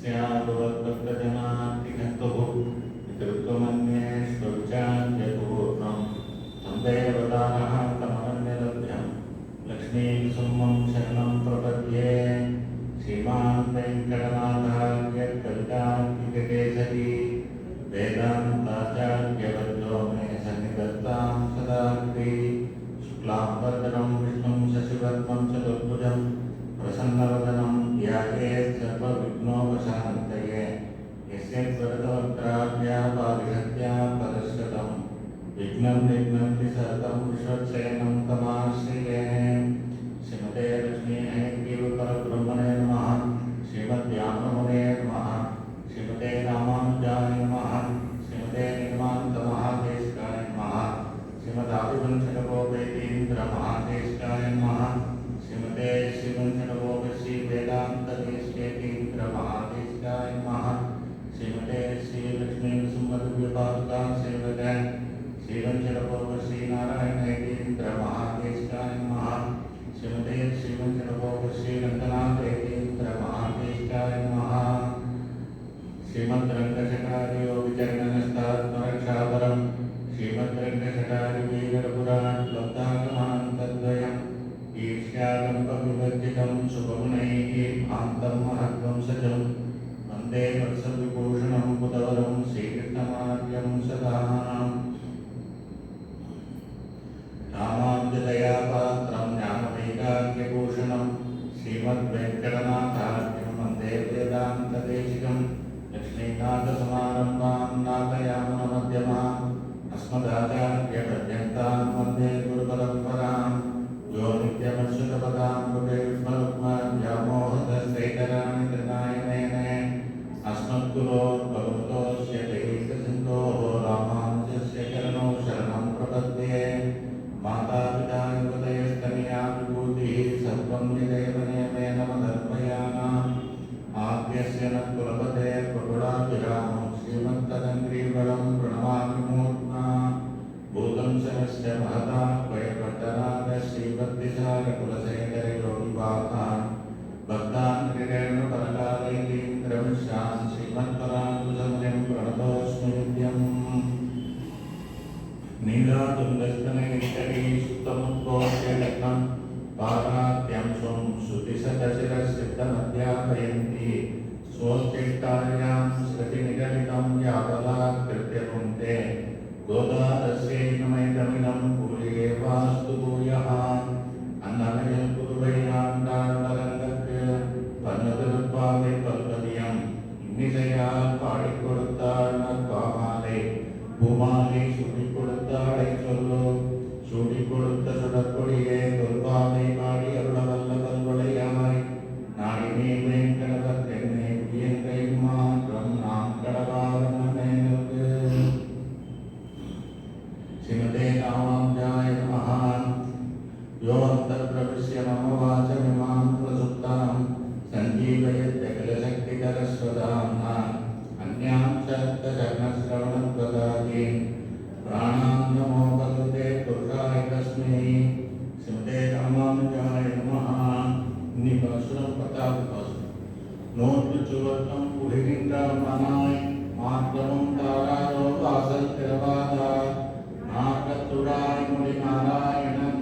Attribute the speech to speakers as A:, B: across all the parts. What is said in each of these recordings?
A: यस्याभवद्भक्तजनातिघन्तुः पितृत्वमन्ये स्वविचार्यपूर्णं तं देवदानः तमनन्यलभ्यं लक्ष्मीं सुमं शरणं प्रपद्ये श्रीमान् वेङ्कटनाथार्य कवितार्किककेसरी वेदान्ताचार्यवर्यो मे सन्निधत्तां सदा शुक्लाम्बरधरं विष्णुं शशिवर्णं चतुर्भुजं प्रसन्नवदनं ध्यायेत् सर्वविघ्नोपशान्तये यस्य वरदवक्त्राद्यापारिषद्या परश्रुतं विघ्नं विघ्नन्ति सहतं विश्वक्सेनं तमाश्रये श्रीमते लक्ष्मीहयग्रीवपरब्रह्मणे नमः श्रीमद्व्यामोहने नमः श्रीमते रामानुजाय नमः श्रीमते निर्मान्तमहादेशिकाय नमः श्रीमदाभिवंशनकोपेतीन्द्रमहादेशिकाय नमः श्रीमते श्रीवंशनकोपश्री वेदान्तदेशिकेतीन्द्रमहादेशिकाय नमः श्रीमते श्रीलक्ष्मीनृसिंहदिव्यपादुका सेवक श्रीवंशनकोपश्री नारायणेतीन्द्रमहादेशिकाय नमः श्रीमते श्रीवंशनकोपश्री रङ्गनाथेतीन्द्रमहादेशिकाय नमः श्रीमद्रङ्गशठार्यो विचरणनस्तात्मरक्षापरं श्रीमद्रङ्गशठारिवीरपुराणलब्धागमान्तद्वयम् ईर्ष्यालम्बविवर्जितं शुभगुणैः भान्तं महद्वंसजं वन्दे वत्सविभूषणं बुधवरं श्रीकृष्णमार्यं सदानां रामानुजदयापात्रं ज्ञानवैराग्यभूषणं श्रीमद्वेङ्कटनाथार्यं वन्दे वेदान्तदेशिकं लक्ष्मीनाथसमारम्भां नाथयामुनमध्यमाम् अस्मदाचार्यपर्यन्तां वन्दे गुरुपरम्परां यो नित्यमच्युतपदां व्यामोहतश्रैतराणि त्रिनायनेन अस्मद्गुरोर्भगवतोऽस्य दैकसिन्धोः रामानुजस्य चरणौ शरणं प्रपद्ये मातापिता युवतयस्तनया विभूतिः सर्वं निदेव नियमेन मदर्पयानाम् आद्यस्य न कुलपते प्रभुराभिरामं श्रीमन्तदङ्ग्रीवरं प्रणमामि मूर्ध्ना भूतं सरस्य महता वयवर्धनाद श्रीभक्तिसारकुलशेखरयोगिवाहान् भक्तान् हृदयेन्द्रमिश्रान् श्रीमत्पराङ्कुशमुनिं प्रणतोऽस्मि नित्यम् नीलातुङ्गस्तनगिरितटी सुप्तमुद्बोध्य लग्नं पारात्यं स्वं श्रुतिशतशिरसिद्धमध्यापयन्ति स्वोच्चिष्टायां श्रुतिनिगलितं यावलाकृत्य पुङ्क्ते गोदादस्यै नमैदमिनं भूयेवास्तु भूयः अन्नमयं पुதுவையாண்டாண்டரங்கற்கு பன்னதிருப்பாவை பல்பதியம் இன்னிசையால் பாடிக் கொடுத்தாள் நற்பாமாலை பூமாலை சூடிக் கொடுத்தாளை சொல்லு சூடிக் கொடுத்த சுடற்கொடியே தொல்பாவை பாடி அருளவல்ல பல்வளையாய் நாடினே வேங்கடவர் தென்னை வியங்கை மாற்றம் நாம் கடவாரமேனுக்கு श्रीमते रामानुजाय नमः यो अन्तर्प्रविश्य मम वाचमिमां प्रसुप्तां सञ्जीवयत्यखिलशक्तिधरस्वधाम्ना अन्यां च शरणश्रवणं ददातीं प्राणां नमो भगवते पुरुषाय तस्मै श्रीमते रामानुजाय नमः निपासुरं पतापासुरं नोटु चुवत्तं पुहिगिन्दां मनाय मात्रमं तारारो वासल तिरवादा நாகத்துடாய் மொழி நாராயணன்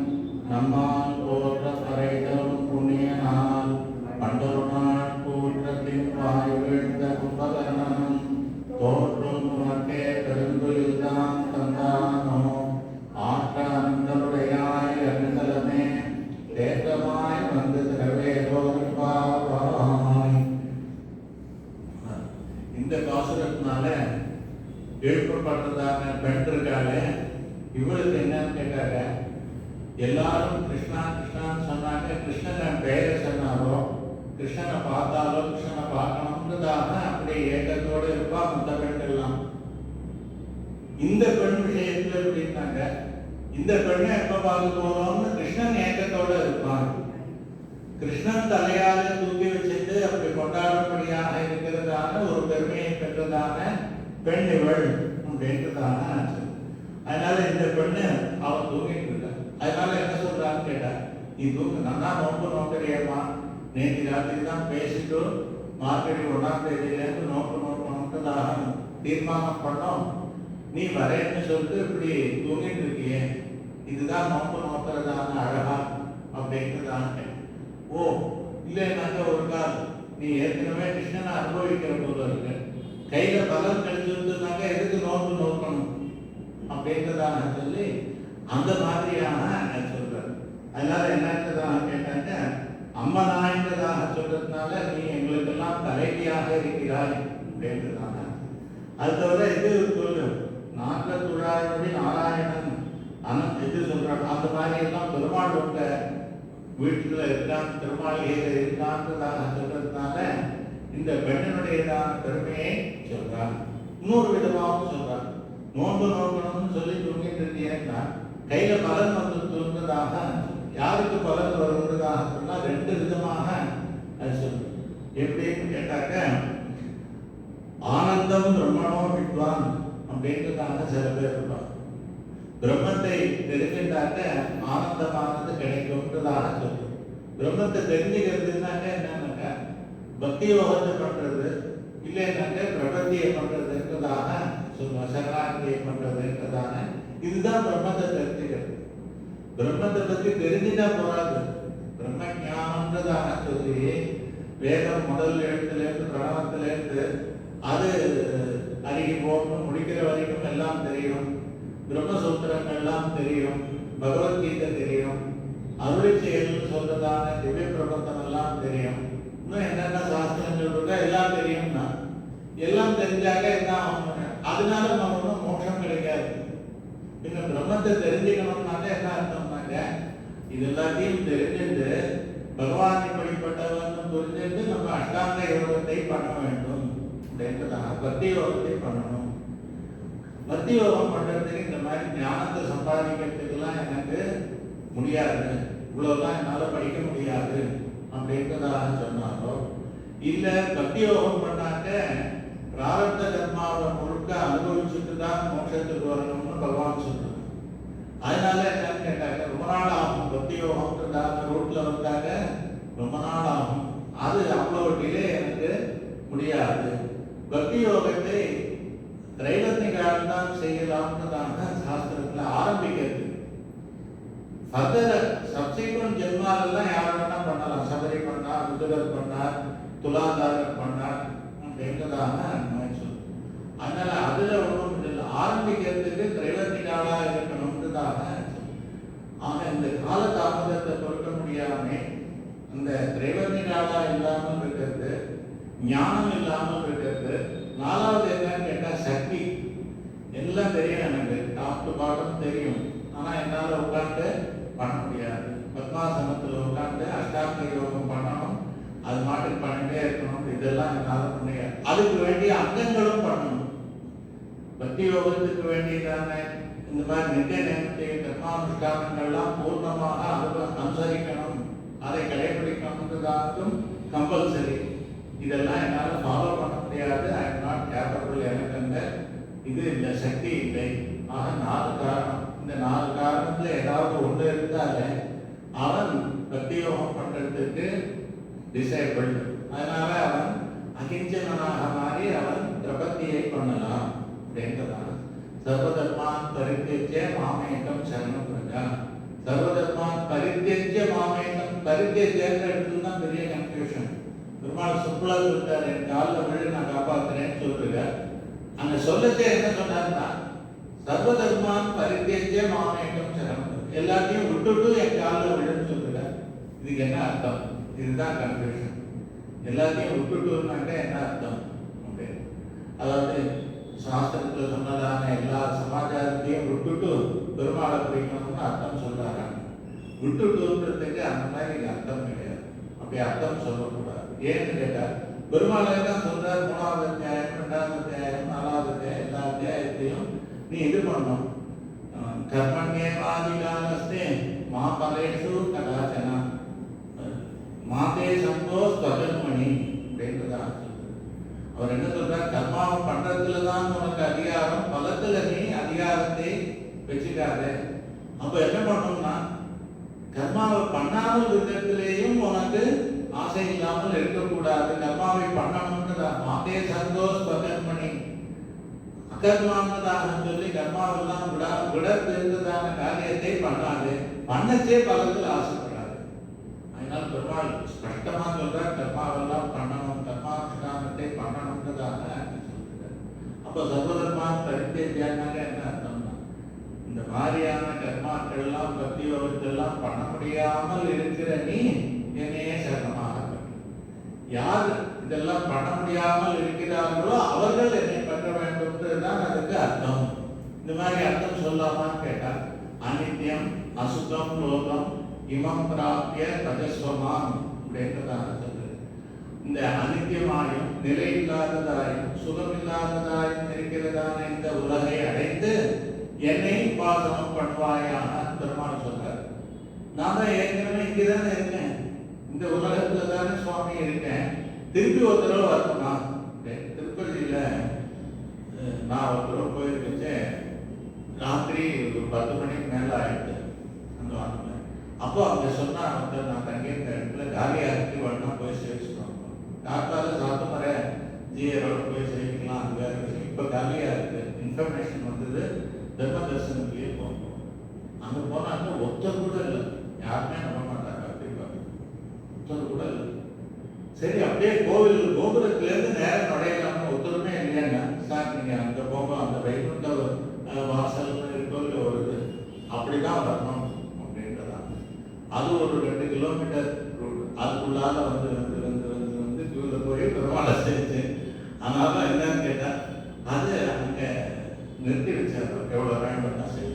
A: நம்மால் போற்ற பறைதரும் புண்ணிய நாள் பண்டொரு நாள் கூற்றத்தின் வாய் வீழ்ந்த கும்பகர்ணனும் தோற்றும் உனக்கே பெருந்துயில்தான் தந்தானோ ஆற்ற அந்தருடையாய் அருந்தலமே தேற்றமாய் வந்து திரவேதோர்பாவாய். இந்த பாசுரத்தினால எழுப்பப்படுறதான பெண் இருக்காளே இவளுக்கு என்னன்னு கேட்டாங்க. எல்லாரும் கிருஷ்ணா கிருஷ்ணான்னு சொன்னாங்க. கிருஷ்ணனை பெயரை சொன்னாரோ கிருஷ்ணனை பார்த்தாலோ கிருஷ்ணனை பார்க்கணுன்றதாக அப்படி ஏக்கத்தோடு இருப்பா மற்ற பெண் எல்லாம். இந்த பெண் விஷயத்துல எப்படின்னாங்க, இந்த பெண்ணை எப்ப பார்க்க போறோம்னு கிருஷ்ணன் ஏக்கத்தோடு இருப்பான். கிருஷ்ணன் தலையால தூக்கி வச்சுட்டு அப்படி கொண்டாடும்படியாக இருக்கிறதான ஒரு பெருமையை பெற்றதான பெண் இவள் அப்படின்றதான. அதனால இந்த பெண்ணு அவன் தூங்கிட்டு இருக்க. அதனால என்ன சொல்றான்னு கேட்டா, நீ தூக்கு நல்லா நோக்கு நோக்கிறியம்மா, நேற்று ராத்திரி தான் பேசிட்டு மார்கழி 1ஆம் தேதியிலேருந்து நோக்கணுன்றதாக தீர்மானம் பண்ணோம். நீ வரேன்னு சொல்லிட்டு இப்படி தூங்கிட்டு இருக்கியே, இதுதான் நோக்கிறதான அழகா அப்படின்றதான. ஓ இல்லைனாக்க ஒரு கால் நீ ஏற்கனவே கிருஷ்ணனை அனுபவிக்கிற போல இருக்கு, கையில பலன் கிடைச்சிருந்ததுனாக்க எதுக்கு நோக்கணும் அப்படின்றதாக சொல்லி அந்த மாதிரியான சொல்றாரு. அதனால என்னன்றதாக கேட்டாங்க, அம்மனாய்ன்றதாக சொல்றதுனால நீ எங்களுக்கெல்லாம் தலைவியாக இருக்கிறாய் அப்படின்றதான. அது தவிர இது சொல்லு நான்கத்துழாயபடி நாராயணன் இது சொல்றாங்க. அந்த மாதிரி எல்லாம் பெருமாள் உங்க வீட்டுல இருக்கான், திருமாளிகையில இருக்கான்றதாக சொல்றதுனால இந்த பெண்ணினுடையதான பெருமையை சொல்றான். இன்னொரு விதமாகவும் சொல்றான், நோன்பு நோக்கணும்னு சொல்லி தூங்கிட்டு இருந்தீங்கன்னா கையில பலன் வந்து தூங்குறதாக. யாருக்கு பலன் வருவதாக சொன்னா 2 விதமாக அது சொல்லு. எப்படின்னு கேட்டாக்க, ஆனந்தம் பிரம்மணோ வித்வான் அப்படின்றதாக சில பேர் இருப்பாங்க. பிரம்மத்தை தெரிஞ்சுட்டாக்க ஆனந்தமானது கிடைக்கும்ன்றதாக சொல்லு. பிரம்மத்தை தெரிஞ்சுக்கிறதுனாக்க என்னன்னாக்கா பக்தி யோகத்தை பண்றது, இல்லைன்னாக்க பிரபத்தியை பண்றதுன்றதாக சொல்லுவோம், சரணாகதியை பண்றதுன்றதான. இதுதான் பிரம்மத்தை தெரிஞ்சுக்கிறது. பிரம்மத்தை பத்தி தெரிஞ்சுட்டா போறாது, பிரம்ம ஞானம்ன்றதாக சொல்லி வேதம் முதல் எழுத்துலேருந்து பிரணவத்திலேருந்து அது அருகி போகணும் முடிக்கிற வரைக்கும் எல்லாம் தெரியும். பிரம்மசூத்திரங்கள் எல்லாம் தெரியும், பகவத்கீதை தெரியும், அருளை செயல்னு சொல்றதான திவ்ய பிரபந்தம் எல்லாம் தெரியும். இன்னும் என்னென்ன சாஸ்திரங்கள் இருக்கா எல்லாம் தெரியும்னா, எல்லாம் தெரிஞ்சாக என்ன ஆகும்? அதனால நமக்கு மோட்சம் கிடைக்காது. இன்னும் பிரம்மத்தை தெரிஞ்சுக்கணும்னாக்க என்ன அர்த்தம்னாக்க, இது எல்லாத்தையும் தெரிஞ்சுட்டு பகவானை படிப்பட்டவன் புரிஞ்சுட்டு நம்ம அஷ்டாங்க யோகத்தை பண்ண வேண்டும் அப்படின்றதாக பக்தி யோகத்தை பண்ணணும். பக்தி யோகம் பண்றதுக்கு இந்த மாதிரி ஞானத்தை சம்பாதிக்கிறதுக்கெல்லாம் எனக்கு முடியாது, இவ்வளவுதான் என்னால படிக்க முடியாது அப்படின்றதாக சொன்னாரோ, இல்ல பக்தி யோகம் பண்ணாக்க பிராரப்த கர்மாவை முழுக்க அனுபவிச்சுட்டு தான் மோட்சத்துக்கு வரணும்னு பகவான் சொல்றாரு. அதனால என்னன்னு கேட்டாக்க ரொம்ப நாள் ஆகும். பக்தி யோகம்ன்றதாக ரோட்ல வந்தாக்க ரொம்ப நாள் ஆகும். அது அவ்வளவு டிலே எனக்கு முடியாது. பக்தி யோகத்தை திரைவர்ணிகால் தான் செய்யலாம்ன்றதாக சாஸ்திரத்துல ஆரம்பிக்கிறது. ஃபர்தர் சப்சிக்வெண்ட் ஜென்மாலெல்லாம் யார் வேணா பண்ணலாம். சபரி பண்ணார், ருத்ரர் பண்ணார், துலாதாரர் பண்ணார் அப்படின்றதாக சொல்லு. அதனால அதுல ஒன்றும் இல்லை, ஆரம்பிக்கிறதுக்கு திரைவர்ணிகாலா இருக்கணும்ன்றதாக. ஆக இந்த கால தாமதத்தை பொறுக்க முடியாம அந்த திரைவர்ணிகாலா இல்லாமல் இருக்கிறது, ஞானம் இல்லாமல் இருக்கிறது. 4வது என்னன்னு கேட்டா சக்தி. எல்லாம் தெரியும் எனக்கு, டாப் டு பாட்டம் தெரியும், ஆனா என்னால உட்காந்து பண்ண முடியாது. பத்மாசனத்துல உட்காந்து அஷ்டாங்க யோகம் பண்ணணும், அது மாட்டுக்கு பண்ணிட்டே இருக்கணும், இதெல்லாம் என்னால முடியாது. அதுக்கு வேண்டிய அங்கங்களும் பண்ணணும். பக்தி யோகத்துக்கு வேண்டியதான இந்த மாதிரி நித்திய நேரத்தை கர்மானுஷ்டானங்கள்லாம் பூர்ணமாக அனுசரிக்கணும், அதை கடைபிடிக்கணுன்றதாகவும் கம்பல்சரி. இதெல்லாம் என்னால் ஃபாலோ பண்ண முடியாது. I am not capable. எனக்கு அந்த இது இல்லை, சக்தி இல்லை. ஆக 4 காரணம். இந்த 4 காரணத்துல ஏதாவது ஒன்று இருந்தாலே அவன் பக்தி யோகம் பண்றதுக்கு டிசேபிள். அதனால அவன் அகிஞ்சனாக மாறி அவன் பிரபத்தியை பண்ணலாம் அப்படின்றதான். சர்வதர்மான் பரித்தியஜ்ய மாமேகம் சரணம் பிரஜா. சர்வதர்மான் பரித்தியஜ்ய மாமேகம், பரித்தியஜ்யன்ற இடத்துல தான் பெரிய கன்ஃபியூஷன். பெருமாள் சிம்பிளா சொல்லிட்டாரு, என் காலில் விழு நான் காப்பாத்துறேன்னு சொல்றீங்க. அங்க சொல்லச்சே என்ன சொன்னாருன்னா, சர்வதர்மான் பரித்தியஜ்ய மாமேகம் சரணம், எல்லாத்தையும் விட்டுட்டு என் காலில் விழுன்னு சொல்றீங்க. இதுக்கு என்ன அர்த்தம்? இதுதான் கன்ஃபியூஷன். எல்லாத்தையும் விட்டுட்டுனாக்க என்ன அர்த்தம் அப்படின்னு. அதாவது சாஸ்திரத்துல சொன்னதான எல்லா சமாச்சாரத்தையும் விட்டுட்டு பெருமாளை பிடிக்கணும்னு அர்த்தம் சொல்றாங்க. விட்டுட்டுன்றதுக்கு அந்த மாதிரி அர்த்தம் கிடையாது. அப்படி அர்த்தம் சொல்லக்கூடாது. ஏன்னு கேட்டா பெருமாளை தான் சொல்றார். 3வது அத்தியாயம், 2வது அத்தியாயம், 4வது அத்தியாயம், எல்லா அத்தியாயத்தையும் நீ இது பண்ணணும். கர்மண்யேவாதிகாலஸ்தே மா பலேஷு கதாச்சனா மாதே சந்தோஷ் பகன்மணி அப்படின்றதா. அவர் என்ன சொல்றார்? கர்மாவை பண்றதுல தான் உனக்கு அதிகாரம், பலத்துல நீ அதிகாரத்தை வச்சுக்காத. அப்ப என்ன பண்ணணும்னா, கர்மாவை பண்ணாமல் இருக்கிறதுலேயும் உனக்கு ஆசை இல்லாமல் இருக்கக்கூடாது. கர்மாவை பண்ண அகர்மானதாக சொல்லி கர்மாவெல்லாம் விட தெரிந்ததான காரியத்தை பண்ணாது, பண்ணச்சே பலத்தில் ஆசைப்படாது. அதனால பெருமாள் ஸ்பஷ்டமா சொல்றார், கர்மாவெல்லாம் பண்ணணும், கர்மானுஷ்டானத்தை பண்ணணும்ன்றதாக சொல்றார். அப்போ சர்வதர்மான் பரித்தேஜ்யானாக என்ன அர்த்தம்னா, இந்த மாதிரியான கர்மாக்கள் எல்லாம் பக்தி யோகத்தெல்லாம் பண்ண முடியாமல் இருக்கிற நீ என்னையே சரணமாக பண்ணு. யார் இதெல்லாம் பண்ண முடியாமல் இருக்கிறார்களோ அவர்கள் என்னை பண்ண வேண்டும்ன்றதுதான் அதுக்கு அர்த்தம். இந்த மாதிரி அர்த்தம் சொல்லாமான்னு கேட்டால், அனித்யம் அசுத்தம் லோகம் இமம் பிராப்திய பஜஸ்வமான் அப்படின்றதாக சொல்றது. இந்த அனித்தியமாயும் நிலையில்லாததாயும் சுகமில்லாததாயும் இருக்கிறதான இந்த உலகை அடைந்து என்னை உபாசனம் பண்ணுவாயாக பெருமாள் சொல்றார். நாம ஏற்கனவே இங்கதானே இருக்கேன், இந்த உலகத்துல தானே சுவாமி இருக்கேன், திருப்பி ஒரு தடவை வரணுமா? திருப்பதியில நான் ஒரு தடவை போயிருக்கேன், ராத்திரி ஒரு 10 மணிக்கு மேல ஆயிடுச்சு அந்த வாரத்தில். அப்போ அவங்க சொன்னா வந்து நான் தங்கியிருந்த இடத்துல காலியா இருக்கு, வேணா போய் சேவிச்சுக்கணும். காத்தால சாத்தமரை ஜியரோட போய் சேவிக்கலாம், அது வேற விஷயம். இப்போ காலியா இருக்கு, இன்ஃபர்மேஷன் வந்தது, தர்ம தரிசனத்துலேயே போகணும். அங்கே போனாங்க ஒருத்தர் கூட இல்லை, யாருமே நம்ப மாட்டாங்க. அப்படி ஒருத்தர் கூட இல்லை. சரி, அப்படியே கோவில் கோபுரத்துலேருந்து நேரம் நுழையலாம்னு ஒருத்தருமே இல்லையாங்க. சார் நீங்க அங்கே போங்க, அந்த வைகுண்ட வாசல் கோவில் ஒரு இது அப்படிதான் வரணும் அப்படின்றதான். அது ஒரு 2 கிலோமீட்டர் ரூட், அதுக்குள்ளால வந்து வந்து வந்து வந்து வந்து கியூவில் போய் பெருமாளை சேர்த்து. அதனால என்னன்னு கேட்டால் அது அங்கே நிறுத்தி வச்சார், எவ்வளோ வேணும்னா சரி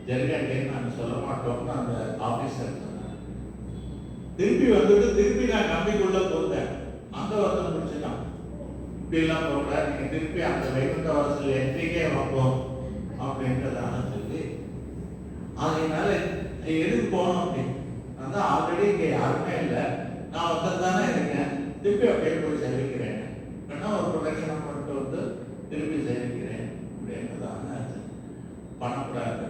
A: ஜெர்கண்டேன்னு நாங்கள் சொல்ல மாட்டோம்னு அந்த ஆஃபீஸர் சொன்னார். திருப்பி வந்துட்டு திருப்பி நான் கம்பிக்குள்ள போட்டேன், அந்த ஒருத்தன் பிடிச்சிட்டான். இப்படிலாம் போடுற நீங்க திருப்பி அந்த வைகுண்ட வாசல் என்ட்ரிக்கே வைப்போம் அப்படின்றதாக சொல்லி, அதனால எதுக்கு போகணும் அப்படின்னு அதான் ஆல்ரெடி இங்கே யாருமே இல்லை, நான் ஒருத்தர் தானே இருக்கேன், திருப்பி அப்படியே போய் சேவிக்கிறேன், வேணா ஒரு ப்ரொடக்ஷனை பண்ணிட்டு வந்து திருப்பி சேவிக்கிறேன் அப்படின்றதாக பண்ணக்கூடாது.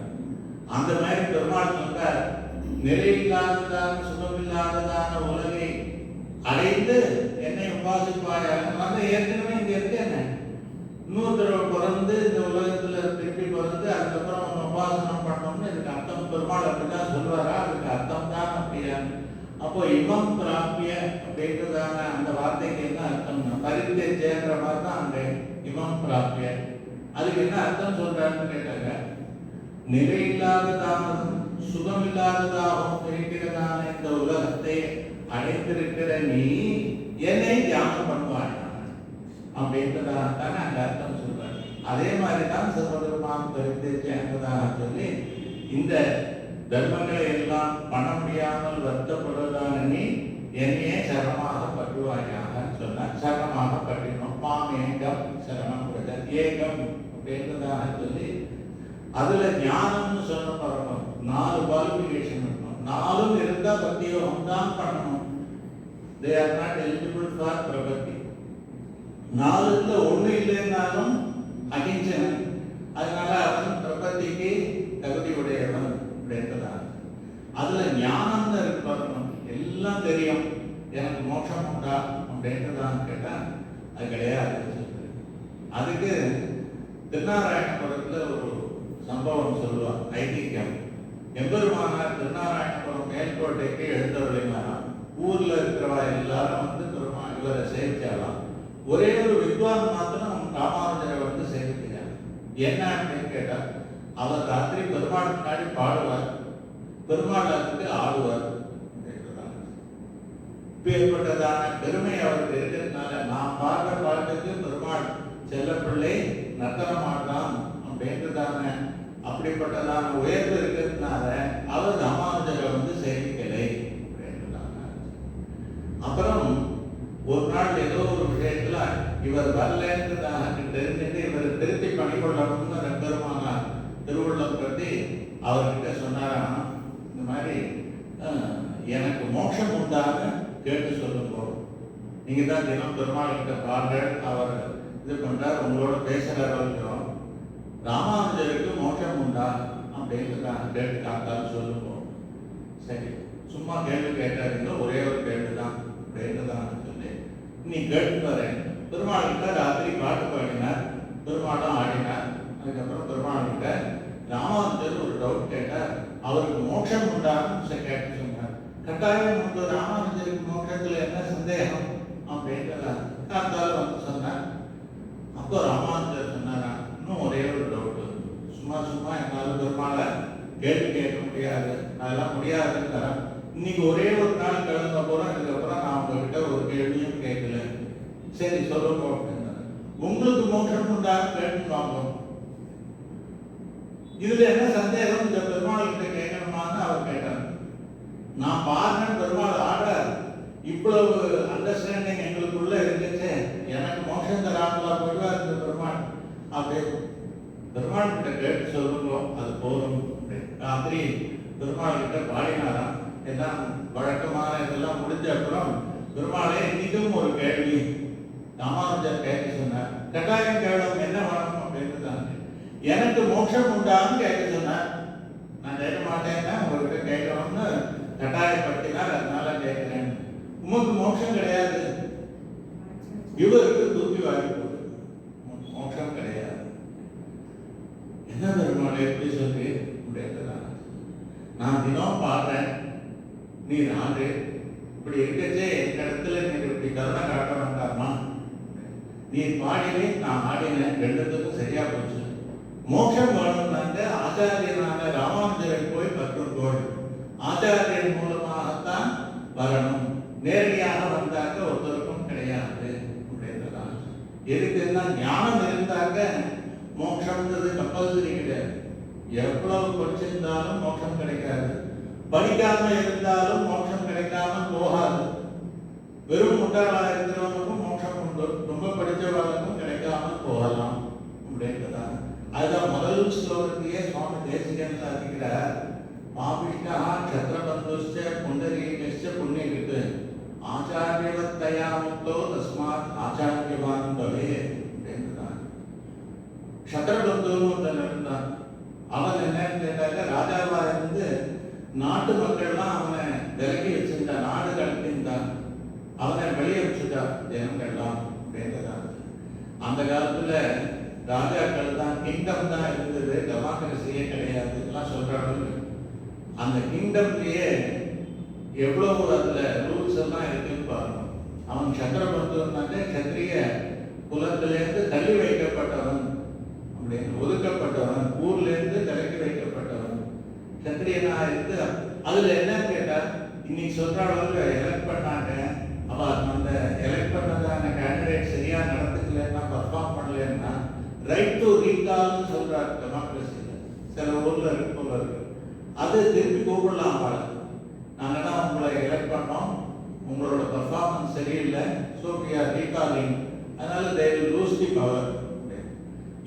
A: அந்த மாதிரி பெருமாள் சொல்ற நிலையில்லாததான சுகமில்லாததான உலகை அடைந்து என்னை உபாசிப்பாயாக. வந்து ஏற்கனவே இங்க இருக்கேன், இன்னொரு தடவை பிறந்து இந்த உலகத்துல திருப்பி பிறந்து அதுக்கப்புறம் உபாசனம் பண்ணோம்னு இதுக்கு அர்த்தம். பெருமாள் அப்படிதான் சொல்வாரா, அதுக்கு அர்த்தம் தான் அப்படியா. அப்போ இமம் பிராப்பிய அப்படின்றதான அந்த வார்த்தைக்கு என்ன அர்த்தம்னா பரித்தேஜ்யன்ற மாதிரி தான் அங்க இமம் பிராப்பிய. அதுக்கு என்ன அர்த்தம் சொல்றாருன்னு கேட்டாங்க, நிலையில்லாததாகவும் சுகமில்லாததாகவும் இருக்கிறதான இந்த உலகத்தை அடைந்திருக்கிற நீ என்னை தியானம் பண்ணுவாய் அப்படின்றதான் தானே அங்க அர்த்தம் சொல்றாரு. அதே மாதிரி தான் சர்வதர்மான் பரித்தேஜ்யன்றதாக சொல்லி இந்த தர்மங்களை எல்லாம் பண்ண முடியாமல் வருத்தப்படுவதான நீ என்னையே சரணமாக பற்றுவாயாக சொன்ன. சரணமாக பற்றினோம், பாம் ஏகம் சரணம் ஏகம் அப்படின்றதாக சொல்லி அதுல ஞானம்னு சொல்ல பரணும். 4 குவாலிஃபிகேஷன் இருக்கணும், 4ம் இருந்தா பக்தியோகம் தான் பண்ணணும். They are not eligible for பிரபத்தி. 4ல 1 இல்லைன்னாலும் அகிஞ்சனன், அதனால அவன் பிரபத்திக்கு தகுதி உடையவன் அப்படின்றதான். அதுல ஞானம்னு இருக்கு வரணும், எல்லாம் தெரியும், எனக்கு மோட்சம் உண்டா அப்படின்றதான் கேட்டா அது கிடையாது. அதுக்கு திருநாராயணபுரத்துல ஒரு சம்பவம் சொல்லுவான், ஐதீகம். எம்பெருமானார் திருநாராயணபுரம் மேல்கோட்டைக்கு எழுந்தருளினாராம். ஊர்ல இருக்கிறவா எல்லாரும் வந்து பெருமாள் இவரை சேவிச்சாலாம். ஒரே ஒரு வித்வான் மாத்திரம் ராமானுஜரை வந்து சேவிக்கிறார். என்ன அப்படின்னு கேட்டா, அவர் ராத்திரி பெருமாள் முன்னாடி பாடுவார், பெருமாள் அதுக்கு ஆடுவார். ஏற்பட்டதான பெருமை அவருக்கு இருக்கிறதுனால நான் பாடுற பாட்டுக்கு பெருமாள் செல்லப்பிள்ளை நர்த்தனம் ஆடுறான் அப்படின்றதான அப்படிப்பட்டதான உயர்வு இருக்கிறதுனால அவர் ராமானுஜரை வந்து சேவிக்கலை அப்படின்றதான. அப்புறம் ஒரு நாள் ஏதோ ஒரு விஷயத்துல இவர் வரலன்றதாக தெரிஞ்சுட்டு இவர் திருத்தி பணிகொள்ளணும்னு பெருமானார் திருவள்ளுவர் பற்றி அவர்கிட்ட சொன்னாராம், இந்த மாதிரி எனக்கு மோட்சம் உண்டான்னு கேட்டு சொல்லுங்க, நீங்க தான் தினம் பெருமாள் கிட்ட பாடுற, அவர் இது பண்றார், உங்களோட பேசுறாரு, ராமானுஜருக்கு மோட்சம் உண்டா அப்படின்றதான் கேட்டு காத்தாலும் சொல்லுங்க. சரி, சும்மா கேள்வி கேட்டாருங்க, ஒரே ஒரு கேள்வி தான் அப்படின்றதான் சொல்லி நீ கேட்டு வரேன். பெருமாள் கிட்ட ராத்திரி பாட்டு பாடினார், பெருமாளும் ஆடினார். அதுக்கப்புறம் பெருமாள் கிட்ட ராமானுஜர் ஒரு டவுட் கேட்டார். அவருக்கு மோட்சம் உண்டான்னு கேட்டு சொன்னார். கட்டாயம் உண்டு, ராமானுஜருக்கு மோட்சத்தில் என்ன சந்தேகம் அப்படின்றத காத்தால வந்து சொன்னார். அப்போ ராமானுஜர் சொன்னாரா, இன்னும் ஒரே ஒரு டவுட்டு, சும்மா சும்மா என்னால் பெருமாளை கேள்வி கேட்க முடியாது, அதெல்லாம் முடியாதுங்கிறேன். இன்னைக்கு ஒரே ஒரு நாள் கிளம்ப போகிறோம், இதுக்கப்புறம் நான் உங்ககிட்ட ஒரு கேள்வியும் கேட்கல, சரி சொல்லுங்க அப்படின்னா, உங்களுக்கு மோட்சம் உண்டான்னு கேட்டுவாங்க, இதுல என்ன சந்தேகம், இந்த பெருமாள் கிட்ட கேட்கணுமான்னு அவர் கேட்டார். நான் பாருங்க பெருமாள் ஆடுறார், இவ்வளவு அண்டர்ஸ்டாண்டிங் எங்களுக்குள்ள இருந்துச்சு, எனக்கு மோட்சம் தராமலா போயிடுவார் இந்த பெருமாள், அப்படியே பெருமாள் கிட்ட கேட்டு சொல்லுங்க அது போதும். ராத்திரி பெருமாள் கிட்ட பாடினாராம். எல்லாம் வழக்கமான இதெல்லாம் முடிஞ்ச அப்புறம் பெருமாளே இன்னைக்கும் ஒரு கேள்வி ராமானுஜர் கேட்க சொன்னார். கட்டாயம் கேளும், என்ன வேணும் அப்படின்னு தான். எனக்கு மோட்சம் உண்டான்னு கேட்க சொன்னார். நான் கேட்க மாட்டேன்னா உங்ககிட்ட கேட்கணும்னு கட்டாயப்படுத்தினார், அதனால கேட்கிறேன். உமக்கு மோட்சம் கிடையாது, இவருக்கு தூக்கி வாங்கி போகுது, மோட்சம் கிடையாது. என்ன பெருமாள் எப்படி சொல்லி அப்படின்றான். நான் தினம் பாடுறேன், நீ நாடு இப்படி இருக்கச்சே என் இடத்துல நீ இப்படி கருணை காட்ட வேண்டாமா, நீ பாடினே நான் ஆடினேன், ரெண்டுத்துக்கும் சரியா போச்சு. மோட்சம் வேணும்னாங்க ஆச்சாரியனான ராமானுஜரை போய் கற்றுக்கோள், ஆச்சாரியன் மூலமாகத்தான் வரணும், நேரடியாக வந்தாக்க ஒருத்தருக்கும் கிடையாது அப்படின்றதான். எதுக்குன்னா ஞானம் இருந்தாக்க மோட்சம்ன்றது கம்பல்சரி கிடையாது. எவ்வளவு படிச்சிருந்தாலும் மோட்சம் கிடைக்காது, படிக்காம இருந்தாலும் மோட்சம் கிடைக்காம போகாது. வெறும் முட்டாளா இருக்கிறவனுக்கும் மோட்சம் உண்டு, ரொம்ப படித்தவர்களுக்கும் கிடைக்காம போகலாம் அப்படின்றதான். அதுதான் முதல் ஸ்லோகத்தையே சுவாமி தேசிகன் சாதிக்கிறார். பாபிஷ்டா க்ஷத்ரபந்துஷ்ச புண்டரீகஸ்ச புண்ணியகிருத் ஆச்சாரியவத்தயா முக்தோ தஸ்மாத் ஆச்சாரியவான் பவேத் அப்படின்றான். க்ஷத்ரபந்துன்னு ஒருத்தன் இருந்தான். அவன் என்னன்னு கேட்டாக்க ராஜாவா இருந்து நாட்டு மக்கள்லாம் அவனை விலக்கி வச்சிருந்தான், நாடு கடத்திருந்தான், அவனை வெளியே வச்சுட்டான் ஜனங்கள்லாம் அப்படின்றதான். அந்த காலத்துல ராஜாக்கள் தான், கிங்டம் தான் இருந்தது, டெமோக்ரஸியே கிடையாது எல்லாம் சொல்றாங்க. அந்த கிங்டம்லயே எவ்வளவு அதுல ரூல்ஸ் எல்லாம் இருக்குன்னு பாருங்க. அவன் சந்திரபந்துனாலே சத்திரிய குலத்திலேருந்து தள்ளி வைக்கப்பட்டவன் அப்படின்னு, ஒதுக்கப்பட்டவன், ஊர்ல இருந்து விலக்கி வைக்கப்பட்டவன், சத்திரியனா இருந்து. அதுல என்ன கேட்டா, இன்னைக்கு சொல்றாங்க எலெக்ட் பண்ணாங்க, அவ அந்த எலெக்ட் பண்ணதான கேண்டிடேட் சரியா நடந்துக்கலன்னா, பர்ஃபார்ம் பண்ணலன்னா ரைட் டு ரீகால்னு சொல்றாரு டெமோக்ரஸியில. சில ஊர்ல இருக்கு போல இருக்கு, அது திருப்பி கூப்பிடலாம். நாங்கன்னா உங்களை எலெக்ட் பண்ணோம், உங்களோட பர்ஃபார்மன்ஸ் சரியில்லை, ஸோ வி ஆர் ரீகாலிங், அதனால they will lose the power.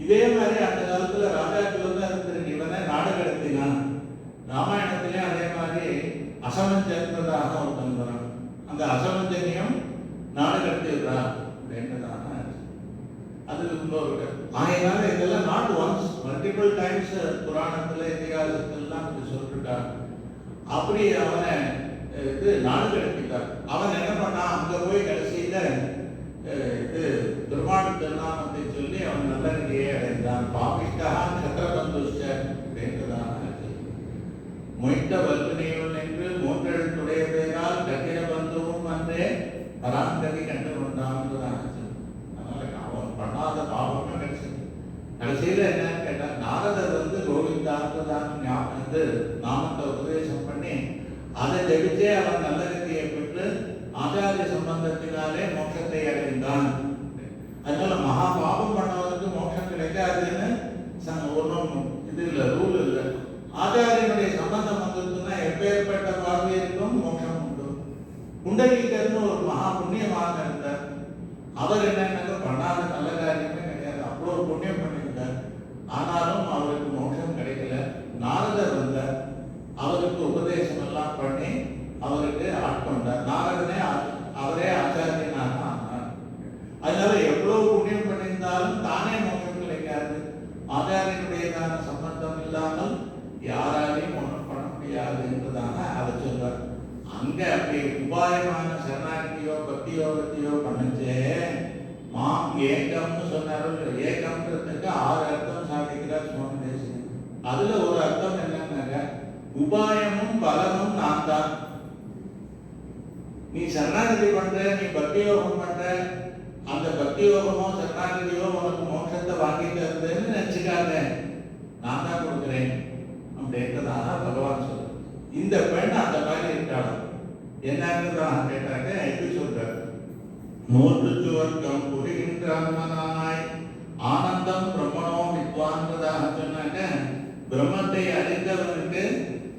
A: இதே மாதிரி அந்த காலத்துல ராஜாக்கள் தான் இருந்திருக்கு. இவனே நாடு கடத்தினான். ராமாயணத்திலே அதே மாதிரி அசமஞ்சத்தாக ஒருத்தன் வரான். அந்த அசமஞ்சனியம் நாடு கடத்திடுறான் அப்படின்றதான அது இன்னொரு. ஆகையினால இதெல்லாம் நாட் ஒன்ஸ், மல்டிபிள் டைம்ஸ் புராணத்துல இதிகாசத்திலாம் இது சொல்லிருக்காங்க. அப்படி அவனை இது நாடு கடத்திட்டார். அவன் என்ன பண்ணான், அங்க போய் கடைசியில இது பெருமாள் திருநாமத்தை சொல்லி அவன் நல்ல நிலையை அடைந்தான். பாபிஷ்டா சத்திரபந்துஷ்ச அப்படின்றதான மொய்த்த வல்லுனையுள் என்று மூன்றெழுத்துடைய பெயரால் கட்டிட பந்துவும் அன்றே பராங்கதி கண்டு கொண்டான். அதனால அவன் பண்ணாத பாவமே கிடைச்சது. கடைசியில என்னன்னு கேட்டா, நாரதர் வந்து கோவிந்தாத்தான் வந்து நாமத்தை உபதேசம் பண்ணி அதை ஜெபிச்சே அவன் நல்ல கதியை பெற்று ஆச்சாரிய சம்பந்தத்தினாலே மோட்சத்தை அடைந்தான். அதனால மகா பாவம் பண்ணவனுக்கு மோட்சம் கிடைக்காதுன்னு ஒன்றும் இது இல்லை, ரூல் இல்லை. ஆச்சாரியனுடைய சம்பந்தம் வந்திருக்குன்னா எப்பேற்பட்ட பார்வையிற்கும் மோட்சம் உண்டு. குண்டலீகர்னு ஒரு மகா புண்ணியமாக இருந்தார். அவர் என்னன்னாக்க பண்ணாத நல்ல காரியமே கிடையாது, அவ்வளோ புண்ணியம் பண்ணியிருந்தார். ஆனாலும் அவருக்கு மோட்சம் கிடைக்கல. நாரதர் வந்தார், அவருக்கு உபதேசம் எல்லாம் பண்ணி அவருக்கு ஆட்கொண்டார். நாரதனே அவரே ஆச்சாரியனாக ஆனார். அதனால எவ்வளவு புண்ணியம் பண்ணியிருந்தாலும் தானே மோட்சம் கிடைக்காது. ஆச்சாரியனுடையதான சம்பந்தம் இல்லாமல் யாராலையும் ஒன்றும் பண்ண முடியாது என்பதாக அதை சொல்றார். அங்க அப்படி உபாயமான சரணாகிதியோ பக்தி யோகத்தையோ பண்ணுச்சே மாம் ஏகம்னு சொன்னாரோ, ஏகம்ன்றது சரணாகதிக்கு 6 அர்த்தம் சாதிக்கிறார் சுவாமி தேசிகன். அதுல ஒரு அர்த்தம் என்னன்னாக்க, உபாயமும் பலனும் நான் தான். நீ சரணாகதி பண்ற, நீ பக்தி யோகம் பண்ற, அந்த பக்தி யோகமோ சரணாகதியோ உனக்கு மோட்சத்தை வாங்கி தருதுன்னு நினைச்சுக்காத, நான் தான் கொடுக்குறேன் அப்படின்றதாக பகவான் சொல்ற. இந்த பெண் அந்த மாதிரி இருக்காளாம். என்னன்றதாக கேட்டாக்க எப்படி சொல்றாரு, மூன்று சுவர்க்கம் புரிகின்றாய் ஆனந்தம் பிரம்மணோ வித்வான்றதாக சொன்னாக்க, பிரம்மத்தை அறிந்தவனுக்கு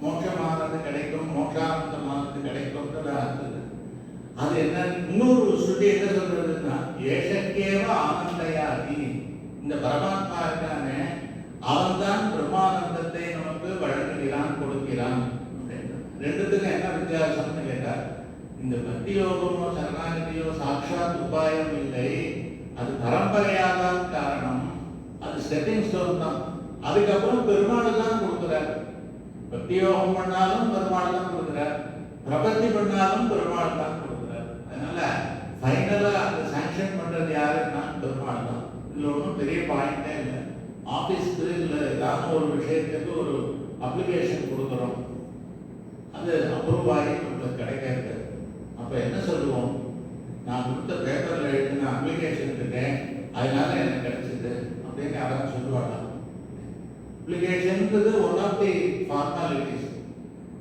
A: மோட்சமானது கிடைக்கும், மோட்சானந்தமானது கிடைக்கும்ன்றதாக. அது என்ன, இன்னொரு ஸ்ருதி என்ன சொல்றதுன்னா, ஏஷக்கேவ ஆனந்தயாகி, இந்த பரமாத்மா இருக்கானே அவன் தான் பிரம்மானந்தத்தை நமக்கு வழங்குகிறான், கொடுக்கிறான். ரெண்டுத்துக்கும் என்ன வித்தியாசம்னு கேட்டா, இந்த பக்தி யோகமோ சரணாகதியோ சாட்சாத் உபாயம் இல்லை, அது பரம்பரையாதான் காரணம், அது ஸ்டெப்பிங் ஸ்டோன் தான். அதுக்கப்புறம் பெருமாள் தான் கொடுக்குறார். பக்தி யோகம் பண்ணாலும் பெருமாள் தான் கொடுக்குறார், பிரபத்தி பண்ணாலும் பெருமாள் தான் கொடுக்குறார். அதனால ஃபைனலா அந்த சாங்ஷன் பண்றது யாருன்னா பெருமாள் தான். இதுல ஒன்றும் பெரிய பாயிண்டே இல்லை. ஆபீஸ்க்கு இல்லை ஏதாவது ஒரு விஷயத்துக்கு ஒரு அப்ளிகேஷன் கொடுக்குறோம், அது அப்ரூவ் ஆகி நம்மளுக்கு கிடைக்காது. அப்ப என்ன சொல்லுவோம், நான் கொடுத்த பேப்பர்ல எழுதின அப்ளிகேஷன் இருக்கேன், அதனால எனக்கு கிடைச்சது அப்படின்னு யாராவது சொல்லுவாங்க. அப்ளிகேஷன்றது ஒன் ஆஃப் தி ஃபார்மாலிட்டிஸ்.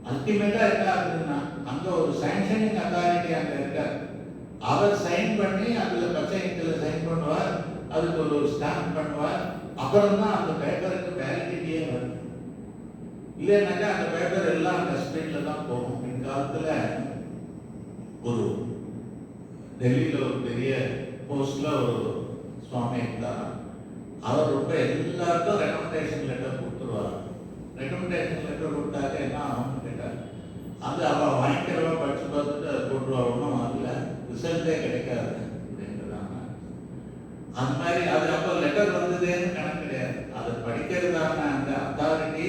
A: அல்டிமேட்டா என்ன ஆகுதுன்னா, அங்க ஒரு சாங்ஷனிங் அத்தாரிட்டி அங்க இருக்கார். அவர் சைன் பண்ணி அதுல பச்சை இங்கில் சைன் பண்ணுவார், அதுக்கு ஒரு ஸ்டாம்ப் பண்ணுவார். அப்புறம் தான் அந்த பேப்பருக்கு வேலிடிட்டியே வருது. இல்லைன்னாக்கா அந்த பேப்பர் எல்லாம் டஸ்ட்பின்ல தான் போகும். இந்த காலத்துல ஒரு டெல்லியில ஒரு பெரிய போஸ்ட்ல ஒரு சுவாமி இருந்தார். அவர் ரொம்ப எல்லாருக்கும் ரெக்கமெண்டேஷன் லெட்டர் கொடுத்துருவார். ரெக்கமெண்டேஷன் லெட்டர் கொடுத்தாக்க என்ன ஆகும்னு கேட்டார், அது அவள் வாங்கிக்கிறவ படிச்சு பார்த்துட்டு அது போட்டுருவா, ஒன்றும் அதில் ரிசல்ட்டே கிடைக்காது அப்படின்றதாங்க. அந்த மாதிரி அது அப்போ லெட்டர் வந்ததுன்னு கணக்கு கிடையாது. அதை படிக்கிறதான அந்த அத்தாரிட்டி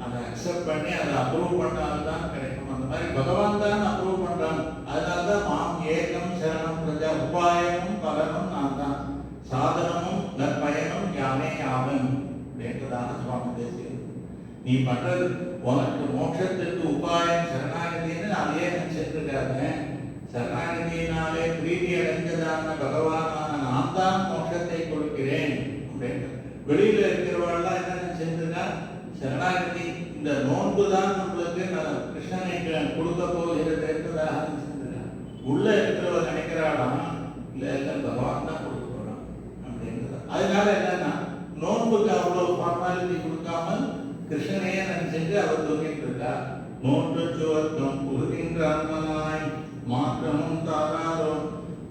A: அதை அக்செப்ட் பண்ணி அதை அப்ரூவ் பண்ணால்தான் கிடைக்கும். அந்த மாதிரி பகவான் தான் அப்ரூவ் பண்றான். அதனால தான் மாம் ஏகம் சரணம் பிரஜா, உபாயமும் பலனும் நான் தான், சாதனமும் நற்பயனும் யானே யாவன் அப்படின்றதான சுவாமி தேசிகன். நீ பண்றது உனக்கு மோட்சத்திற்கு உபாயம் சரணாகதின்னு அதையே நினைச்சிருக்காங்க. சரணாகதியினாலே பிரீதி அடைந்ததான பகவானான நான் தான் மோட்சத்தை கொடுக்கிறேன் அப்படின்னு. வெளியில இருக்கிறவர்கள்லாம் என்ன நினைச்சிருக்கா, சரணாகதி இந்த நோன்பு தான் நம்மளுக்கு கிருஷ்ணனை கொடுக்க போகிறது என்பதாக நினைச்சிருக்கா. உள்ள இருக்கிறவ நினைக்கிறாளாம், இல்ல இல்ல பகவான் தான் கொடுக்க போறான் அப்படின்றது. அதனால என்னன்னா, நோன்புக்கு அவ்வளவு ஃபார்மாலிட்டி கொடுக்காமல் கிருஷ்ணனையே நினைச்சிட்டு அவர் தூக்கிட்டு இருக்கா. நோன்று சுவர்க்கம் புகுகின்ற அன்மனாய் மாற்றமும் தாராரோ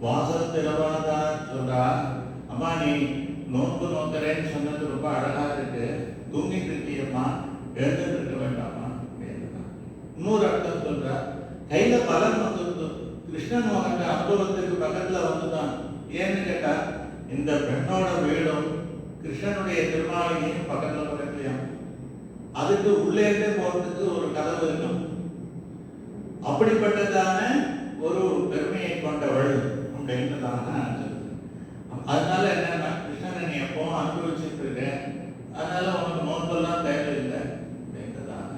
A: வாசத்திரவாதா சொல்றா. அம்மா நீ நோன்பு நோக்கிறேன்னு சொன்னது ரொம்ப அழகா இருக்கு, தூங்கிட்டு இருக்கியம்மா, எழுந்துட்டு இருக்க வேண்டாமா அப்படின்னா. இன்னொரு அர்த்தம் சொல்றா, கையில பலன் வந்துருக்கு, கிருஷ்ணன் உனக்கு அனுபவத்துக்கு பக்கத்துல வந்துதான். ஏன்னு கேட்டா, இந்த பெண்ணோட வீடும் கிருஷ்ணனுடைய திருமாளிகையும் பக்கத்துல பக்கத்துலயும், அதுக்கு உள்ளே போறதுக்கு ஒரு கதவு இருக்கும். அப்படிப்பட்டதான ஒரு பெருமையை கொண்டவள் அப்படின்றதான. அதனால என்னன்னா, கிருஷ்ணனை நீ எப்பவும் அனுபவிச்சுட்டு இருக்க, அதனால உனக்கு நோன்பெல்லாம் தேவையில்லை அப்படின்றதான.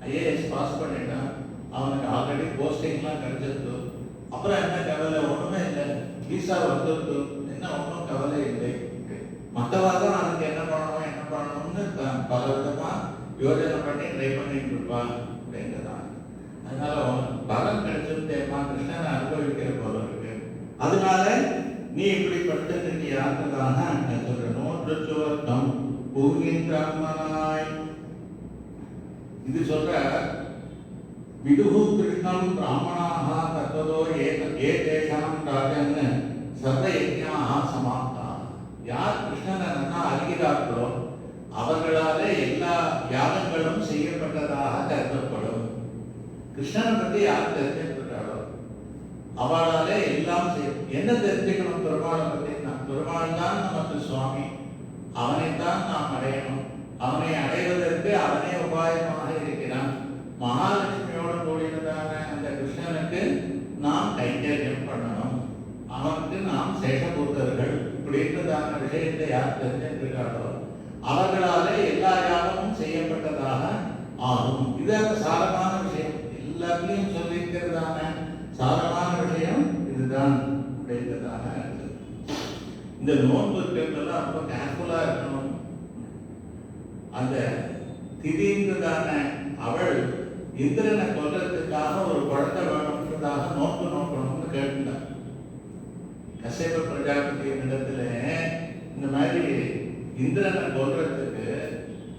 A: ஐஏஎஸ் பாஸ் பண்ணிட்டான், அவனுக்கு ஆல்ரெடி போஸ்டிங்லாம் கிடைச்சிருக்கு. அப்புறம் என்ன கவலை, ஒண்ணுமே இல்லை, விசா வந்துருக்கு, என்ன ஒன்றும் கவலை இல்லை. மற்றவாதான் அதுக்கு என்ன பண்ணணும்னு பல விதமா யோஜனை பண்ணி ட்ரை பண்ணிட்டு இருப்பான் அப்படின்றதான். அதனால பலன் கிடைச்சிருந்தேம்மா, கிருஷ்ணனை அனுபவிக்கிற போல இருக்கு, அதனால நீ இப்படி படுத்துக்கிட்டியான்றதாக நான் சொல்றேன். நோன்று சுவர்க்கம் புகுகின்றாய் இது சொல்ற. விதுகு கிருஷ்ணம் பிராமணாக தத்ததோ ஏதேஷாம் ராஜன் சர்வ யஜ்ஞாஹ சமாப்தா. யார் கிருஷ்ணனை நன்னா அறிகிறார்களோ அவர்களாலே எல்லா யாகங்களும் செய்யப்பட்டதாக கருதப்படும். கிருஷ்ணனை பற்றி யார் தெரிஞ்சுக்கிறாளோ அவளாலே எல்லாம் செய்யும். என்ன தெரிஞ்சுக்கணும் பெருமாளை பற்றி? பெருமாள் தான் நமக்கு சுவாமி, அவனைத்தான் நாம் அடையணும். அவனை அடைவதற்கு அவனே உபாயமாக இருக்கிறான். மகாலட்சுமியோடு கூடியதான அந்த கிருஷ்ணனுக்கு நாம் கைங்கரியம் பண்ணணும், அவனுக்கு நாம் சேஷபூத்தர்கள் இப்படின்றதான விஷயத்தை யார் தெரிஞ்சிருக்காளோ அவர்களாலே எல்லா யாகமும் செய்யப்பட்டதாக ஆகும். இது அந்த சாரமான விஷயம், எல்லாத்துலேயும் சொல்லியிருக்கிறதான சாரமான விஷயம் இதுதான் அப்படின்றதாக. இந்த நோன்பு இருக்கிறதெல்லாம் ரொம்ப கேர்ஃபுல்லாக இருக்கணும். அந்த திடீர்ன்றதான அவள் இந்திரனை கொல்றதுக்காக ஒரு குழந்தை வேணும்ன்றதாக நோன்பு நோக்கணும்னு கேட்டுட்டான். கஷ்யப பிரஜாபதியின் இடத்துல இந்த மாதிரி இந்திரனை கொல்றதுக்கு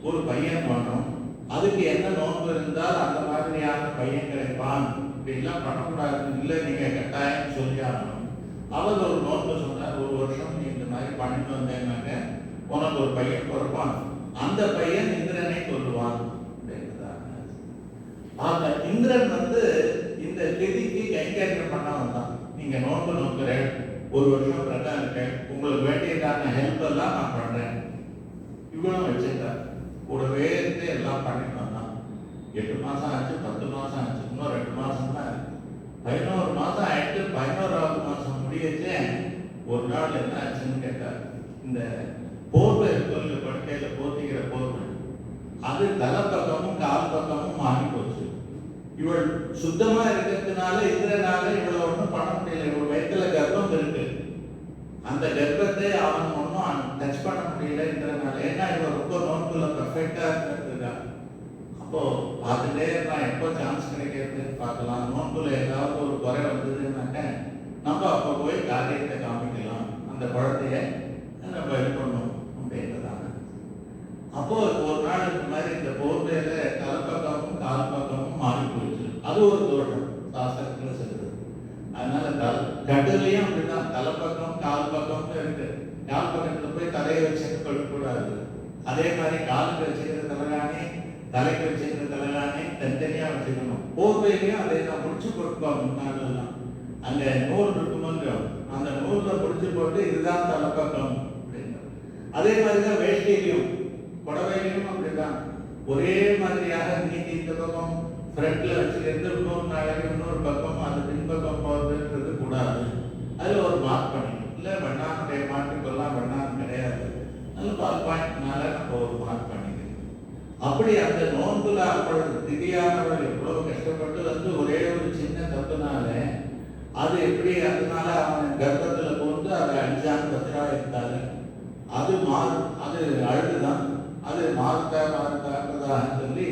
A: ஒரு பையன் வேணும், அதுக்கு என்ன நோன்பு இருந்தால் அந்த மாதிரியான பையன் கிடைப்பான், இப்படிலாம் பண்ணக்கூடாது, இல்லை நீங்க கட்டாயம் சொல்லி ஆகணும். அவர் ஒரு நோன்பு சொன்னார், ஒரு வருஷம் நீ இந்த மாதிரி பண்ணிட்டு வந்தேன்னாக்க உனக்கு ஒரு பையன் பிறப்பான், அந்த பையன் இந்திரனை கொல்லுவான். ஆக இந்திரன் இந்த திதிக்கு கைங்கரியம் பண்ண வந்தான். நீங்க நோன்பு நோக்குறேன், ஒரு வருஷம் கரெக்டா இருக்கேன், உங்களுக்கு வேண்டியதான ஹெல்ப் எல்லாம் நான் பண்றேன், இவ்வளவு வச்சிருக்கார். கூடவே இருந்து எல்லாம் பண்ணிட்டு வந்தான். 8 மாசம் ஆச்சு, 10 மாசம் ஆச்சு, இன்னும் 2 மாசம் தான் இருக்கு. 11 மாசம் ஆயிட்டு 11வது மாசம் முடியச்சே ஒரு நாள் என்ன ஆச்சுன்னு கேட்டார். இந்த போர்வை இருக்கல, படுக்கையில போத்திக்கிற போர்வை, அது தலை பக்கமும் கால் பக்கமும் மாறி போச்சு. இவள் சுத்தமா இருக்கிறதுனால இந்திரனால இவளை ஒன்றும் பண்ண முடியல. இவள் வயிற்றுல கர்ப்பம் இருக்கு, அந்த கர்ப்பத்தை அவன் ஒன்றும் டச் பண்ண முடியல இந்திரனால. ஏன்னா இவள் ரொம்ப நோன்புல பர்ஃபெக்டா இருக்கிறதுக்கா. அப்போ பார்த்துட்டே நான் எப்போ சான்ஸ் கிடைக்கிறது பார்க்கலாம், நோன்புல ஏதாவது ஒரு குறை வந்ததுன்னாக்க நம்ம அப்போ போய் காரியத்தை காமிக்கலாம், அந்த குழந்தைய நம்ம இது பண்ணணும் அப்படின்றதாங்க. அப்போ ஒரு நாள் இந்த மாதிரி இந்த போர்வையில தலைப்பக்கமும் கால் பக்கமும் மாறி போயிடுச்சு. அது ஒரு தோஷம் சாஸ்திரத்துல சொல்லுது. அதனால கட்டுலையும் அப்படிதான் தலைப்பக்கம் கால் பக்கம் இருக்கு. கால் பக்கத்துல போய் தலையை வச்சுட்டு கொள்ளக்கூடாது. அதே மாதிரி காலுக்கு வச்சுக்கிற தலைகாணி, தலைக்கு வச்சுக்கிற தலைகாணி தனித்தனியா வச்சுக்கணும். போர்வையிலையும் அதை தான் முடிச்சு கொடுப்பாங்க முன்னாடிலாம். அங்க நூல் இருக்குமோ, அந்த நூல்ல முடிச்சு போட்டு இதுதான் தலைப்பக்கம் அப்படின்னு. அதே மாதிரிதான் வேஷ்டியிலையும் புடவையிலையும் அப்படிதான் ஒரே மாதிரியாக நீட்டி இந்த பக்கம் ஃப்ரண்ட்ல வச்சுக்கிறது, இன்னொரு நாளைக்கு இன்னொரு பக்கம் அது பின்பக்கம் போகிறதுன்றது கூடாது. அதுல ஒரு மார்க் பண்ணிக்கணும். இல்லை வண்ணானுடைய மாட்டுக்கெல்லாம் வண்ணான் கிடையாது, அது 4 பாயிண்ட்னால நம்ம ஒரு மார்க் பண்ணிக்கணும். அப்படி அந்த நோன்புல அவள் திதியானவள் எவ்வளவு கஷ்டப்பட்டு ஒரே ஒரு சின்ன தப்புனால அது எப்படி, அதனால அவன் கர்ப்பத்துல போந்து அதை அடிச்சான்னு பத்திரா இருந்தாரு. அது அது அழுதுதான், அது மாறுதாக சொல்லி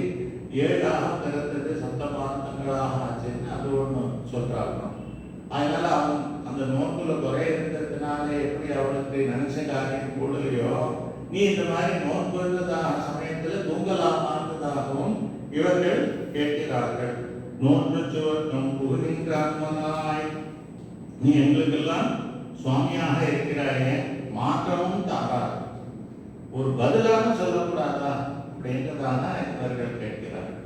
A: 7 பிறந்தது, 7 மாதங்களாக ஆச்சுன்னு அது ஒன்று சொல்றாங்க. அதனால அவன் அந்த நோன்புல குறை இருந்ததுனாலே எப்படி அவளுக்கு நினைச்ச காரியம் கூடலையோ, நீ இந்த மாதிரி நோன்பு சமயத்துல தூங்கலாமான்றதாகவும் இவர்கள் கேட்கிறார்கள். நோன்பு சுவர்க்கம் புகுகின்றாய், நீ எங்களுக்கெல்லாம் சுவாமியாக இருக்கிறாயே, மாற்றமும் தாராது, ஒரு பதிலாக சொல்லக்கூடாதா அப்படின்றதான இவர்கள் கேட்கிறார்கள்.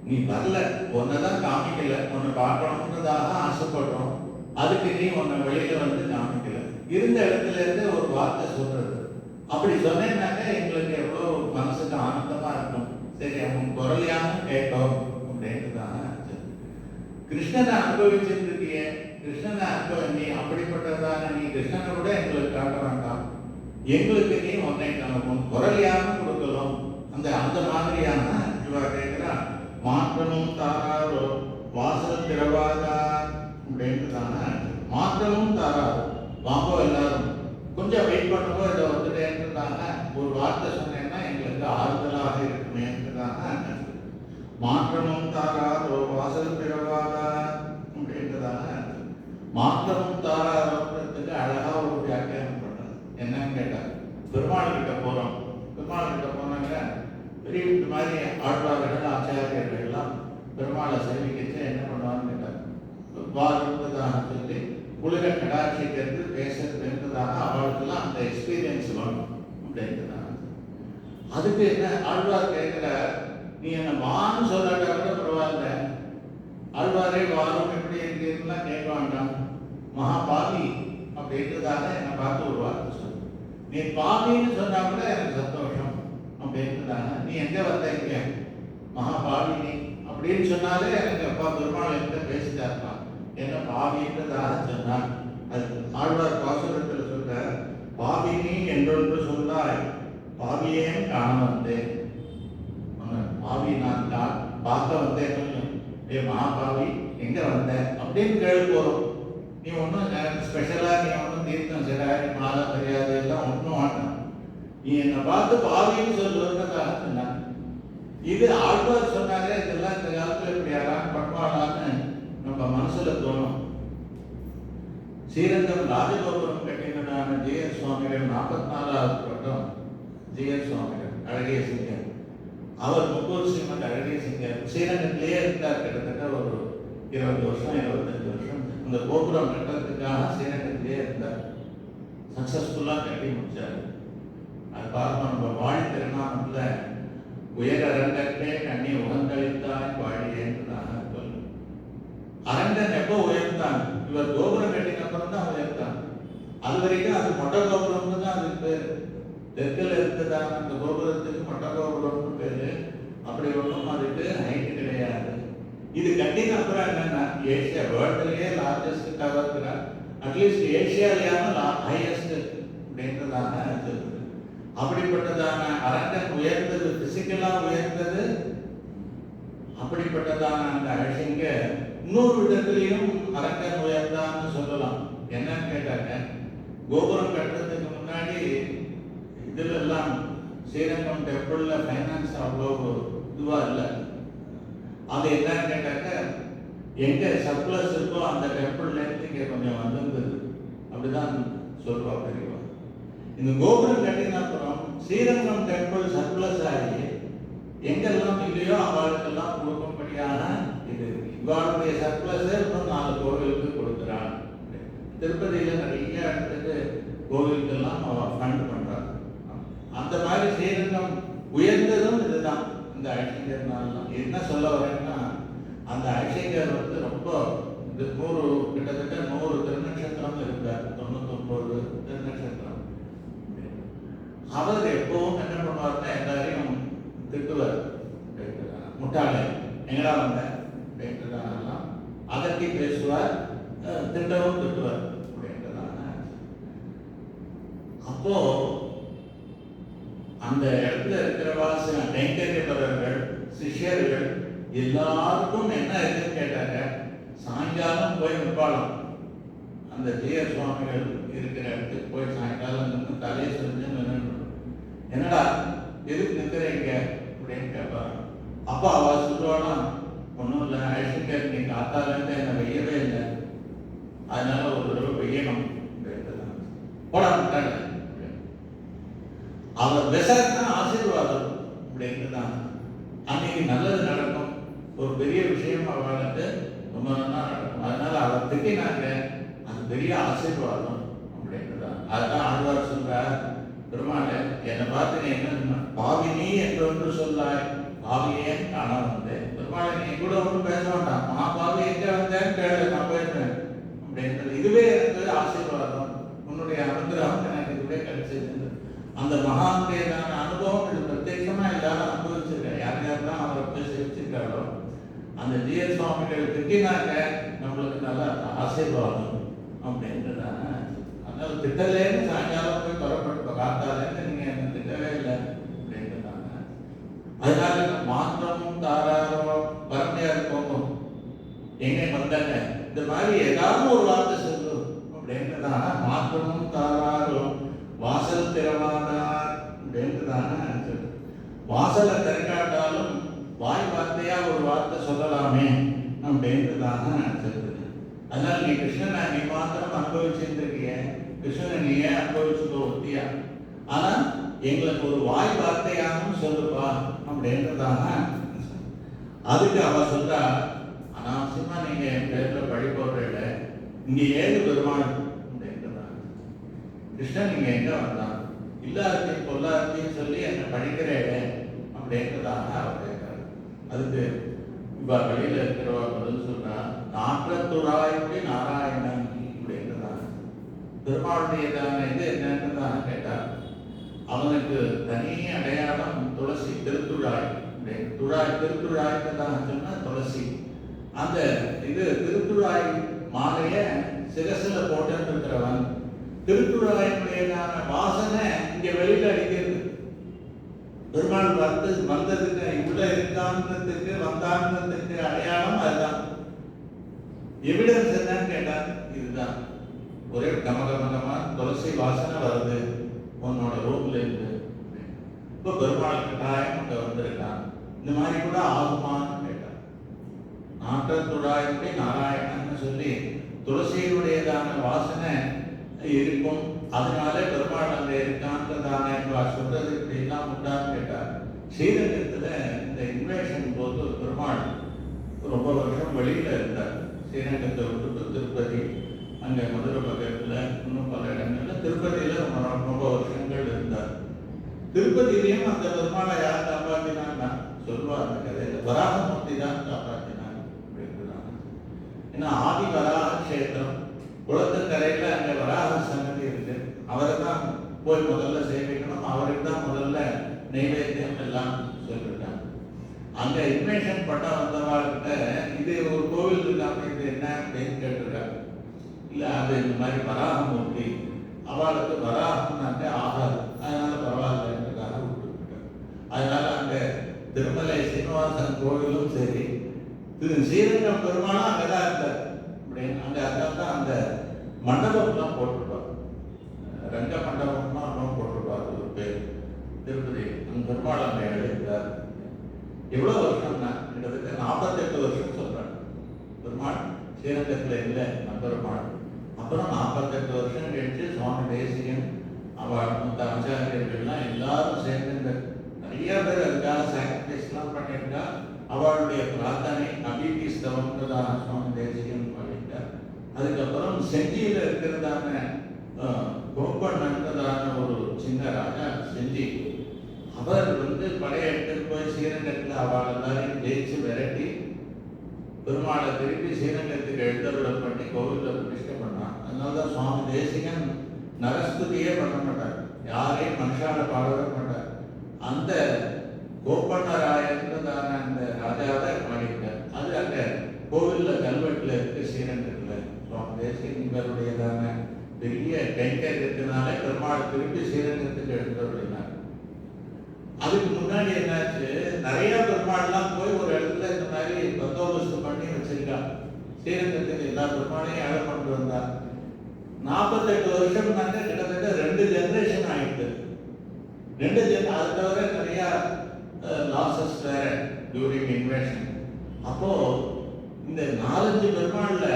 A: நீ வரல, ஒன்னதான் காமிக்கல, உன்னை பார்க்கணுன்றதாக ஆசைப்படுறோம், அதுக்கு நீ உன்னை வெளியில காமிக்கல, இருந்த இடத்துல இருந்து ஒரு வார்த்தை சொல்றது. அப்படி சொன்னேன்னாக்க எங்களுக்கு எவ்வளோ மனசுக்கு ஆனந்தமா இருக்கும். சரி, அவன் குரலையானும் கேட்டோம் அப்படின்றதான. கிருஷ்ணனை அனுபவிச்சிருக்கிய, கிருஷ்ணனை நீ அப்படிப்பட்டதான நீ கிருஷ்ணனை கூட எங்களுக்கு காட்ட வேண்டாம், எங்களுக்கு நீ உன்னை உன் குரலையானும் கொடுக்கலாம். அந்த மாதிரியான இவ கேட்கிறா. மாற்றமும் தாராரோ வாசல் திறவாதா அப்படின்றதான. மாற்றமும் தாராரோ, வாங்கோ எல்லாரும் கொஞ்சம் வெயிட் பண்ணும்போ இதை வந்துட்டேன்றதாங்க ஒரு வார்த்தை சொன்னேன்னா எங்களுக்கு ஆறுதலாக இருக்குமேன்றதாங்க. மாற்றமும் தாராரோ வாசல் திறவாதா அப்படின்றதாங்க. மாற்றமும் தாராரோன்றதுக்கு அழகா ஒரு வியாக்கியானம் பண்றது. என்னன்னு கேட்டா, பெருமாள் கிட்ட போறோம், பெருமாள் கிட்ட போனாங்க பெரிய மாதிரி ஆழ்வார்கள் ஆச்சாரியர்கள் எல்லாம் பெருமாளை சேவிக்கிச்சு என்ன பண்ணுவான்னு கேட்டார். வாருன்றதாக சொல்லி உலக கடாட்சிக்கிறது பேசுறதுன்றதாக அவளுக்கெல்லாம் அந்த எக்ஸ்பீரியன்ஸ் வேணும் அப்படின்றதாக. அதுக்கு என்ன ஆழ்வார் கேட்கிற, நீ என்ன வான்னு சொல்லாட்டா கூட பரவாயில்ல, ஆழ்வாரே வாரும் எப்படி இருக்கிறதுலாம் கேட்க வேண்டாம், மகா பாவி அப்படின்றதாக என்னை பார்த்து ஒரு வார்த்தை சொல்லு. நீ பாவின்னு சொன்னா கூட எனக்கு சந்தோஷம் அப்படின்றதாக. நீ எங்க வந்தீங்க, மகா பாவினி அப்படின்னு சொன்னாலே எனக்கு அப்பா பெருமாள் என்கிட்ட பேசிட்டா இருப்பான். என்ன பாவின்றதாக சொன்னான். அது ஆழ்வார் பாசுரத்தில் சொல்ற, பாவினி என்றொன்று பாவியேன் காண வந்தேன். பாவி நான் பார்க்க வந்தேன். ஏ மகாபாவி எங்க வந்த அப்படின்னு கேள்வி போறோம். நீ ஒன்றும் ஸ்பெஷலா நீ ஒன்றும் தீர்த்தம் சில நீ மாதா தெரியாது எல்லாம் ஒன்றும் வேண்டாம். நீ என்னை பார்த்து பாவின்னு சொல்லுவதுக்காக சொன்னாங்க. இது ஆழ்வார் சொன்னாங்க. இதெல்லாம் இந்த காலத்துல இப்படி யாராவது பண்ணுவாங்களான்னு நம்ம மனசுல தோணும். ஸ்ரீரங்கம் ராஜகோபுரம் கட்டினதான ஜெயர் சுவாமிகள் 44வது பட்டம். ஜெயர் சுவாமிகள் அழகிய சிங்கர், அவர் முக்கூர் சிம்மன் அழகிய சிங்கர் ஸ்ரீரங்கத்திலேயே இருந்தார். கிட்டத்தட்ட ஒரு 20 வருஷம் 25 வருஷம் அந்த கோபுரம் கட்டுறதுக்காக ஸ்ரீரங்கத்திலேயே இருந்தார். சக்சஸ்ஃபுல்லாக கட்டி முடிச்சார். அது பார்ப்போம். நம்ம வாழி திருநாமத்துல உயர் அரங்கத்தே கண்ணி உகந்தளித்தாய் வாழியேன்றதாக சொல்லு. அரங்கன் எப்போ உயர்ந்தான்? இவர் கோபுரம் கட்டின அப்புறம் தான் உயர்ந்தான். அது வரைக்கும் அது மொட்டை கோபுரம்னு தான் அதுக்கு பேர். தெற்கில் இருந்ததான அந்த கோபுரத்துக்கு மொட்டை கோபுரம்னு பேரு. அப்படி ஒன்றும் அதுக்கு ஹைட்டு கிடையாது. இது கட்டின அப்புறம் என்னன்னா ஏசியா வேர்ல்டுலயே லார்ஜஸ்ட் டவர், அட்லீஸ்ட் ஏசியாவியான ஹையஸ்ட் அப்படின்றதாக சொல்லுது. அப்படிப்பட்டதான அரங்கன் உயர்ந்தது, பிசிக்கலா உயர்ந்தது. அப்படிப்பட்டதான அந்த அழகிங்க இன்னொரு விதத்திலையும் அரங்கன் உயர்ந்தான்னு சொல்லலாம். என்னன்னு கேட்டாங்க, கோபுரம் கட்டுறதுக்கு முன்னாடி இதுல எல்லாம் ஸ்ரீரங்கம் டெம்பிள்ல ஃபைனான்ஸ் அவ்வளோ இதுவா இல்லை. அது என்னன்னு கேட்டாக்க, எங்க சர்ப்ளஸ் இருக்கோ அந்த டெம்பிள்ல இருந்து இங்க கொஞ்சம் வந்திருந்தது அப்படிதான் சொல்லுவா பெரியவா. இந்த கோபுரம் கட்டின அப்புறம் ஸ்ரீரங்கம் டெம்பிள் சர்ப்ளஸ் ஆகி எங்கெல்லாம் இல்லையோ அவளுக்கெல்லாம் கொடுக்கும்படியான இது இவாளுடைய சர்ப்ளஸ் இன்னும் 4 கோவிலுக்கு கொடுக்குறான். திருப்பதியில நிறைய இடத்துக்கு கோவிலுக்கெல்லாம் அவ ஃபண்ட் பண்றாங்க. அந்த மாதிரி ஸ்ரீரங்கம் உயர்ந்ததும் இதுதான். இந்த ஐசிங்கர்னாலாம் என்ன சொல்ல வரேன்னா, அந்த ஐசிங்கர் ரொம்ப கிட்டத்தட்ட 100 திருநட்சத்திரம் இருந்தார். 99 திருநட்சத்திரம். அவர் எப்பவும் என்ன பண்ணுவார்னா எல்லாரையும் திட்டுவார். முட்டாளே எங்கடா வந்த அப்படின்றதானலாம் அதட்டி பேசுவார், திட்டவும் திட்டுவார் அப்படின்றதான. அப்போ அந்த இடத்துல இருக்கிறவா கைங்கரியவர்கள் சிஷ்யர்கள் எல்லாருக்கும் என்ன எதுன்னு கேட்டாங்க, சாயங்காலம் போய் நிற்பாளம். அந்த ஜெயர் சுவாமிகள் இருக்கிற இடத்துக்கு போய் சாயங்காலம் நின்று தலையை செஞ்சு நின்று, என்னடா எதுக்கு நிற்கிறீங்க அப்படின்னு கேட்பாங்க. அப்போ அவ சொல்லுவானா, ஒன்றும் இல்லை ஐசிங்கர் நீ காத்தாலேருந்து என்னை வெய்யவே இல்லை, அதனால ஒரு தடவை வெய்யணும் அப்படின்றதான் போடாட்டாங்க. அவர் விசாரித்தா ஆசீர்வாதம் அப்படின்றதான். அன்னைக்கு நல்லது நடக்கும், ஒரு பெரிய விஷயம் அவளுக்கு ரொம்ப நல்லா நடக்கும். அதனால அவர் திட்டினாங்க, அது பெரிய ஆசீர்வாதம் அப்படின்றதான். அதுதான் ஆழ்வார் சொல்றார், பெருமாள் என்னை பார்த்து நீ என்ன பாவினி என்று ஒன்று சொல்லாய், பாவியே காண வந்தேன். பெருமாள் நீ கூட ஒன்றும் பேச வேண்டாம், பாவி எங்க வந்தேன்னு கேளு, நான் போயிருந்தேன் அப்படின்றது. இதுவே எனக்கு ஆசீர்வாதம், உன்னுடைய அனுகிரகம் எனக்கு இதுவே கிடைச்சது. அந்த மகானுடையதான அனுபவம் இது பிரத்யேகமா எல்லாரும் அனுபவிச்சிருக்கேன். யார் யாரெல்லாம் அவரை போய் சேவிச்சிருக்காரோ அந்த ஜிஎஸ் சுவாமிகள் திட்டினாங்க, நம்மளுக்கு நல்ல ஆசீர்வாதம் அப்படின்றதான. அதனால திட்டலேன்னு சாயங்காலம் போய் புறப்பட்டு காத்தாலேன்னு நீங்க என்ன திட்டவே இல்லை அப்படின்றதாங்க. அதனால மாத்திரமும் தாராரோ பரமையா இருக்கோம் எங்க வந்தாங்க, இந்த மாதிரி ஏதாவது ஒரு வார்த்தை சொல்லு அப்படின்றதான. மாத்திரமும் தாராரோ வாசல் திறவாதார் அப்படின்றதான. வாசலை திறக்காட்டாலும் வாய் வார்த்தையா ஒரு வார்த்தை சொல்லலாமே அப்படின்றதாக சொல்லுது. அதனால நீ கிருஷ்ணனை நீ மாத்திரம் அனுபவிச்சிருந்திருக்கிய, கிருஷ்ணனை நீ ஏன் அனுபவிச்சுக்கோ ஒத்தியா, ஆனா எங்களுக்கு ஒரு வாய் வார்த்தையாகவும் சொல்லுப்பா அப்படின்றதாக. அதுக்கு அவ சொல்றா, அனாவசியமா நீங்க என் பேர்ல பழி போடுறீங்க, இங்க ஏது பெருமாள் அப்படின்றதான். கிருஷ்ணன் நீங்க எங்க வந்தான், இல்லாததையும் பொல்லாததையும் சொல்லி என்னை பழிக்கிறேன் அப்படின்றதாக அவர் கேட்கிறார். அதுக்கு இப்ப வெளியில இருக்கிறவா பதில் சொல்றா, நாற்றத்துறாய்ப்படி நாராயணன் அப்படின்றதான். பெருமாளுடையதான இது என்னன்றதான் கேட்டார். அவனுக்கு தனி அடையாளம் துளசி, திருத்துழாய். துழாய் திருத்துழாய்ன்றதான் சொன்னா துளசி. அந்த இது திருத்துழாய் மாலைய சிரசில போட்டு இருக்கிறவன். திருத்துழாயினுடையதான வாசனை இங்க வெளியில அடிக்கிறது. பெருமாள் பார்த்து வந்ததுக்கு உள்ள இருக்கான்றதுக்கு வந்தான்றதுக்கு அடையாளம் அதுதான். எவிடன்ஸ் என்னன்னு கேட்டார், இதுதான். ஒரே கமகமகமா துளசி வாசனை வருது உன்னோட ரூம்ல இருந்து. இப்போ பெருமாள் கட்டாயம் அங்க வந்திருக்கான். இந்த மாதிரி கூட ஆகுமான்னு கேட்டார். நாட்டத்துடாயுடைய நாராயணன்னு சொல்லி துளசியுடையதான வாசனை இருக்கும், அதனால பெருமாள் அங்க இருக்கான்றதான சொல்றது இப்படிலாம் உண்டான்னு கேட்டார். ஸ்ரீரங்கத்துல இந்த இன்வேஷன் போது பெருமாள் ரொம்ப வருஷம் வெளியில இருந்தார். ஸ்ரீரங்கத்தை விட்டு திருப்பதி, அங்கே மதுரை பக்கத்தில் இன்னும் பல இடங்கள்ல, திருப்பதியில் ரொம்ப வருஷங்கள் இருந்தார். திருப்பதியிலையும் அந்த பெருமாளை யார் காப்பாற்றினான்னா சொல்லுவார் அந்த கதையில், வராகமூர்த்தி தான் காப்பாற்றினார் அப்படின்றாங்க. ஏன்னா ஆதி வராக கஷேத்திரம் குளத்துக்கரையில் அங்கே வராக சன்னதி இருக்கு. அவரை தான் போய் முதல்ல சேவிக்கணும், அவருக்கு தான் முதல்ல நைவேத்தியம் எல்லாம் சொல்லிருக்காங்க. அங்க இன்வேஷன் பண்ண வந்தவாழ்கிட்ட இது ஒரு கோவில் இருக்காம இது என்ன அப்படின்னு கேட்டிருக்காங்க. இல்ல அது இந்த மாதிரி வராகமூர்த்தி, அவளுக்கு வராகம்னாக்க ஆகாது, அதனால பரவாயில்லன்றதுக்காக விட்டுருக்காங்க. அதனால அங்க திருமலை சீனிவாசன் கோவிலும் சரி, ஸ்ரீரங்கம் பெருமாளும் அங்கதான் இருந்தார் அப்படின்னு. அங்க அதான் அந்த மண்டபம்லாம் போட்டிருப்பார், ரங்க மண்டபம்னா அப்புறம் போட்டிருப்பார் ஒரு பேர். திருப்பதி அந்த பெருமாள் அங்க எழுதியிருந்தார். எவ்வளவு வருஷம்னா கிட்டத்தட்ட 48 வருஷம் சொல்றாங்க. பெருமாள் ஸ்ரீரங்கத்தில் இல்லை நம்பெருமாள். அப்புறம் 48 வருஷம் கழிச்சு சுவாமி தேசிகன் அவள் மற்ற ஆச்சாரியர்கள்லாம் எல்லாரும் சேர்ந்து நிறைய பேர் அதுக்காக சாக்ரிஃபைஸ்லாம் பண்ணியிருக்கா. அவளுடைய பிரார்த்தனை அபிபீஸ்தவம்ன்றதான சுவாமி தேசிகன் பண்ணிட்டார். அதுக்கப்புறம் செஞ்சியில் இருக்கிறதான கோப்பண்ணன்றதான ஒரு சின்ன ராஜா செஞ்சி, அவர் படையெடுத்து போய் ஸ்ரீரங்கத்தில் அவள் எல்லாரையும் ஜெயிச்சு விரட்டி பெருமாளை திருப்பி ஸ்ரீரங்கத்துக்கு எழுந்தருளம் பண்ணி கோவிலில் பிரதிஷ்டை பண்ணான். அதனாலதான் சுவாமி தேசிகன் நரஸ்துதியே பண்ண மாட்டார், யாரையும் மனுஷால பாடவே மாட்டார். அந்த கோப்பண்ணராயன்றதான அந்த ராஜாவை பாடிட்டார். அது அங்க கோவிலில் கல்வெட்டில் இருக்கு ஸ்ரீரங்கத்தில். சுவாமி தேசிகன் இவருடையதான பெரிய கைங்கர் இருக்கிறதுனால பெருமாள் திருப்பி ஸ்ரீரங்கத்துக்கு எழுந்தருளினார். அதுக்கு முன்னாடி என்னாச்சு, நிறைய பெருமாள்லாம் போய் ஒரு இடத்துல இந்த மாதிரி பந்தோபஸ்து பண்ணி வச்சிருக்காங்க. ஸ்ரீரங்கத்துக்கு எல்லா பெருமாளையும் ஏழை கொண்டு வந்தார். 48 வருஷம்னாக்க கிட்டத்தட்ட 2 ஜெனரேஷன் ஆயிடுது. 2 அது தவிர நிறைய லாசஸ் வேற டியூரிங் இன்வேஷன். அப்போ இந்த 4-5 பெருமாள்ல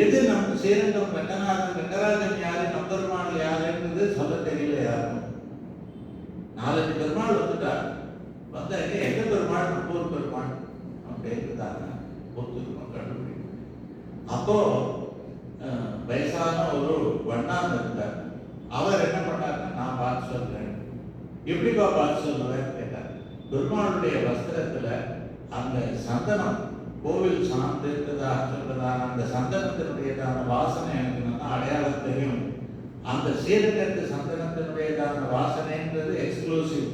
A: எது நம்ம ஸ்ரீரங்கம் ரங்கராஜன் யாரு, நம்பெருமாள் யாருன்றது சொல்ல தெரியல யாருக்கும். 4-5 பெருமாள் வந்துட்டார். வந்த எங்க பெருமாள், முப்பூர் பெருமாள் அப்படின்றாங்க. ஒத்துருக்கோம், கண்டுபிடிக்கும். அப்போ வயசான ஒரு வண்ணான் இருந்தார். அவர் என்ன பண்ணாருன்னா, நான் பார்த்து சொல்றேன். எப்படிப்பா பார்த்து சொல்லுவேன் கேட்டார். பெருமாளுடைய வஸ்திரத்துல அந்த சந்தனம் கோவில் சார்ந்து இருக்கிறதாக சொல்றதான அந்த சந்தனத்தினுடையதான வாசனை எனக்கு நல்லா அடையாளம் தெரியும். அந்த ஸ்ரீரங்கத்து சந்தனத்தினுடையதான வாசனைன்றது எக்ஸ்க்ளூசிவ்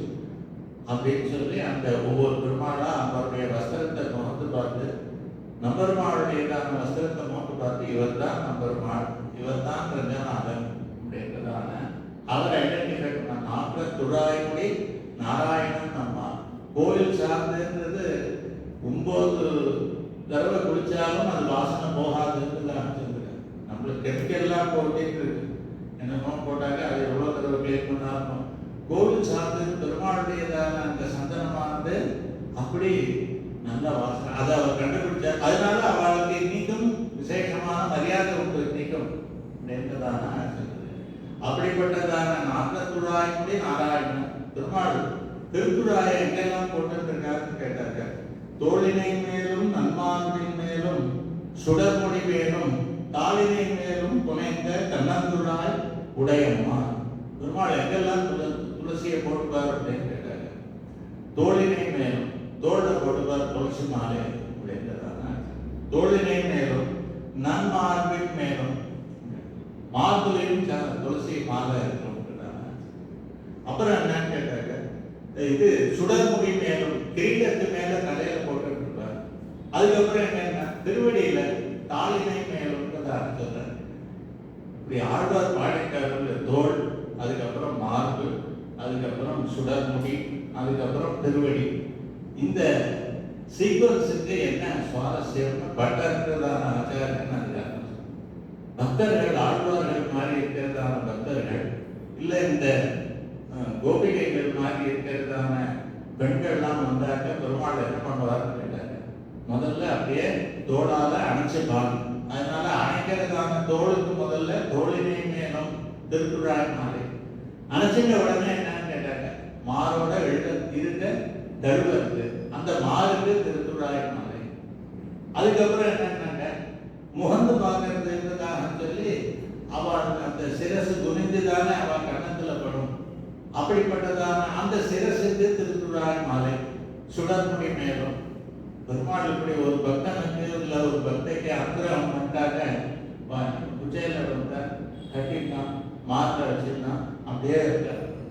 A: அப்படின்னு சொல்லி அந்த ஒவ்வொரு பெருமாளா அவருடைய வஸ்திரத்தை நோந்து பார்த்து, நம்பெருமாளுடையதான வஸ்திரத்தை நோந்து பார்த்து, இவர் தான் நம்பெருமாள், இவர் தான் ரங்கநாதன் அப்படின்றதான அவர் ஐடென்டிஃபை பண்ண. நாற்றத்துழாய்மொழி நாராயணன் அம்மா கோவில் சார்ந்துன்றது 9 தடவை குளிச்சாலும் அது வாசனை போகாதுன்னு சொல்லுறேன். நம்மளுக்கு கெமிக்கல்லாம் போட்டிட்டு இருக்கு, என்னமோ போட்டாங்க, அது எவ்வளோ தடவை கிளியர் பண்ணாலும் கோவில் சார்ந்து பெருமாளுடையதான அந்த சந்தனமானது அப்படி நல்ல வாசனை. அதை அவர் கண்டுபிடிச்சார். அதனால அவளுக்கு இன்னைக்கும் விசேஷமான மரியாதை உண்டு இன்னைக்கும் அப்படின்றதான அப்படிப்பட்டதான நாற்றத்துழாய்மொழி நாராயணன் பெருமாள். திருத்துழாயை எங்கெல்லாம் போட்டுருக்காருன்னு கேட்டாங்க. தோளினை மேலும் நன்மார்பின் மேலும் சுடர்மொழி மேலும் தாளினை மேலும் புனைந்த கண்ணந்துழாய் உடையம்மா. பெருமாள் எங்கெல்லாம் துளசியை போட்டுப்பார் அப்படின்னு கேட்டாங்க. தோளினை மேலும், தோல்ல போட்டுப்பார் துளசி மாலை அப்படின்றதான. தோளினை மேலும் நன்மார்பின் மேலும், மார்பிலையும் துளசி மாலை இருக்கும். அப்புறம் என்னன்னு கேட்டாங்க, இது சுடர்முடி மேலும் கிரீடத்து மேல தலையில போட்டுருப்பார். அதுக்கப்புறம் என்னன்னா திருவடியில தாளினை மேலும் சொல்ற. இப்படி ஆழ்வார் பாடிக்காரர்கள் தோல், அதுக்கப்புறம் மார்பு, அதுக்கப்புறம் சுடர்முடி, அதுக்கப்புறம் திருவடி. இந்த சீக்வன்ஸுக்கு என்ன சுவாரஸ்யம்னு பட்டர்ன்றதான ஆச்சாரியன் அதுக்காக பக்தர்கள் ஆழ்வார்கள் மாதிரி இருக்கிறதான பக்தர்கள் இல்லை இந்த கோபிகைகள் மாதிரி இருக்கிறதான பெண்கள்லாம் வந்தாக்க பெருமாள் என்ன பண்ணுவார்னு கேட்டாங்க. முதல்ல அப்படியே தோளால அணைச்சுப்பாங்க. அதனால அணைக்கிறதான தோளுக்கு முதல்ல தோளினை மேலும் திருக்குழாய் மாலை அணைச்சிட்ட உடனே என்னன்னு கேட்டாங்க, மாரோட இருக்க தழுவருக்கு அந்த மாருக்கு திருக்குழாய் மாலை. அதுக்கப்புறம் என்னன்னாங்க, முகந்து பார்க்கறதுன்றதாக சொல்லி அவள் அந்த சிரசு குனிந்துதானே அவள் கன்னத்துல படும். அப்படிப்பட்டதான அந்த சிரசுக்கு திருக்குழாய் மாலை. சுடர்முடி மேலும் பெருமாள் இப்படி ஒரு பக்தனுக்கு இல்லை ஒரு பக்தைக்கு அனுகிரகம் பண்ணிட்டாக்க குச்சையில வந்தார் கட்டிட்டான், மாத்திரை வச்சிருந்தான், அப்படியே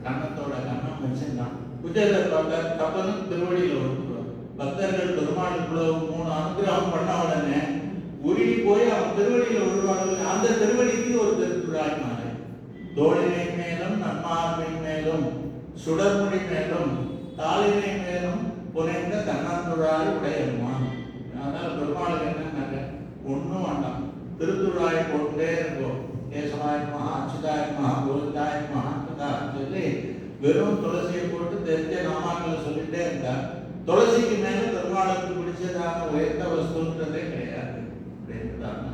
A: கன்னத்தோட கண்ணம் வச்சிருந்தான். குச்சையில பார்த்தா கப்பனும் திருவடியில் விழுந்துருவார். பக்தர்கள் பெருமாளுக்குள்ள 3 அனுகிரகம் பண்ண உடனே உருகி போய் அவன் திருவடியில் விழுவார்கள். அந்த திருவடிக்கு ஒரு திருக்குழாய் மாலை. தோளினை மேலும் நன்மார்பின் மேலும் சுடர்முடி மேலும் தாளினை மேலும் புனைந்த தன்னந்துழாய் உடையம்மான். அதனால பெருமாளுக்கு என்னன்னாக்க ஒன்றும் வேண்டாம், திருத்துழாய் போட்டுட்டே இருக்கும். கேசவாய் மகா அச்சுதாய் மகா கோவிந்தாய் மகான்னு சொல்லி வெறும் துளசியை போட்டு தெரிஞ்ச நாமாக்களை சொல்லிட்டே இருந்தா துளசிக்கு மேல பெருமாளுக்கு பிடிச்சதான உயர்ந்த வஸ்துன்றதே கிடையாது அப்படின்றாங்க.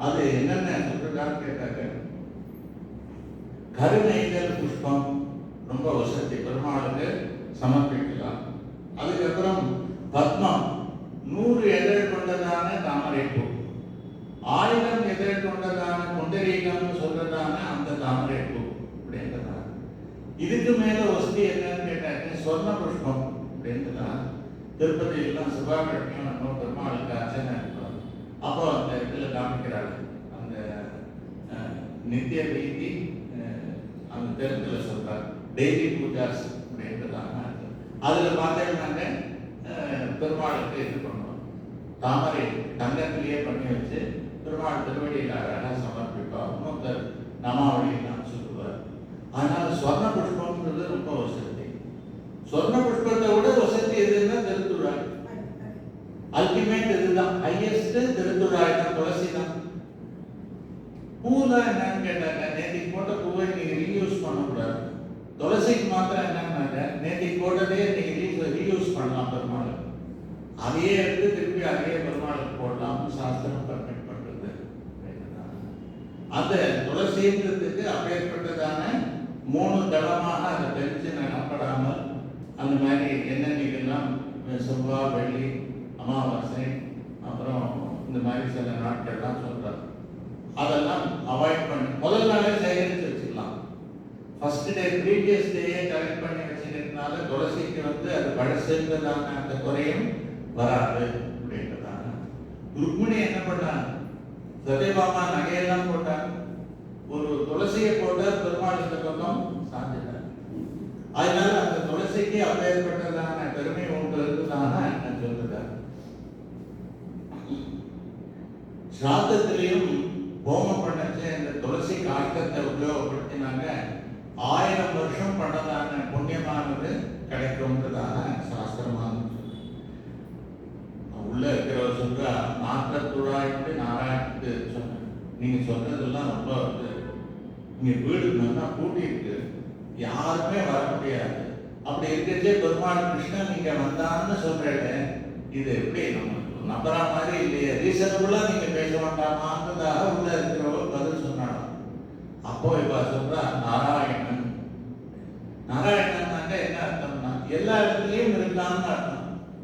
A: அது என்னென்ன சொல்றான்னு கேட்டாங்க, கருணைகள் புஷ்பம் ரொம்ப வசதி பெருமாளுக்கு சமர்ப்பிக்கலாம். அதுக்கப்புறம் பத்மம் 100 இதழ் கொண்டதான தாமரைப்பூ, 1000 இதழ் கொண்டதான குண்டரீகம்னு சொல்றதான அந்த தாமரைப்பூ அப்படின்றதான. இதுக்கு மேல வசதி என்னன்னு கேட்டாக்க சொர்ண புஷ்பம் அப்படின்றதான். திருப்பதியெல்லாம் சிவாக்கிழமையும் நம்ம பெருமாளுக்கு அர்ச்சனை இருக்கிறோம். அப்போ அந்த இடத்துல காமிக்கிறாங்க அந்த நித்திய வீதி அந்த தெருத்துல சொல்றாங்க டெய்லி பூஜாஸ் அப்படின்றதாங்க. அதுல பார்த்தீங்கன்னாங்க பெருமாளுக்கு இது பண்ணுவோம், தாமரை தங்கத்திலேயே பண்ணி வச்சு பெருமாள் திருவடியில் அழகாக சமர்ப்பிப்பார். இன்னொருத்தர் நமாவளியெல்லாம் சொல்லுவார். அதனால சொர்ண புஷ்பம்ன்றது ரொம்ப வசதி. சொர்ண புஷ்பத்தை விட வசதி எதுன்னா திருத்துழாய். அல்டிமேட் இதுதான், ஹையஸ்ட் திருத்துழாய் தான், துளசி தான். பூதான் என்னன்னு கேட்டாங்க, நேற்றுக்கு போட்ட பூவை நீங்க ரீயூஸ் பண்ணக்கூடாது. துளசிக்கு மாத்திரம் என்னன்னாங்க, நேற்றுக்கு போட்டதே நீங்க ரீயூஸ் பண்ணலாம் பெருமாள். அதையே எடுத்து திருப்பி அதையே பெருமாளுக்கு போடலாம்னு சாஸ்திரம் பர்மிட் பண்றது. அந்த துளசின்றதுக்கு அப்பேற்பட்டதான 3 தளமாக அதை தெரிஞ்சு நடப்படாமல் அந்த மாதிரி என்னென்னலாம் செவ்வாய் வெள்ளி அமாவாசை அப்புறம் இந்த மாதிரி சில நாட்கள்லாம் சொல்றாரு, அதெல்லாம் அவாய்ட் பண்ணி முதல் நாளே சேகரித்து வச்சுக்கலாம். ஃபர்ஸ்ட் டே ப்ரீவியஸ் டேயே கலெக்ட் பண்ணி வச்சுக்கிறதுனால துளசிக்கு அது பழசுன்றதான அந்த குறையும் வராது அப்படின்றதாங்க. ருக்மிணி என்ன பண்ணாங்க, சத்யபாமா நகையெல்லாம் போட்டாங்க, ஒரு துளசியை போட்ட பெருமாள் இந்த பக்கம் சாஞ்சிட்டாங்க. அதனால அந்த துளசிக்கு அப்பேற்பட்டதான பெருமை உண்டுன்றதான நான் சொல்லுறேன். சாத்தத்திலையும் ஹோமம் பண்ணச்சு இந்த துளசி காட்டத்தை உபயோகப்படுத்தினாங்க 1000 வருஷம் பண்ணதான புண்ணியமானது கிடைக்கும்ன்றதான சாஸ்திரமானது. உள்ள இருக்கிறவர் சொல்ற நாற்றத்துழாய்க்கு நாராயணத்துக்கு சொன்ன நீங்க சொன்னதெல்லாம் ரொம்ப இங்க வீடு நல்லா பூட்டி இருக்கு, யாருமே வர முடியாது. அப்படி இருக்கிறதே பெருமாள் கிருஷ்ணன் நீங்க வந்தான்னு சொல்றேன், இது எப்படி நம்ம நம்புற மாதிரி இல்லையே, ரீசனபுளா நீங்க பேச வேண்டாமான்றதாக உள்ள இருக்கிறவர் பதில் சொன்னாங்க. அப்போ இப்ப சொல்ற நாராயணன். நாராயணன் என்ன அர்த்தம்னா எல்லா இடத்துலயும் இருக்கான்னு அர்த்தம்.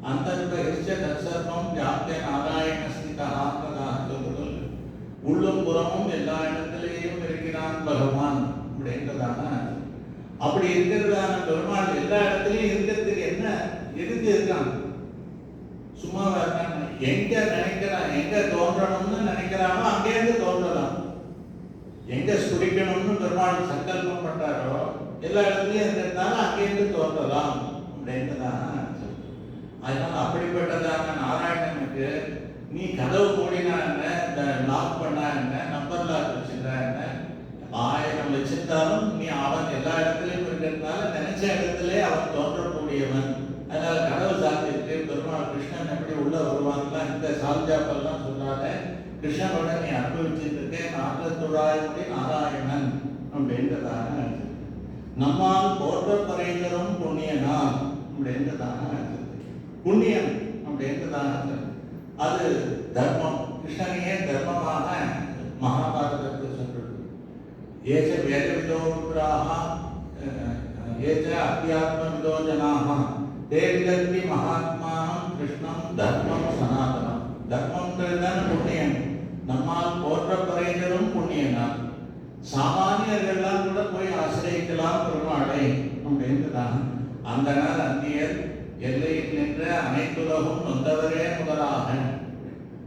A: அந்தர்பகிஷ்டம் வியாப்திய நாராயண ஸ்திதஹான்றதாக சொல்லுதல், உள்ளும் புறமும் எல்லா இடத்திலேயும் இருக்கிறான் பகவான் அப்படின்றதான. அப்படி இருக்கிறதான பெருமாள் எல்லா இடத்துலயும் இருக்கிறதுக்கு என்ன எதுக்கு இருக்கான், சும்மா இருக்கான். எங்க நினைக்கிறான், எங்க தோன்றணும்னு நினைக்கிறானோ அங்கேருந்து தோன்றலாம். எங்க ஸ்புரிக்கணும்னு பெருமாள் சங்கல்பம் பண்றாரோ எல்லா இடத்துலயும் இருக்கிறதுனால அங்கேருந்து தோன்றலாம் அப்படின்றதான. அதனால அப்படிப்பட்டதான நாராயணனுக்கு நீ கதவு மூடினா என்ன, இந்த லாக் பண்ணா என்ன, நம்பர் லாக் வச்சுட்டா என்ன, 1000 வச்சிருந்தாலும் நீ அவன் எல்லா இடத்துலையும் இருக்கிறதுனால நினைச்ச இடத்துல அவன் தோன்றக்கூடியவன். அதனால கடவுள் சாத்தியிருக்கு. பெருமாள் கிருஷ்ணன் எப்படி உள்ள வருவான்லாம் இந்த சால்ஜாப்பெல்லாம் சொல்லாத, கிருஷ்ணனோட நீ அனுபவிச்சுட்டு இருக்கேன். நாட்டத்துடாயுடைய நாராயணன் அப்படின்றதாக நம்மால் போற்றப்பறைந்தரும் புண்ணியனால் அப்படின்றதாக புண்ணியம் அப்படின்றதாக அது தர்மம். கிருஷ்ணனையே தர்மமாக மகாபாரதத்தில் சொல்றது. ஏச்ச வேதவிதோ விப்ராஹ ஏச்ச அத்தியாத்மவிதோ ஜனாஹ தே விதந்தி மகாத்மானம் கிருஷ்ணம் தர்மம் சனாதனம். தர்மம்ன்றதுதான் புண்ணியம். நம்மால் போற்றப்பறைந்தரும் புண்ணியனால். சாமானியர்கள்லாம் கூட போய் ஆசிரியக்கலாம் பெருமாளை அப்படின்றதான். அந்த நாள் அந்நியர் எல்லையில் நின்ற அனைத்துலகும் நொந்தவரே முதலாக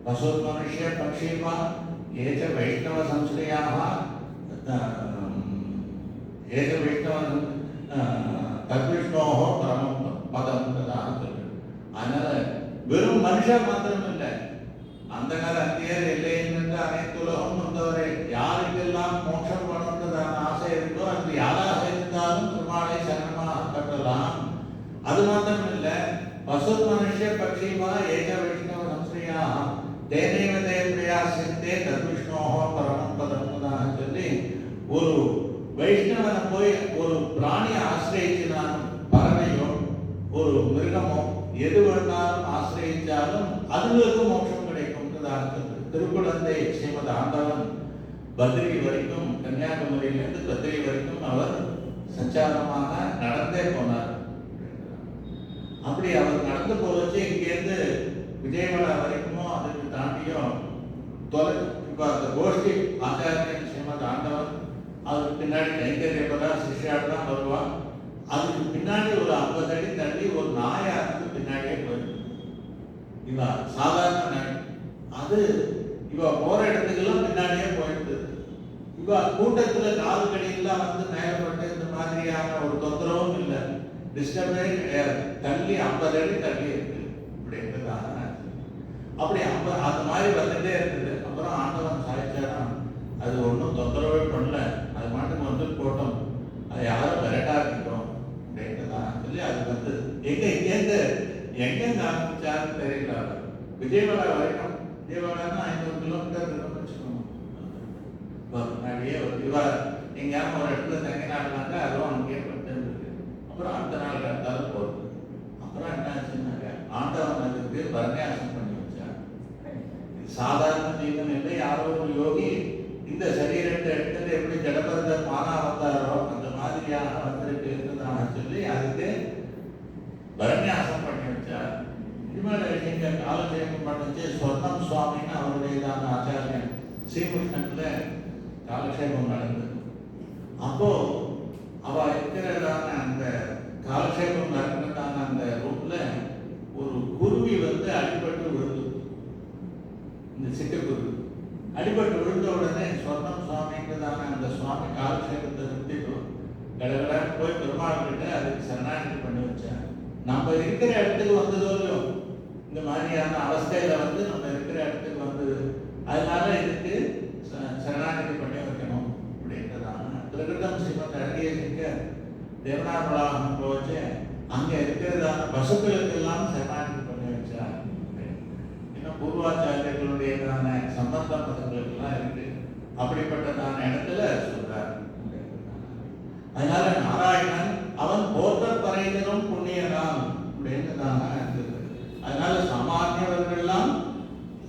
A: பசு மனுஷ்ய பக்ஷிமா ஏச்ச வைஷ்ணவ சம்ஸ்ரயாக ஏச்ச வைஷ்ணவ தத்விஷ்ணோஹோ பரமம் பதம் சொல்றது. அதனால வெறும் மனுஷன் மாத்திரம் இல்லை, அந்த கால அந்நியர் எல்லையில் நின்ற அனைத்துலகம் நொந்தவரே. யாருக்கெல்லாம் மோட்சம் வேணுன்றதான ஆசை இருக்கோ அது யாராக இருந்தாலும் பெருமாளை சரணமாக கட்டலாம். அது மாத்திரம் இல்லை, பசு மனுஷ்ய பக்ஷிமா ஏக வைஷ்ணவ சம்ஸ்ரீயா தேனேவ தே பிரயாசித்தே தத்விஷ்ணோஹோ பரமம் பதம்னதாக சொல்லி ஒரு வைஷ்ணவனை போய் ஒரு பிராணியை ஆசிரியச்சினாலும், பறவையோ ஒரு மிருகமோ எது வேணாலும் ஆசிரியிச்சாலும் அதுகளுக்கு மோட்சம் கிடைக்கும்ன்றதாக திருக்குழந்தை ஸ்ரீமத் ஆண்டவன் பத்ரி வரைக்கும், கன்னியாகுமரியிலிருந்து பத்ரி வரைக்கும் அவர் சஞ்சாரமாக நடந்தே போனார். அப்படி அவர் நடந்து போச்சு. இங்கேருந்து விஜயவாடா வரைக்குமோ அதுக்கு தாண்டியோ தொலை. இப்போ அந்த கோஷ்டி ஆச்சாரியன் ஸ்ரீமத் ஆண்டவன், அதுக்கு பின்னாடி கைங்கரியப்பதா சிஷ்யாடுதான் வருவான். அதுக்கு பின்னாடி ஒரு 50 அடி தள்ளி ஒரு நாயை அதுக்கு பின்னாடியே போயிருக்கு. இவ சாதாரண நாய், அது இவ போற இடத்துக்கெல்லாம் பின்னாடியே போயிடுது. இவ கூட்டத்துல காது கடியெல்லாம் வந்து மேலப்பட்டு இந்த மாதிரியான ஒரு தொந்தரவும் இல்லை, டிஸ்டர்பே கிடையாது. தள்ளி 50 அடி தள்ளி இருக்கு அப்படின்றதாக. அப்படி அந்த மாதிரி வந்துட்டே இருக்குது. அப்புறம் ஆண்டவன் சாய்ச்சாராம், அது ஒன்றும் தொந்தரவே பண்ணல, அது மாட்டுக்கு வந்து போட்டோம், அதை யாரும் விரட்டாக்கிட்டோம் அப்படின்றதான் சொல்லி அது வந்து எங்க ஆரம்பிச்சாருன்னு தெரியல. விஜயவாடா வரைக்கும், விஜயவாடான்னா 500 கிலோமீட்டர் இருக்குன்னு வச்சுக்கோங்க. முன்னாடியே இவா எங்கேயாவது ஒரு இடத்துல தங்கினாங்கனாக்கா அதுவும் அங்கேயே பட்டு இருக்கு. அப்புறம் அடுத்த நாள் கட்டாலும் போகுது. அப்புறம் என்ன ஆச்சுன்னாக்க ஆண்டவன் அதுக்கு பரநியாசம் பண்ணி வச்சார். சாதாரண ஜீவன் இல்லை, யாரோ ஒரு யோகி இந்த சரீரத்தை எடுத்துட்டு எப்படி ஜடபரதர் மானா வந்தாரோ அந்த மாதிரியாக வந்திருக்குன்றதாக சொல்லி அதுக்கு பரநியாசம் பண்ணி வச்சார். இனிமேல் நீங்க காலட்சேபம் பண்ணிச்சு ஸ்வர்ணம் சுவாமின்னு அவருடையதான ஆச்சாரியன் ஸ்ரீகிருஷ்ணத்துல காலட்சேபம் நடந்தது. அப்போ அவ இருக்கிறதான அந்த காலட்சேபம் நடக்கிறதான அந்த ரூட்ல ஒரு குருவி வந்து அடிபட்டு விழுது. இந்த சிட்டுக்குருவி அடிபட்டு விழுந்த உடனே ஸ்வர்ணம் சுவாமின்றதான அந்த சுவாமி காலட்சேபத்தை நிறுத்திட்டு கடகடான்னு போய் பெருமாள் கிட்ட அதுக்கு சரணாகதி பண்ணி வச்சார். நம்ம இருக்கிற இடத்துக்கு வந்ததோ இந்த மாதிரியான அவஸ்தையில வந்து நம்ம இருக்கிற இடத்துக்கு வந்தது, அதனால இதுக்கு சரணாகதி பண்ணி வைக்கணும் அப்படின்றதான பிரகிருதம் ஸ்ரீமத் அழகிய சிங்க தேவனாபுரம் போச்சு. அங்க இருக்கிறதான பசுக்களுக்கு எல்லாம் சரணாகதி பண்ணி வச்சார். இன்னும் பூர்வாச்சாரியர்களுடையதான சம்பந்த பதங்களுக்கு எல்லாம் இருக்கு. அப்படிப்பட்டதான இடத்துல சொல்றார். அதனால நாராயணன் அவன் போற்றப்பறைந்தரும் புண்ணியனான் அப்படின்றதான இருந்தது. அதனால சாமானியவர்கள்லாம்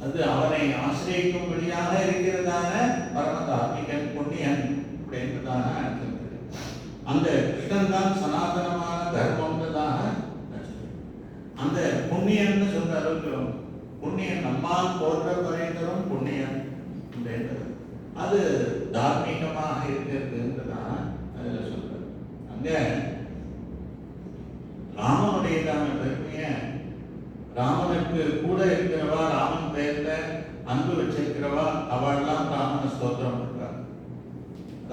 A: அது அவனை ஆசிரியக்கும்படியாக இருக்கிறதான பரம தார்மிகன் புண்ணியன் அப்படின்றதான இருந்தது. அந்த கிருஷ்ணன் தான் சனாதனமான தர்மம்ன்றதாக அந்த புண்ணியன்னு சொல்ற அளவுக்கு புண்ணியன் நம்மால் போற்றப்பறைந்தரும் புண்ணியன் அப்படின்றது அது தார்மீகமாக இருக்கிறதுன்றதான அதுல சொல்றது. அங்க ராமனுடையதான பெருமைய, ராமனுக்கு கூட இருக்கிறவா, ராமன் பெயர்ல அன்பு வச்சிருக்கிறவா, அவள்லாம் ராமனை ஸ்தோத்திரம் பண்றார்.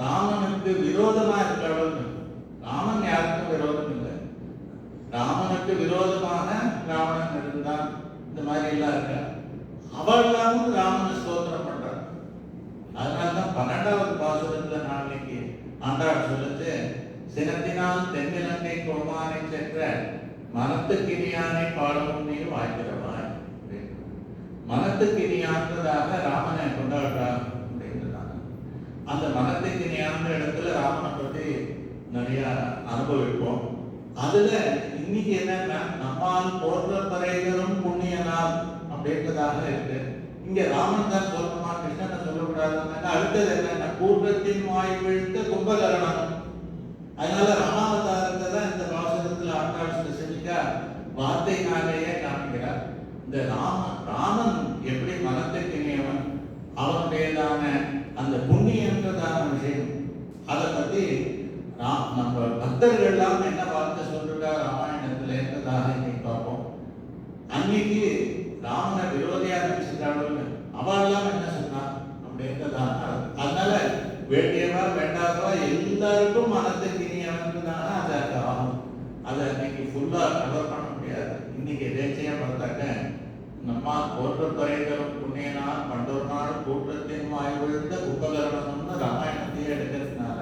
A: ராமனுக்கு விரோதமா இருக்கிறவள், ராமன் யாருக்கும் விரோதம் இல்லை, ராமனுக்கு விரோதமான ராவணன் இருந்தான், இந்த மாதிரி எல்லாம் இருக்க அவள்லாம் ராமனை ஸ்தோத்திரம் பண்றார். அதனால்தான் 12வது பாசுரத்துல நான் வால்மீகி ஆண்டாள் சொல்லுச்சு, சினத்தினால் தென்னிலங்கை கோமானை சென்ற மனத்துக்கினியானை பாடவும் நீ வாய்க்கிறவாய். மனத்துக்கினியான்றதாக ராமனை கொண்டாடுறார் அப்படின்றாங்க. அந்த மனத்துக்கினியான்ற இடத்துல ராமனை பற்றி நிறைய அனுபவிப்போம். அதுல இன்னைக்கு என்னன்னா, நம்மால் போன்ற பறைகளும் புண்ணிய நாள் அப்படின்றதாக இருக்கு. இங்க ராமன் தான் சொல்லணுமா, கிருஷ்ணனை சொல்லக்கூடாதுன்னா, அடுத்தது என்னன்னா, கூட்டத்தின் வாய் வீழ்த்த கும்பகரணம். அதனால ராமாவதாரத்தை தான் இந்த வாசகத்துல ஆண்டாள் ஸ்பெசிபிக்கா வார்த்தையினாலேயே காமிக்கிறார். இந்த ராமன் எப்படி மனத்துக்கினியவன், அவனுடையதான அந்த புண்ணியன்றதான விஷயம், அதை பத்தி நம்ம பக்தர்கள்லாம் என்ன வார்த்தை சொல்றா ராமாயணத்துல இருந்ததாக இன்னைக்கு பார்ப்போம். அன்னைக்கு ராமனை விரோதியா நினைச்சிருக்காங்க, அவெல்லாம் என்ன சொன்னா அப்படின்றதாக. அதனால வேண்டியவா வேண்டாதவா எல்லாருக்கும் மனத்துக்கினியவன்றதான அது அந்த ஆகும். அதை இன்னைக்கு ஃபுல்லா கவர் பண்ண முடியாது. இன்னைக்கு எதேச்சையா பார்த்தாக்க, நம்ம போன்ற துறைகளும் புண்ணியனா பண்டொரு நாள் கூட்டத்தின் வாய் விழுந்த உபகரணம்னு ராமாயணத்தையே எடுக்கிறதுனால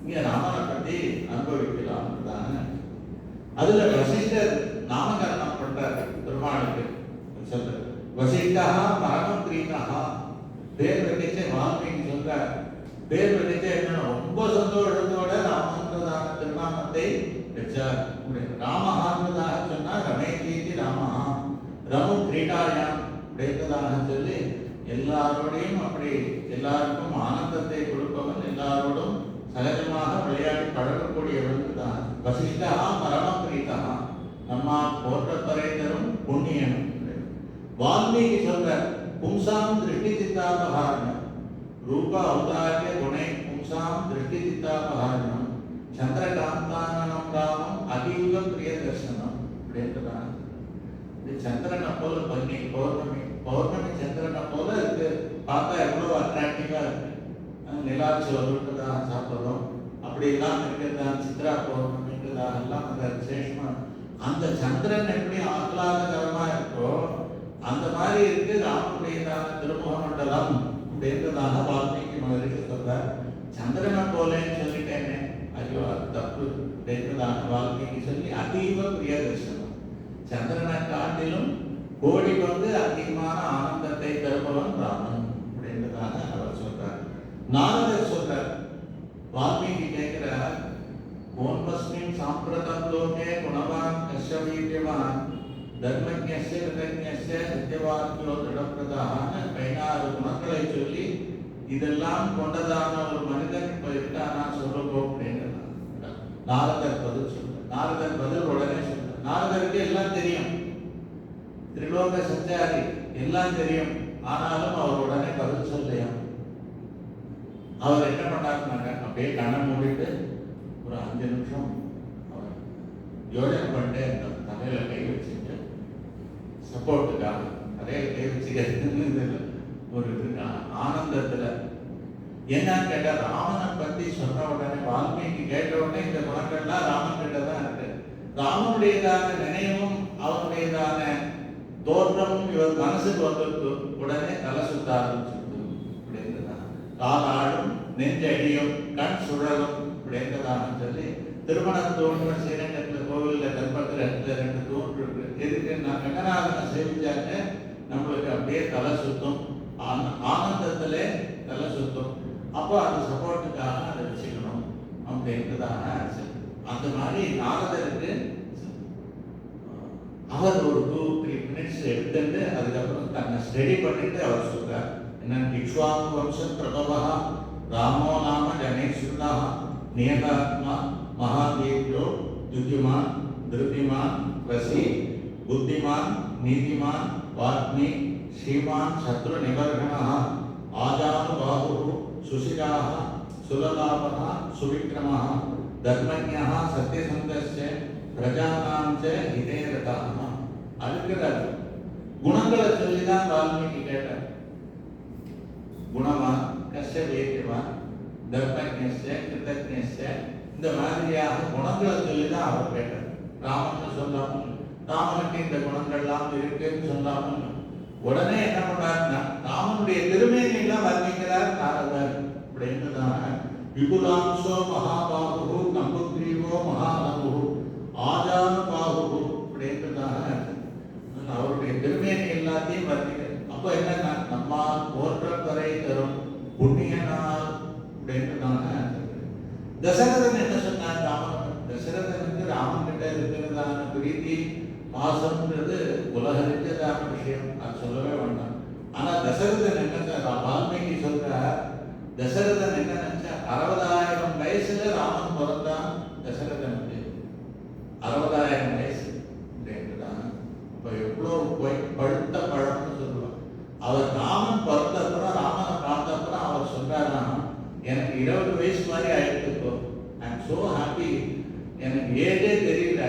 A: இங்க ராமனை பத்தி அனுபவிக்கலாம். அதுல வசிஷ்டர் நாமகரணம் பண்றாரு பெருமாளுக்கு. சொல்ற வசிஷ்டா பரம பிரீதா, பேர் வடிச்ச வால்மீகி சொல்றார். பேர் வடிச்ச என்ன ரொம்ப சந்தோஷத்தோட ராமன்றதான திருநாமத்தை வச்சார். ராமஹான்றதாக சொன்னா ரமேஜீதி ராமஹா, ரமு கிரீடாயாம் அப்படின்றதாக சொல்லி எல்லாரோடையும் அப்படி எல்லாருக்கும் ஆனந்தத்தை கொடுப்பவன், எல்லாரோடும் சகஜமாக விளையாடி பழகக்கூடியவன் தான் வசிஷ்டா பரம பிரீதா, நம்ம போற்ற பறைதரும் புண்ணியன். வால்மீகி சொல்ற பும்சாம் திருஷ்டி சித்தாபகாரணம், ரூப ஔதாரிய குணை பும்சாம் திருஷ்டி சித்தாபகாரணம், சந்திரகாந்தானம் ராமம் அதியுக பிரிய தர்சனம் அப்படின்றதான். இது சந்திரனை போல பண்ணி பௌர்ணமி பௌர்ணமி சந்திரனை போல இருக்கு, பார்த்தா எவ்வளவு அட்ராக்டிவா இருக்கு. நிலாச்சோறுன்றதா சாப்பிடுறோம், அப்படி எல்லாம் இருக்கிறதா சித்ரா பௌர்ணமின்றதா எல்லாம் அந்த விசேஷமா. அந்த சந்திரன் எப்படி ஆஹ்லாதகரமா இருக்கோ அந்த மாதிரி இருக்கு ராமனுடையதான திருமுக மண்டலம் அப்படின்றதாக வால்மீகி மகரிஷி சொல்றார். சந்திரனை போலேன்னு சொல்லிட்டேனே, ஐயோ அது தப்பு அப்படின்றதாக வால்மீகி சொல்லி அதீவ பிரிய தரிசனம், சந்திரனை காட்டிலும் கோடி பங்கு அதிகமான ஆனந்தத்தை தருபவன் ராமன் அப்படின்றதாக அவர் சொல்றார். நாரதர் சொல்றார், வால்மீகி கேட்கிறார், கோன்மஸ்மின் சாம்பிரதம் லோகே குணவான் கஷ்யவீரியவான் தர்மஜ்ஞஸ்ய கிருதஜ்ஞஸ்ய சத்யவாக்கியோ திருடப்பிரதான 16 குணங்களை சொல்லி இதெல்லாம் கொண்டதான ஒரு மனிதன் இப்ப இருக்கானா சொல்லுவோம் அப்படின்னு நாரதர் பதில் சொல்ற. நாரதர் பதில் உடனே சொல்ற. நாரதருக்கு எல்லாம் தெரியும், திரிலோக சஞ்சாரி, எல்லாம் தெரியும். ஆனாலும் அவர் உடனே பதில் சொல்லையா. அவர் என்ன பண்ணாருனாங்க, அப்படியே கண்ணை மூடிட்டு ஒரு 5 நிமிஷம் அவர் யோஜனை பண்ணிட்டு அந்த தலையில கை வச்சுட்டு சப்போர்ட்டுக்காக தலையில கை வச்சுக்கிறது ஒரு ஆனந்தத்துல என்னன்னு கேட்டா, ராமனை பத்தி சொன்ன உடனே வால்மீகி கேட்ட உடனே இந்த குணங்கள்லாம் ராமன் கிட்ட தான் இருக்கு. ராமனுடையதான நினைவும் அவனுடையதான தோற்றமும் இவர் மனசுக்கு வந்திருக்கு. உடனே தலை சுத்த ஆரம்பிச்சிருக்கு அப்படின்றதான். காலாடும் நெஞ்சடியும் கண் சுழலும் அப்படின்றதான்னு சொல்லி திருமண தோன்ற ஸ்ரீரங்கத்துல கோவில்ல கற்பத்துல 2 தூண் இருக்கு. எதுக்கு நான் கங்கநாதனை சேவிச்சாங்க, நம்மளுக்கு அப்படியே தலை சுத்தும், ஆனந்தத்திலே தலை சுத்தும். அப்போ அந்த சப்போர்ட்டுக்காக அதை வச்சுக்கணும் அப்படின்றதான அந்த மாதிரி நாரதருக்கு அவர் ஒரு 2-3 மினிட்ஸ் எடுத்துட்டு அதுக்கப்புறம் தன்னை ஸ்டடி பண்ணிட்டு அவர் சொல்றார், என்ன இக்ஷ்வாகு வம்சம் பிரபவா ராமோ நாம ஜனேஸ்வரா நியதாத்மா மகாதேவ்யோ துத்திமான் திருத்திமான் ரசி புத்திமான் நீதிமான் வாத்மி ஸ்ரீமான் சத்ரு நிவர்கணா ஆஜானுபாஹு சுசிராஹ சுலலாபஹ சுவிக்ரமஹ தர்மஜ்ஞஹ சத்யசந்தஸ்ய பிரஜானாம் ச ஹிதேரதாஹ. அடுக்கிறார். குணங்களை சொல்லிதான் வால்மீகி கேட்டார். குணவான் கஷ்யவேத்யவான் தர்மஜ்ஞஸ்ய கிருதஜ்ஞஸ்ய, இந்த மாதிரியாக குணங்களை சொல்லிதான் அவர் கேட்டார். ராமன் சொல்லாமல், ராமனுக்கு இந்த குணங்கள்லாம் இருக்குன்னு சொல்லாமல் உடனே என்ன பண்ணாருன்னா ராமனுடைய திருமேனியெல்லாம் வர்ணிக்கிறார் நாரதர் அப்படின்றதான விபுலாம்சோ மகாபாகு நம்புக்ரீவோ மகாநபு ஆஜானுபாகு அப்படின்றதாக அவருடைய பெருமையை எல்லாத்தையும் வர்ணிக்கிறது. அப்போ என்னன்னா நம்மால் போற்றப்பறை தரும் புண்ணியனால் அப்படின்றதாக தசரதன் என்ன சொன்னார்? தசரதனுக்கு ராமன் கிட்ட இருக்கிறதான பிரீத்தி பாசம்ன்றது உலகறிஞ்சதான விஷயம், அது சொல்லவே வேண்டாம். ஆனா தசரதன் என்ன, வால்மீகி சொல்றார், தசரதன் என்ன நினைச்சா 60,000 வயசுல ராமன் பிறந்தான். தசரதனுக்கு 60,000 வயசு அப்படின்ட்டுதான். இப்போ எவ்வளோ பழுத்த பழம்னு சொல்லுவான். அவர் ராமன் பிறந்தப்புறம், ராமனை பார்த்தப்புறம் அவர் சொல்றாராம், எனக்கு 20 வயசு மாதிரி ஆயிட்டு, ஐ எம் சோ ஹாப்பி, எனக்கு ஏஜே தெரியல,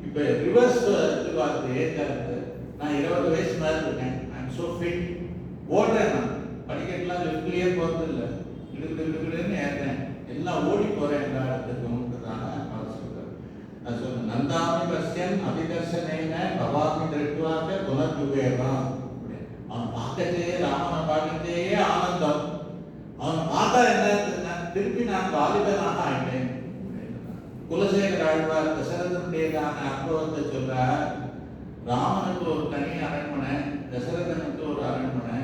A: இப்போ ரிவர்ஸ் பார்த்து ஏஜ் ஆகுது, நான் 20 வயசு மாதிரி இருக்கேன், ஐ எம் சோ ஃபிட், ஓடுறேன், நான் படிக்கட்டுலாம் லிஃப்ட்லேயே போகிறது இல்லை, இடுக்குன்னு ஏறுறேன், எல்லாம் ஓடி போகிறேன் எல்லா இடத்துக்கும்ன்றதான அவர் சொல்கிறார். நான் சொல்றேன், நந்தாமி பஸ்யன் அபிதர்சனேன பவாமி திருட்டுவாக்க புனர்யுகேவான். அவன் பார்க்கச்சே, ராமனை பார்க்கச்சே ஆனந்தம், அவன் பார்த்தா என்ன, திருப்பி நான் வாலிபனாக ஆயிட்டேன். குலசேகர ஆழ்வார் தசரதனுடையதான அனுபவத்தை சொல்றார். ராமனுக்கு ஒரு தனி அரண்மனை, தசரதனுக்கு ஒரு அரண்மனை.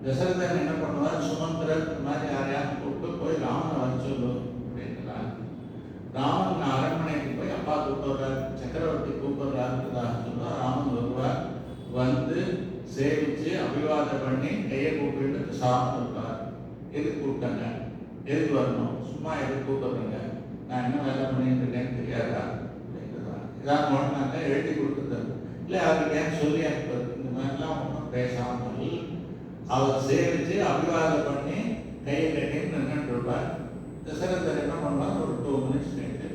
A: தசரதன் என்ன பண்ணுவார், சுமந்திரன் மாதிரி யாரையாவது கூப்பிட்டு போய் ராமனை வர சொல்லு அப்படின்றார். ராமன் அரண்மனைக்கு போய் அப்பா கூப்பிடுறார், சக்கரவர்த்தி கூப்பிடுறாருன்றதாக சொல்லுவா. ராமன் வருவார், வந்து சேவிச்சு அபிவாதம் பண்ணி கையை கூப்பிட்டு சாப்பிட்டுருப்பார். எதுக்கு கூப்பிட்டாங்க, எதுக்கு வரணும், சும்மா எதுக்கு கூப்பிடுறீங்க, நான் என்ன வேலை பண்ணிட்டு இருக்கேன்னு தெரியாதா அப்படின்றதான். இதான் ஒன்றாங்க எழுதி கொடுத்துருந்தாரு. இல்லை அவருக்கு ஏன் சொல்லி அனுப்புறது, இந்த மாதிரிலாம் ஒன்றும் பேசாமல் அவர் சேவிச்சு அபிவாதம் பண்ணி கையை கட்டின்னு நின்றுட்டு இருப்பார். தசரதர் என்ன பண்ணுவார், ஒரு 2 மினிட்ஸ் கேட்டு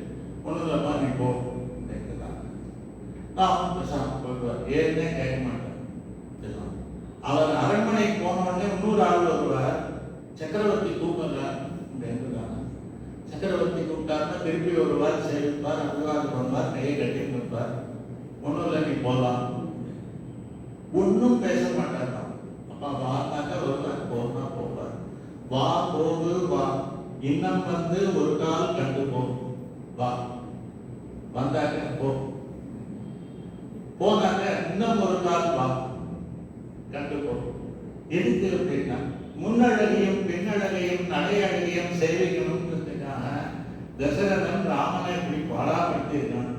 A: ஒன்றும் இல்லைம்மா நீ போ அப்படின்றதான். நான் பேசாமல் போயிடுவார், ஏன்னே கேட்க மாட்டேன். அவர் அரண்மனைக்கு போன உடனே இன்னொரு ஆள் வருவார், சக்கரவர்த்தி கூப்பிடுறார் அப்படின்றாங்க. சக்கரவர்த்தி கூப்பிட்டாருன்னா திருப்பி வருவார், சேவிப்பார், அபிவாதம் பண்ணுவார், கையை கட்டி நிற்பார். ஒன்றும் இல்லை நீ போகலாம், ஒன்றும் பேச மாட்டார். அப்பா வானாக்கா வருவார், போனா போவார். வா போகு வா, இன்னும் வந்து ஒரு கால் கண்டு போ, வா வந்தாக்க போ, போனாக்க இன்னும் ஒரு கால் வா கண்டு போ. எதுக்கு அப்படின்னா முன்னழகையும் பின்னழகையும் நடையழகையும் சேவிக்கணும்ன்றதுக்காக தசரதன் ராமனை இப்படி பாடாப்படுத்திருக்கான்.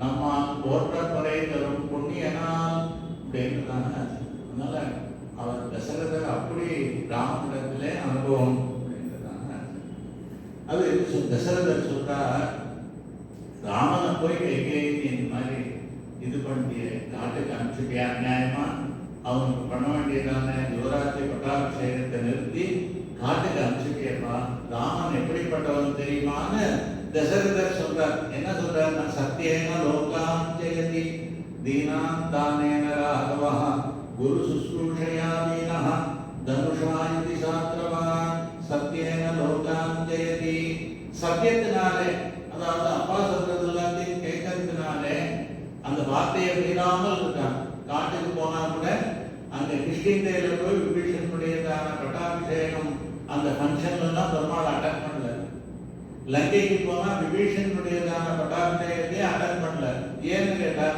A: நம்ம போற்றப்பறை தரும் புண்ணியனால் அப்படின்றதான. அதனால அவர் தசரதர் அப்படி ராமனிடத்திலே அனுபவம் அப்படின்றதான. அது தசரதர் சொல்றார், ராமனை போய் கைகேயி இந்த மாதிரி இது பண்ணிய காட்டுக்கு அனுப்பிச்சுட்டியா நியாயமா, அவனுக்கு பண்ண வேண்டியதான யுவராஜ்ய பட்டாபிஷேகத்தை நிறுத்தி காட்டுக்கு அனுப்பிச்சுட்டியப்பா, ராமன் எப்படிப்பட்டவன் தெரியுமான்னு தசரதர் சொல்றார். என்ன சொல்றார், சத்தியேன லோகாம் ஜெயதி தீனாம் தானேன ராகவா குரு சுஸ்ரூஷயா தீனஹ தனுஷாயுதி சாத்ரவான். சத்தியேன லோகாம் ஜெயதி, சத்தியத்தினாலே, அதாவது அப்பா சொல்றது எல்லாத்தையும் கேட்கறதுனாலே அந்த வார்த்தையை மீறாமல் இருக்கான். காட்டுக்கு போனா கூட அங்க கிருஷ்ணகிரியில போய் விபீஷனுடையதான பட்டாபிஷேகம் அந்த ஃபங்க்ஷன்ல எல்லாம் பெருமாள் அட்டன் பண்ணல. லங்கைக்கு போனா விபீஷனுடையதான பட்டாபிஷேகத்தையே அட்டன் பண்ணல. ஏன்னு கேட்டா,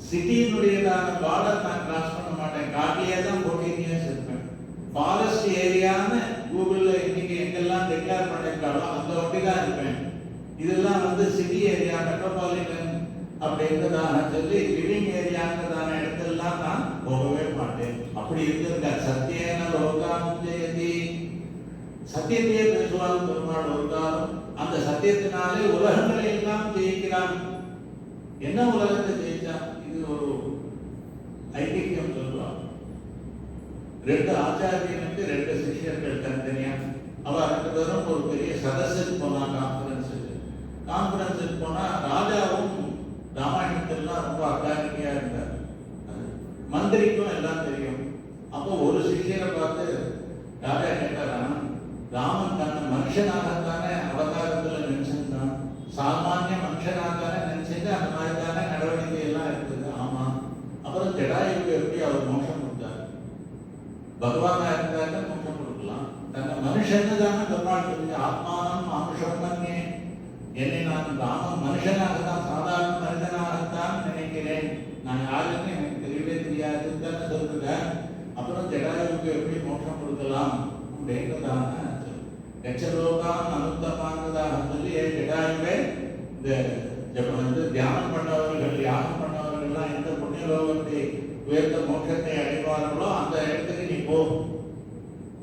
A: சிட்டியினுடையதான பார்டர் நான் கிராஸ் பண்ண மாட்டேன், காட்டிலே தான் 14 இயர்ஸ் இருப்பேன். ஃபாரஸ்ட் ஏரியான்னு கூகுள்ல இன்னைக்கு எங்கெல்லாம் டிக்ளேர் பண்ணிருக்காங்களோ அந்த ஒட்டி தான் இருப்பேன். இதெல்லாம் வந்து சிட்டி ஏரியா, மெட்ரோபாலிட்டன் அப்படின்றதான சொல்லி லிவிங் ஏரியான்றதான இடத்துலாம் நான் போகவே மாட்டேன். அப்படி இருந்திருக்க சத்தியேன லோகாம் ஜெயதி, சத்தியத்தையே பேசுவாங்க பெருமாள் ஒரு காலம். அந்த சத்தியத்தினாலே உலகங்களை எல்லாம் ஜெயிக்கிறான். என்ன உலகத்தை ஜெயிச்சான், இது ஒரு ஐதிஹ்யம் சொல்லுவாங்க. 2 ஆச்சாரியனுக்கு 2 சிஷ்யர்கள் தனித்தனியா. அவ 2 பேரும் ஒரு பெரிய சதஸுக்கு போனான், கான்ஃபரன்ஸுக்கு போனா ராஜாவும் ராமாயணத்திலாம் ரொம்ப அக்காரிக்கையா இருந்தார். மந்திரிக்கும் எல்லாம் தெரியும். அப்போ ஒரு சிஷியரை பார்த்து ராஜா கேட்டாராம், ராமன் தன்னை மனுஷனாகத்தானே அவதாரத்துல நினைச்சிருந்தான், சாமானிய மனுஷனாகத்தானே நினைச்சிட்டு அந்த மாதிரி தானே நடவடிக்கை எல்லாம் இருக்குது. ஆமா, அப்புறம் ஜடாயுக்கு எப்படி அவர் மோட்சம் கொடுத்தார்? பகவானா இருந்தாக்க மோட்சம் கொடுக்கலாம், தன்னை மனுஷன்னு தானே பெருமாள் சொல்லி ஆத்மானம் மானுஷம் பண்ணே, என்னை நான் ராமன் மனுஷனாக தான் சாதாரண மனிதனாகத்தான் நினைக்கிறேன், நான் யாருன்னு எனக்கு தெரியவே தெரியாதுன்னு தானே சொல்லுறேன். அப்புறம் ஜடாயுக்கு எப்படி மோட்சம் கொடுக்கலாம் அப்படின்றதான லட்சலோகான் அனுத்தமானதாக சொல்லி ஜடாயுவே இந்த தியானம் பண்ணவர்கள் யாகம் பண்ணவர்கள்லாம் எந்த புண்ணியலோகத்தை உயர்ந்த மோட்சத்தை அடைவார்களோ அந்த இடத்துக்கு நீ போ.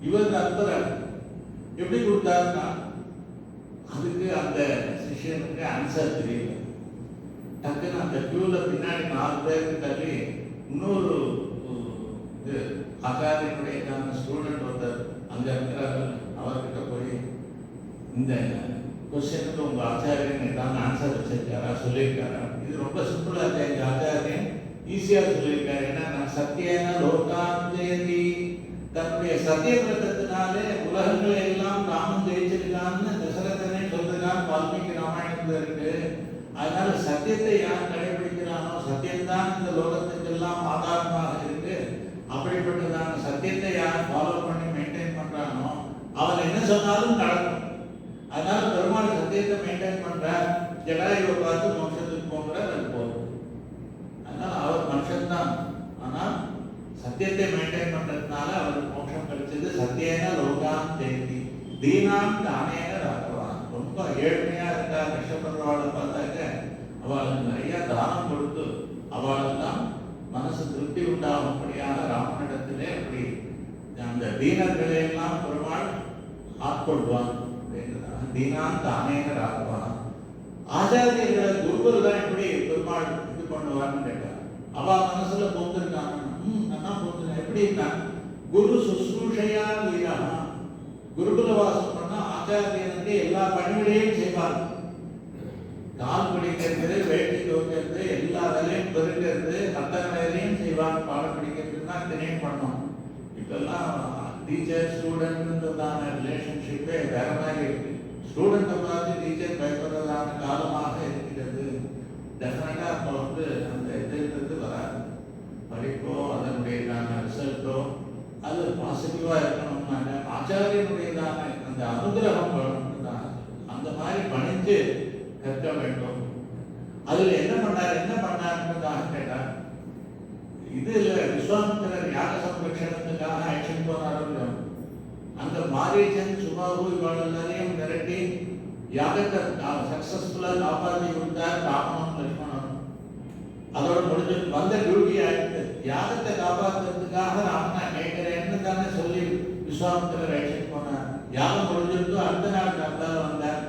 A: இவர் அற்புதர் எப்படி கொடுத்தாருன்னா அதுக்கு அந்த சிஷியனுக்கு ஆன்சர் தெரியல. டக்குன்னு அந்த கியூல பின்னாடி 4 பேருக்கு தள்ளி இன்னொரு இது ஆச்சாரியனுடைய ஸ்டூடெண்ட் ஒருத்தர் அங்க இருக்கிறார்கள். அவர்கிட்ட போய் இந்த கொஸ்டினுக்கு உங்க ஆச்சாரியன் ஏதாவது ஆன்சர் வச்சிருக்காரா, சொல்லியிருக்காரா? இது ரொம்ப சிம்பிளா இருக்கு. எங்க ஆச்சாரியன் ஈஸியா சொல்லியிருக்காரு. ஏன்னா நான் சத்தியன லோகான் ஜெயந்தி, தன்னுடைய சத்திய பிரதத்தினாலே உலகங்களை எல்லாம் ராமன் ஜெயிச்சிருக்கான்னு தசரதனே சொல்றான். வால்மீகி ராமாயணத்துல இருக்கு. அதனால சத்தியத்தை யார் கடைபிடிக்கிறானோ சத்தியம்தான் இந்த லோகத்துக்கெல்லாம் ஆதாரமாக இருக்கு. அப்படிப்பட்டதான சத்தியத்தை யார் ஃபாலோ பண்ணி மெயின்டைன் பண்றானோ அவன் என்ன சொன்னாலும் நடக்கும். அதனால பெருமாள் சத்தியத்தை மெயின்டைன் பண்றார். ஜடாயுவை பார்த்து மோட்சத்துக்கு போகிறார், அது போகும். அதனால அவர் மனுஷன்தான், ஆனால் சத்தியத்தை மெயின்டைன் பண்றதுனால அவருக்கு மோட்சம் கிடைச்சது. சத்தியேன லோகான் ஜெயந்தி தீனாம் தானேன ராகவான். ரொம்ப ஏழ்மையா இருக்கா கஷ்டப்படுறவாளை பார்த்தாக்க அவளுக்கு நிறைய தானம் கொடுத்து அவளெல்லாம் மனசு திருப்தி உண்டாகும்படியாக ராமனிடத்திலே அப்படி அந்த தீனர்களை எல்லாம் பெருமாள் ஆட்கொள்வான். தீனான் தானேன ராகவான். ஆச்சாரியர்களை குருவர் தான் எப்படி பெருமாள் இது பண்ணுவார்னு கேட்டார். அவ மனசுல போந்திருக்காங்க. நான் போந்திருக்கேன் எப்படின்னா குரு சுஸ்ரூஷையா வீரா. குருகுல வாசம் பண்ணா ஆச்சாரியனுக்கு எல்லா பணிகளையும் செய்வார். கால் பிடிக்கிறது, வேட்டி துவைக்கிறது, எல்லா வேலையும் பெருக்கிறது, அத்தனை வேலையும் செய்வார். பாடம் பிடிக்கிறதுனா இத்தனையும் பண்ணோம். இப்பெல்லாம் டீச்சர் ஸ்டூடெண்ட்ன்றதான ரிலேஷன்ஷிப்பே வேற மாதிரி இருக்கு. ஸ்டூடெண்ட்டை பார்த்து டீச்சர் பயப்படுறதான காலமாக இருக்கிறது. டெஃபினட்டா அப்போ அந்த இதுன்றது வராது. படிப்போ அதனுடையதான ரிசல்ட்டோ அது பாசிட்டிவா இருக்கணும்னாங்க ஆச்சாரியனுடையதான அந்த அனுகிரகம் வேணும்னு அந்த மாதிரி பணிஞ்சு கற்க வேண்டும். அதுல என்ன பண்ணாருன்றதாக கேட்டார். இதுல விஸ்வாமித்திரர் யாக சம்ரட்சணத்துக்காக ஆக்ஷன் போனாரோ அந்த மாரீச்சன் சுபாவு இவாள் எல்லாரையும் மிரட்டி யாகத்தை சக்சஸ்ஃபுல்லா காப்பாற்றி கொடுத்தார் ராமனும் லட்சுமணனும். அதோட முடிஞ்சு வந்த டியூட்டி ஆயிடுது. யாகத்தை காப்பாற்றுறதுக்காக ராமனை கேட்கிறேன்னு தானே சொல்லி விஸ்வாமித்திரர் ஆக்ஷன் போனார். யாகம் முடிஞ்சிருந்தோ அடுத்த நாள் கத்தால வந்தார்.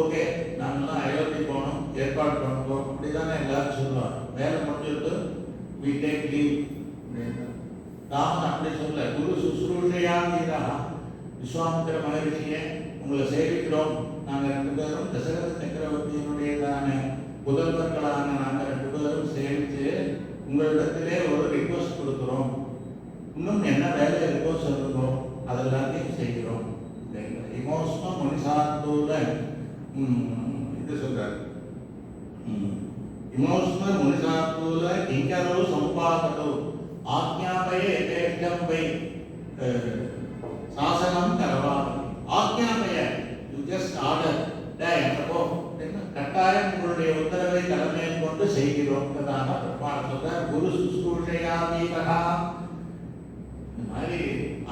A: ஓகே நாங்கெல்லாம் அயோத்தி போனோம், ஏற்பாடு பண்ணுவோம் அப்படிதானே எல்லாரும் சொல்லுவாங்க. வேலை முடிஞ்சிருந்தோ we take leave. ராமன் அப்படி சொல்ல குரு சுஸ்ரூஷையா வீரா. விஸ்வாமித்திர மகரிஷியே உங்களை சேவிக்கிறோம். நாங்கள் 2 பேரும் தசரத சக்கரவர்த்தியினுடையதான புதல்வர்களான நாங்கள் 2 பேரும் சேவிச்சு உங்களிடத்திலே ஒரு ரிக்வஸ்ட் கொடுக்கிறோம். இன்னும் என்ன வேலை இருக்கோ சொல்லுங்க, அதெல்லாத்தையும் செய்கிறோம். இமோஸ்ம முனிசாத்தூல இது சொல்றாரு. இமோஸ்ம முனிசாத்தூல கிங்கரோ சம்பாதோ ஆக்ஞாபய ஏதேஷ்டம் வை சாசனம் கரவாமி. ஆக்ஞாபய யூ ஜஸ்ட் ஆர்டர் எப்போ கட்டாயம் உங்களுடைய உத்தரவை தலைமையில் கொண்டு செய்கிறோம். சொல்றார் குரு சுஸ்ரூஷையா வீரகா. இந்த மாதிரி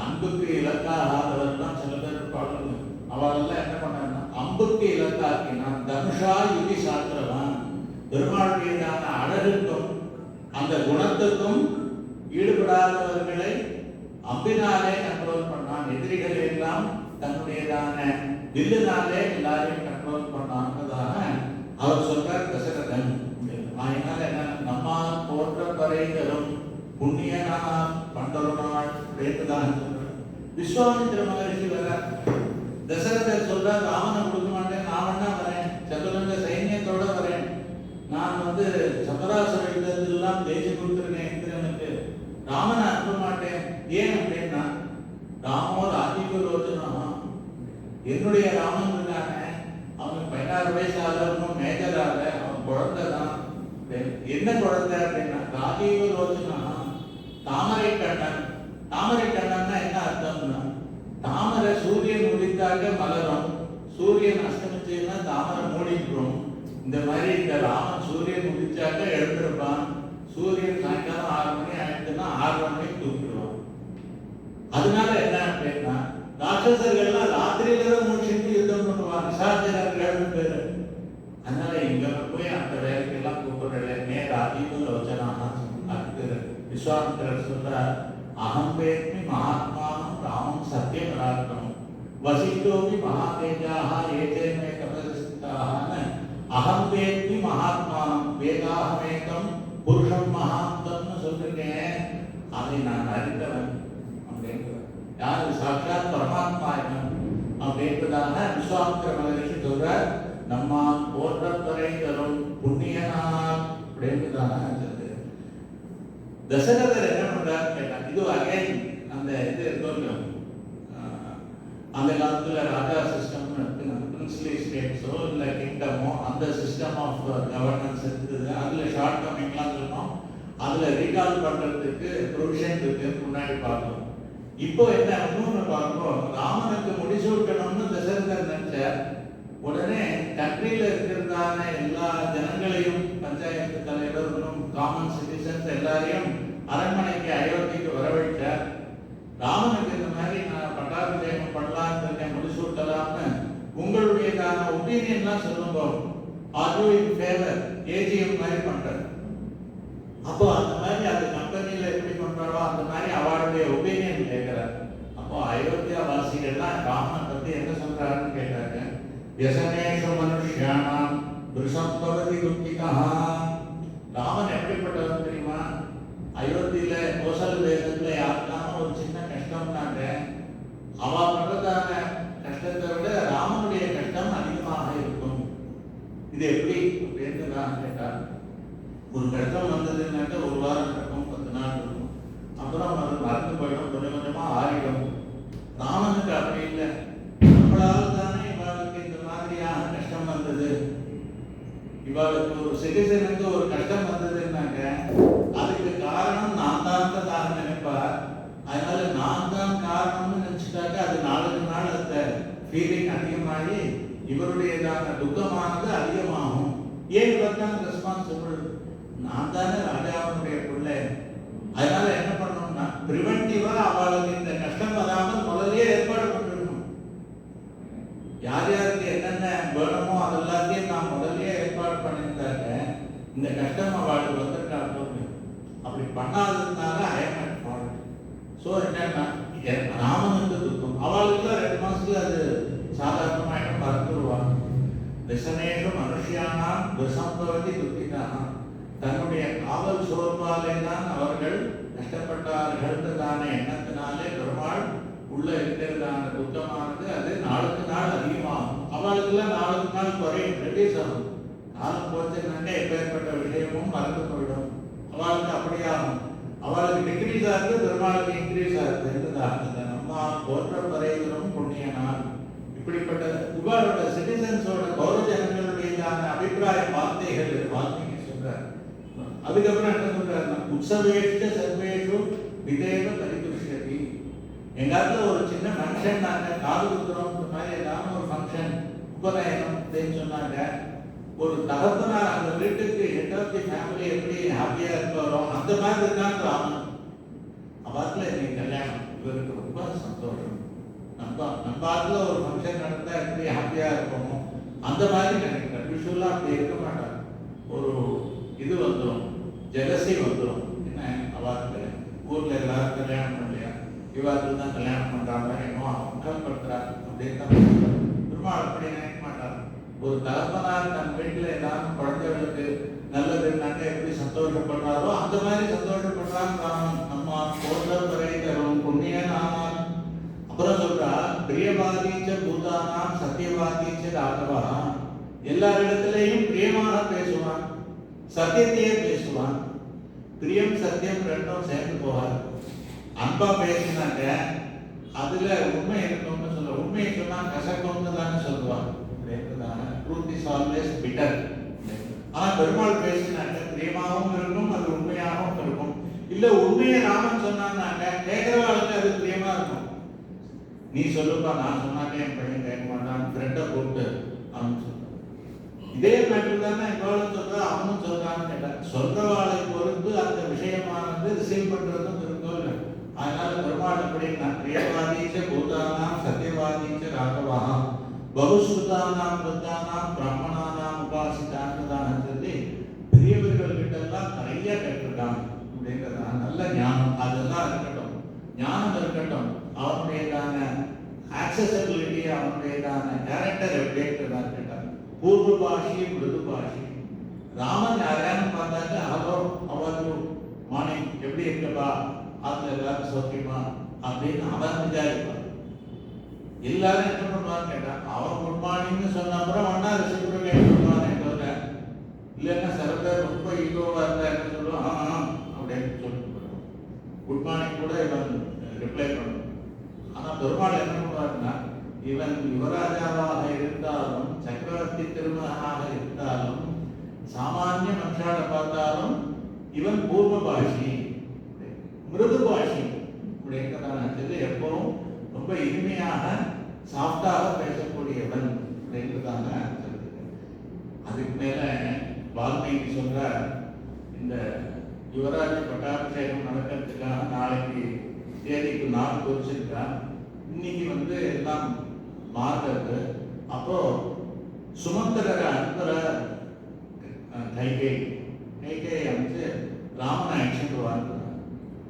A: அன்புக்கு இலக்காகாதவர்தான் சில பேர் பாடுங்க. அவரெல்லாம் என்ன பண்ணாங்கன்னா அம்புக்கு இலக்காக்கினா தனுஷா யுதி சாத்திரவான். பெருமாளுடையதான அழகுக்கும் அந்த குணத்துக்கும் ஈடுபடாதவர்களை அம்பினாலே கண்ட்ரோல் பண்ணான். எதிரிகள் எல்லாம் தன்னுடையதான வில்லுனாலே எல்லாரையும் கண்ட்ரோல் பண்ணான்றதாக அவர் சொல்றார் தசரதன். அதனால என்ன நம்மால் போன்ற பறைகளும் புண்ணியனால் பண்டொருநாள் வேண்டுதான் சொல்றார். விஸ்வாமித்திர மகரிஷி வர தசரதர் சொல்றார் ராமனை கொடுக்க மாட்டேன், நான் வேணா வரேன், சதுரங்க சைன்யத்தோட வரேன். நான் சபராசுர யுத்தத்திலாம் தேய்ச்சி கொடுத்துருக்கேன் இந்திரனுக்கு, ராமனை அனுப்ப மாட்டேன். ஏன் அப்படின்னா ராமோ ராஜீவரோஜனா. என்னுடைய ராமன் இருக்காங்க, அவனுக்கு 16 வயசு ஆகல, இன்னும் மேஜர் ஆகல, அவன் குழந்தை தான். என்ன குழந்தை அப்படின்னா ராஜீவரோஜனா, தாமரை கண்ணன். தாமரை கண்ணன்னா என்ன அர்த்தம்னா தாமரை சூரியன் உதித்தாக மலரும், சூரியன் அஸ்தமிச்சுன்னா தாமரை மூடிக்கிறோம். இந்த மாதிரி இந்த ராமன் சூரியன் உதிச்சாக்க எழுந்திருப்பான், சூரியன் சாயங்காலம் 6 மணி ஆயிடுச்சுன்னா 6:30 மணிக்கு தூக்கிடுவான். அதனால என்ன அப்படின்னா ராட்சசர்கள்லாம் ராத்திரியில தான் முடிச்சுட்டு யுத்தம் பண்ணுவான், நிசாச்சரர்கள் பேரு. அதனால இங்க போய் அந்த வேலைக்கெல்லாம் கூப்பிடல. நேர அதிபலோச்சனாக அதுக்கு விஸ்வாமித்திரர் சொல்றார், அகம் வேத்மி மகாத்மானம் ராமம் சத்தியம் பராக்கிரமம் வசிஷ்டோபி மகாதேஜாக ஏதேமே தபஸ்தான அகம் வேத்மி மகாத்மானம் வேதாகமேகம் புருஷம் மகாந்தம்னு சொல்லிருக்கேன், அதை நான் அறிந்தவன் அப்படிங்கிறார். யாரு? சாட்சாத் பரமாத்மா அப்படின்றதாக விஸ்வாமித்திர மகரிஷி சொல்றார். நம்மால் போற்றத்துறை தரும் புண்ணியனால் அப்படின்றதாக தசரதர் என்ன பண்றாரு கேட்டா, இது அகைன் அந்த இது இருக்கும், அந்த காலத்துல ராஜா சிஸ்டம் பிரின்ஸ்லி ஸ்டேட்ஸோ இல்ல கிங்டமோ அந்த சிஸ்டம் ஆஃப் கவர்னன்ஸ் இருக்குது. அதுல ஷார்ட் கமிங்லாம் சொன்னோம், அதுல ரீகால் பண்றதுக்கு ப்ரொவிஷன் இருக்கு முன்னாடி பார்த்தோம். இப்போ என்ன இன்னொன்னு பார்ப்போம், ராமனுக்கு முடிசூட்டணும்னு தசரதர் நினைச்சார். உடனே கண்ட்ரியில இருக்கிறதான எல்லா ஜனங்களையும் பஞ்சாயத்து தலைவர்களும் காமன் சிட்டிசன்ஸ் எல்லாரையும் அரண்மனைக்கு அயோத்திக்கு வரவழைச்சார். ராமனுக்கு இந்த மாதிரி நான் பட்டாபிஷேகம் பண்ணலான்னு இருக்கேன், முடிசூட்டலாம்னு உங்களுடையதான ஒப்பீனியன்லாம் சொல்லுங்க, are you in favour, AGM மாதிரி பண்றேன். அப்போ அந்த மாதிரி அந்த கம்பெனியில எப்படி பண்றாரோ அந்த மாதிரி அவருடைய ஒப்பீனியன் கேட்கிறார். அப்போ அயோத்தியா வாசிகள்லாம் ராமனை பத்தி என்ன சொல்றாருன்னு கேட்டாங்க. வியசனேஷு மனுஷ்யானாம் துர்சம்பவதி துக்கிதா. ராமன் எப்படிப்பட்டவன் தெரியுமா? அயோத்தியில கோசல் தேசத்துல யாருக்கான ஒரு சின்ன கஷ்டம்னாங்க, அவ பண்றதான கஷ்டத்தை விட ராமனுடைய கஷ்டம் அதிகமாக இருக்கும். இது எப்படி அப்படின்னு நான் கேட்டார். ஒரு கஷ்டம் வந்ததுன்னாக்க ஒரு வாரம் இருக்கும், 10 நாள் இருக்கும், அப்புறம் அது மறந்து போயிடும், கொஞ்சம் கொஞ்சமா ஆறிடும். ராமனுக்கு அப்படி இல்லை. நம்மளால் தானே இவளுக்கு இந்த மாதிரியான கஷ்டம் வந்தது, இவளுக்கு ஒரு சிட்டிசனுக்கு ஒரு கஷ்டம் வந்ததுன்னாக்க அதுக்கு காரணம் நான் தான் நினைப்பார். அதனால நான் தான் காரணம்னு நினைச்சிட்டாக்க அது நாளுக்கு நாள் அந்த ஃபீலிங் அதிகமாகி இவருடையதான துக்கமானது அதிகமாகும். ஏன் இவர் தான் ரெஸ்பான்சிபிள், நான் தானே ராஜாவுடைய பிள்ளை. அதனால என்ன பண்ணணும்னா பிரிவென்டிவா அவளுக்கு இந்த கஷ்டம் வராமல் முதலே ஏற்பாடு பண்ணிடணும். யார் யாருக்கு என்னென்ன வேணுமோ அதெல்லாத்தையும் நான் முதலே ஏற்பாடு பண்ணியிருந்தாங்க இந்த கஷ்டம் அவளுக்கு வந்துருக்கா. அப்படி பண்ணாததுனால ஐஎம் ஃபால்ட். ஸோ என்னன்னா ராமனுக்கு துக்கம், அவளுக்கு 2 மாசத்துல அது சாதாரணமாக மறந்துடுவாங்க. விசனேஷு மனுஷியானாம் துசம்பவதி துக்கிதாக. தன்னுடைய காவல் சோர்வாலே தான் அவர்கள் கஷ்டப்பட்டார்கள் தானே எண்ணத்தினாலே பெருமாள் உள்ள இருக்கிறதான துக்கமானது அது நாளுக்கு நாள் அதிகமாகும். அவளுக்குலாம் நாளுக்கு நாள் குறையும், ரெடியூஸ் ஆகும். காலம் போச்சுன்னாக்க எப்பேற்பட்ட விஷயமும் மறந்து போயிடும். அவளுக்கு அப்படியாகும். அவளுக்கு டிக்ரீஸ் ஆகுது, பெருமாளுக்கு இன்க்ரீஸ் ஆகுது. நம்ம போற்ற பறைகளும் புண்ணியனால் இப்படிப்பட்ட இவரோட சிட்டிசன்ஸோட கௌரவஜனங்களுடையதான அபிப்பிராய வார்த்தைகள் வால்மீகி சொல்றார். அதுக்கப்புறம் என்ன சொல்றாருன்னா உற்சவேஷ்ட சர்வேஷு விதேவ பரிதுஷ்யதி. எங்காவது ஒரு சின்ன ஃபங்க்ஷன் நாங்க காது குத்துறோம் மாதிரி ஏதாவது ஒரு ஃபங்க்ஷன் உபநயனம் அப்படின்னு சொன்னாங்க, ஒரு தகப்பனார் அந்த வீட்டுக்கு ஹெட் ஆஃப் தி ஃபேமிலி எப்படி ஹாப்பியா இருப்பாரோ அந்த மாதிரி இருக்கான்னு ராமன். அவாத்துல நீ கல்யாணம் இவருக்கு ரொம்ப சந்தோஷம். நம்ம ஆத்துல ஒரு ஃபங்க்ஷன் நடந்தா எப்படி ஹாப்பியா இருப்போமோ அந்த மாதிரி நினைக்கிறார். யூஸ்வலா அப்படி இருக்க மாட்டார். ஒரு இது வந்துடும், ஜெலசி வந்துடும். என்ன அவாத்துல ஊர்ல எல்லாரும் கல்யாணம் பண்ணலையா, இவாத்துல தான் கல்யாணம் பண்றாங்க, என்னோ மக்கள் படுத்துறாரு அப்படின்னு தான் பெருமாள் அப்படி நினைக்க மாட்டார். ஒரு தகப்பனார் தன் வீட்டுல ஏதாவது குழந்தைகளுக்கு நல்லதுன்னாக்க எப்படி சந்தோஷப்படுறாரோ அந்த மாதிரி சந்தோஷப்படுறாங்க ராமன். நம்ம போன்ற வரை தரும் புண்ணிய நாமான். அப்புறம் சொல்றா பிரியவாதீச்ச பூதானாம் சத்தியவாதீச்ச ராகவா. எல்லாரிடத்திலையும் பிரியமாக பேசுவான், சத்தியத்தையே பேசுவான். பிரியம் சத்தியம் ரெண்டும் சேர்ந்து போவார். அன்பா பேசினாக்க அதுல உண்மை இருக்கும்னு சொல்ல, உண்மையை சொன்னா கசக்கும்னு தானே சொல்லுவான். Truth is always bitter. ஆனா பெருமாள் பேசினாக்க பிரியமாகவும் இருக்கும், அது உண்மையாகவும் இருக்கும். இல்ல உண்மையை ராமன் சொன்னாங்க கேட்கிறவர்களுக்கு அது பிரியமா இருக்கும். நீ சொல்லுப்பா, நான் சொன்னாக்கே என் பையன் கேட்க மாட்டான், ஃப்ரெண்டை கூப்பிட்டு அவன் சொல்றான். இதே மேட்டர் தானே எவ்வளவு சொல்ற அவனும் சொல்றான்னு கேட்டான். சொல்றவாளை பொறுத்து அந்த விஷயமானது ரிசீவ் பண்றதும் இருக்கும் இல்லை. அதனால பெருமாள் எப்படின்னா பிரியவாதீச்ச பூதானாம் சத்தியவாதீச்ச ராகவா பகுஸ்ருதானாம் புத்தானாம் பிராமணானாம் உபாசிதான்னு சொல்லி பெரியவர்கள் கிட்ட எல்லாம் நிறைய கேட்டிருக்காங்க அப்படிங்கிறதா. நல்ல ஞானம் அதெல்லாம் இருக்கட்டும், ஞானம் இருக்கட்டும், அவனுடையதான ஆக்சசபிலிட்டி, அவனுடையதான கேரக்டர் எப்படி இருக்கிறதா கேட்டாங்க. பூர்வ பாஷி மிருது பாஷி. ராமன் யாரையான்னு பார்த்தாக்க ஹலோ அவர் மார்னிங் எப்படி இருக்கப்பா, அதுல எல்லாரும் சௌக்கியமா அப்படின்னு அவன் விசாரிப்பான். எல்லாரும் என்ன பண்ணுவான்னு கேட்டான், அவன் குட் மார்னிங்னு சொன்ன அப்புறம் ஒன்னா ரெசிப்ரோகேட் பண்ணுவானே தவிர, இல்லைன்னா சில பேர் ரொம்ப ஈகோவா இருந்தா என்ன சொல்லுவான் அப்படின்னு சொல்லிட்டு போடுவான். குட் மார்னிங் கூட இவன் ரிப்ளை பண்ணுவான். ஆனா பெருமாள் என்ன பண்ணுவாருன்னா, இவன் யுவராஜாவாக இருந்தாலும் சக்கரவர்த்தி திருமகனாக இருந்தாலும் சாமானிய மனுஷால பார்த்தாலும் இவன் பூர்வ பாஷி மிருது பாஷி அப்படிங்கிறதான சொல்லி எப்பவும் ரொம்ப இனிமையாக சாஃப்டாக பேசக்கூடியவன் அப்படிங்கிறதான சொல்லுது. அதுக்கு மேல வால்மீகி சொல்ற, இந்த யுவராஜ பட்டாபிஷேகம் நடக்கிறதுக்காக நாளைக்கு தேதிக்கு நாள் குறிச்சிருக்கா. இன்னைக்கு எல்லாம் மாறுறது. அப்போ சுமந்திரரை அனுப்புற கைகை அமைச்சு ராமனை அழைச்சிட்டு வாழ்ந்தார்.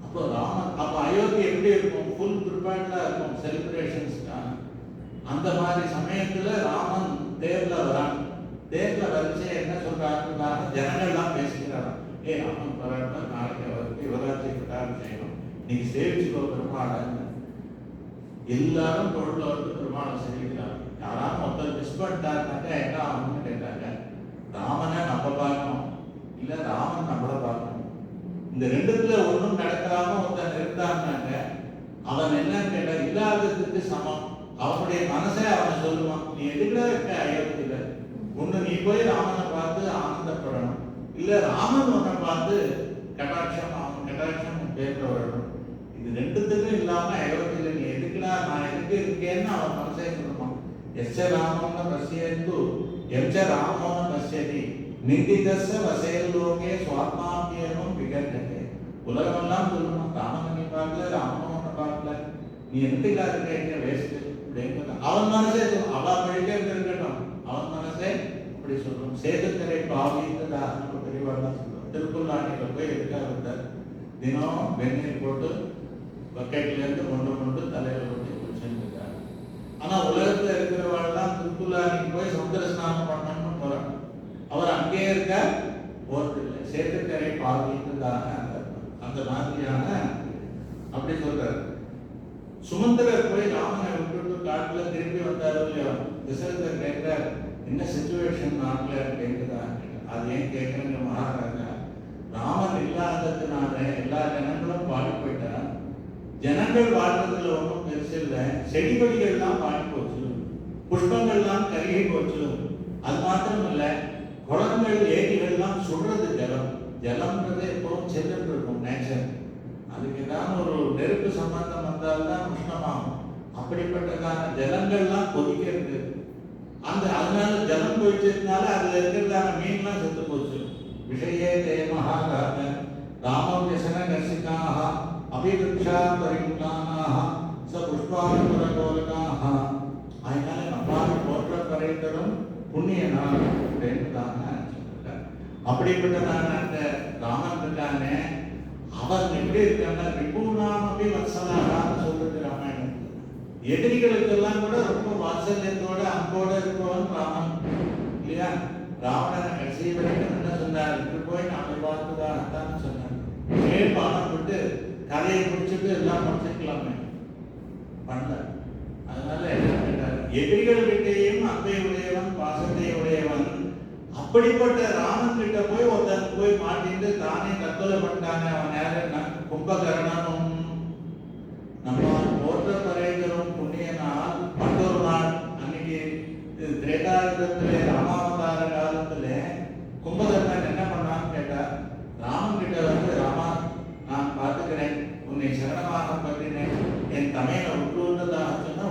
A: அப்போ ராமன் அப்போ அயோத்தி எப்படி இருக்கும், ஃபுல் ப்ரிப்பேர்டா இருக்கும் செலிப்ரேஷன்ஸ்க்கான. அந்த மாதிரி சமயத்துல ராமன் தேர்ல வரான். தேர்ல வரிச்சு என்ன சொல்றாருன்னா, ஜனங்கள்லாம் பேசிக்கிறாராம், ராமன் வராட்டா நாளைக்கு அவருக்கு யுவராஜ்ய பட்டாபிஷேகம், நீங்க சேவிச்சுக்கோ பெருமாளன்னு. எல்லாரும் பொருள் பெருமாளை சேவிக்கிறாங்க. யாராவது ஒருத்தர் மிஸ் பண்ணிட்டாருனாக்கா என்ன ஆகும்னு கேட்டாங்க. ராமனை நம்ம பார்க்கணும், இல்ல ராமன் நம்மளை பார்க்கணும். இந்த ரெண்டுத்துல ஒன்றும் நடக்காம ஒருத்தன் இருந்தான்னாங்க, அவன் என்னன்னு கேட்டா இல்லாததுக்கு சமம். அவனுடைய மனசே அவனை சொல்லுவான், நீ எதுக்குல இருக்க அயோத்தியில, ஒண்ணு நீ போய் ராமனை பார்த்து ஆனந்தப்படணும், இல்ல ராமன் உன்னை பார்த்து கட்டாட்சம், அவன் கட்டாட்சம் பேர்ல வரணும். இது ரெண்டுத்துக்கும் இல்லாம அயோத்தியில நீ எதுக்குடா, நான் எதுக்கு இருக்கேன்னு அவன் மனசே சொல்லுவான். எச்ச ராமம்னு பசியத்து எச்ச ராமோன்னு பசியதி நிந்திதஸ்ஸ வசேல் லோகே சுவாத்மாபியமும் விகர்ஜதே. உலகமெல்லாம் சொல்லணும், ராமனை நீ பார்க்கல, ராமனை பார்க்கல, நீ எதுக்குடா இருக்க, வேஸ்ட் அப்படின்னு அவன் மனசே சொல்லும். அவன் வழிக்கே இருக்கட்டும், அவன் மனசே அப்படி சொல்லும். சேதுக்கரை பாவித்ததா பெரியவாள்லாம் சொல்லுவோம். திருக்குள்ளாணியில போய் எடுக்க வந்தார். தினம் வெந்நீர் போட்டு பக்கெட்ல இருந்து கொண்டு தலையில போட்டு குளிச்சுருக்காரு. ஆனா உலகத்துல இருக்கிறவாள்லாம் திருக்குள்ளாணிக்கு போய் சமுத்திர ஸ்நானம் பண்ணணும்னு போறாங்க. அவர் அங்கேயே இருக்க போறது இல்லை. சேத்துக்கரை பாவித்ததாக அந்த மாதிரியான அப்படி சொல்றாரு. சுமந்திரர் போய் ராமனை விட்டுட்டு காட்டுல திரும்பி வந்தாரு இல்லையா, தசரதர் கேட்கிறார், என்ன சிச்சுவேஷன் நாட்டில் கேட்குதா. அது ஏன் கேட்குறேங்க மகாராஜா, ராமன் இல்லாததுனால எல்லா ஜனங்களும் பாடி போயிட்டார். ஜனங்கள் வாழ்றதுல ஒன்றும் பெருசு இல்லை, செடி கொடிகள்லாம் பாடி போச்சு, புஷ்பங்கள்லாம் கருகி போச்சு. அது மாத்திரம் இல்லை, குளங்கள் ஏரிகள்லாம் சுடுறது ஜலம். ஜலம்ன்றது எப்பவும் செல்லுன்னு இருக்கும் நேச்சர். அதுக்கு ஏதாவது ஒரு நெருப்பு சம்பந்தம் வந்தால்தான் உஷ்ணமாகும். அப்படிப்பட்டதான ஜலங்கள்லாம் கொதிக்கிறது. அதனால ஜலம் போயிட்டதுனால அதுல இருக்கிறதான மீன்லாம் செத்து போச்சு. விஷயே தே மகாராஜ ராமம் யசன கர்ஷிகாஹ அபிவிருக்ஷா பரிமுக்தானாஹ ச புஷ்பானுபர கோலகாஹ. அதனால நம்மால் போற்ற பறைத்தரும் புண்ணியனா அப்படின்னு தாங்க சொல்லிட்டார். அப்படிப்பட்டதான அந்த ராமன் இருக்கானே, அவன் எப்படி இருக்கான்னா விபூனாமபி வத்சலான்னு சொல்றது ராமாயணம். எதிரிகளுக்கெல்லாம் கூட ரொம்ப வாத்சல்யத்தோட அன்போட இருப்பவன் ராமன் இல்லையா. ராவணனை கடைசி வரைக்கும் என்ன சொன்னார், இப்படி போய் நாம பார்த்துதான் சொன்னார். பணம் விட்டு கதையை முடிச்சுட்டு எல்லாம் முடிச்சுக்கலாமே பண்ண. அதனால என்ன கேட்டார், எதிரிகள் கிட்டையும் அன்பை உடையவன் பாசத்தை உடையவன். அப்படிப்பட்ட ராமன் கிட்ட போய் ஒருத்தன் போய் மாட்டிட்டு தானே தற்கொலை பண்ணிட்டாங்க. அவன் யாருன்னா கும்பகர்ணனும். நம்ம போற்ற பறைகளும் புண்ணியனால் மற்றொரு நாள் அன்னைக்கு திரேதாயுகத்திலே ராமாவதார காலத்திலே கும்பகர்ணன் என்ன பண்ணான்னு கேட்டா, ராமன் கிட்ட ராமா நான் பார்த்துக்கிறேன், உன்னை சரணமாக பற்றினேன், என் தமையனை விட்டுவதாக சொன்னா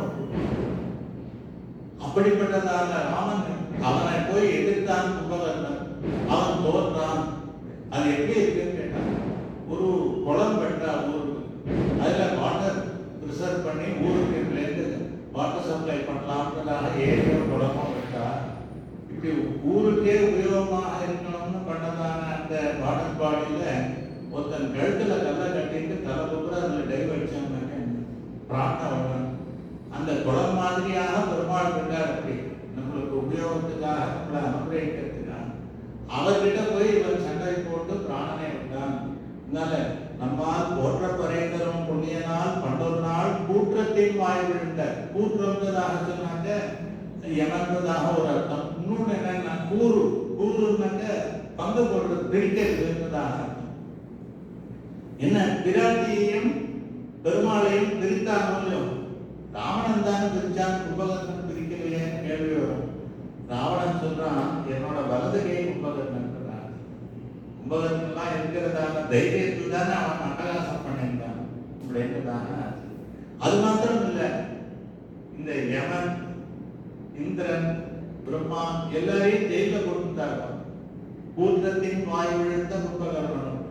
A: ஊருக்கே உபயோகமாக இருக்கணும்னு பண்ணதான அந்த வாட்டர் பாடியில ஒருத்தன் கழுத்துல கல்லை கட்டிட்டு தலை கூட அதில் டைவ் அடிச்சாங்க பிரார்த்தனை வரணும். அந்த குளம் மாதிரியாக பெருமாள் இருக்கார். அப்படி நம்மளுக்கு உபயோகத்துக்காக நம்மளை அனுகிரகிக்கிறதுக்காக அவர்கிட்ட போய் இவன் சண்டை போட்டு பிராணனை விட்டான். அதனால நம்மால் போற்ற பறைந்தரும் புண்ணியனால் பண்டொரு நாள் கூற்றத்தின் வாய் விழுந்த கூற்றதாக சொன்னாங்க எமன்றதாக ஒரு அர்த்தம். இன்னொன்று என்னன்னா கூறுனாக்க பங்கு போடுறது பிரிக்கிறதுன்றதாக அர்த்தம். என்ன பிராட்டியையும் பெருமாளையும் பிரித்தானோ ராவணன் தானே பிரிச்சான், கும்பகர்ணன் பிரிக்கலையே கேள்வி வரும். ராவணன் சொல்றான் என்னோட வலது கை கும்பகர்ணன். கும்பகர்ணன்லாம் இருக்கிறதான தைரியத்தில் தானே அவன் அட்டகாசம் பண்ணியிருந்தான் அப்படின்றதான. அது மாத்திரம் இல்லை, இந்த யமன் இந்திரன் பிரம்மா எல்லாரையும் ஜெயில கொடுத்தாங்க. கூற்றத்தின் வாய் விழுந்த கும்பகர்ணனும்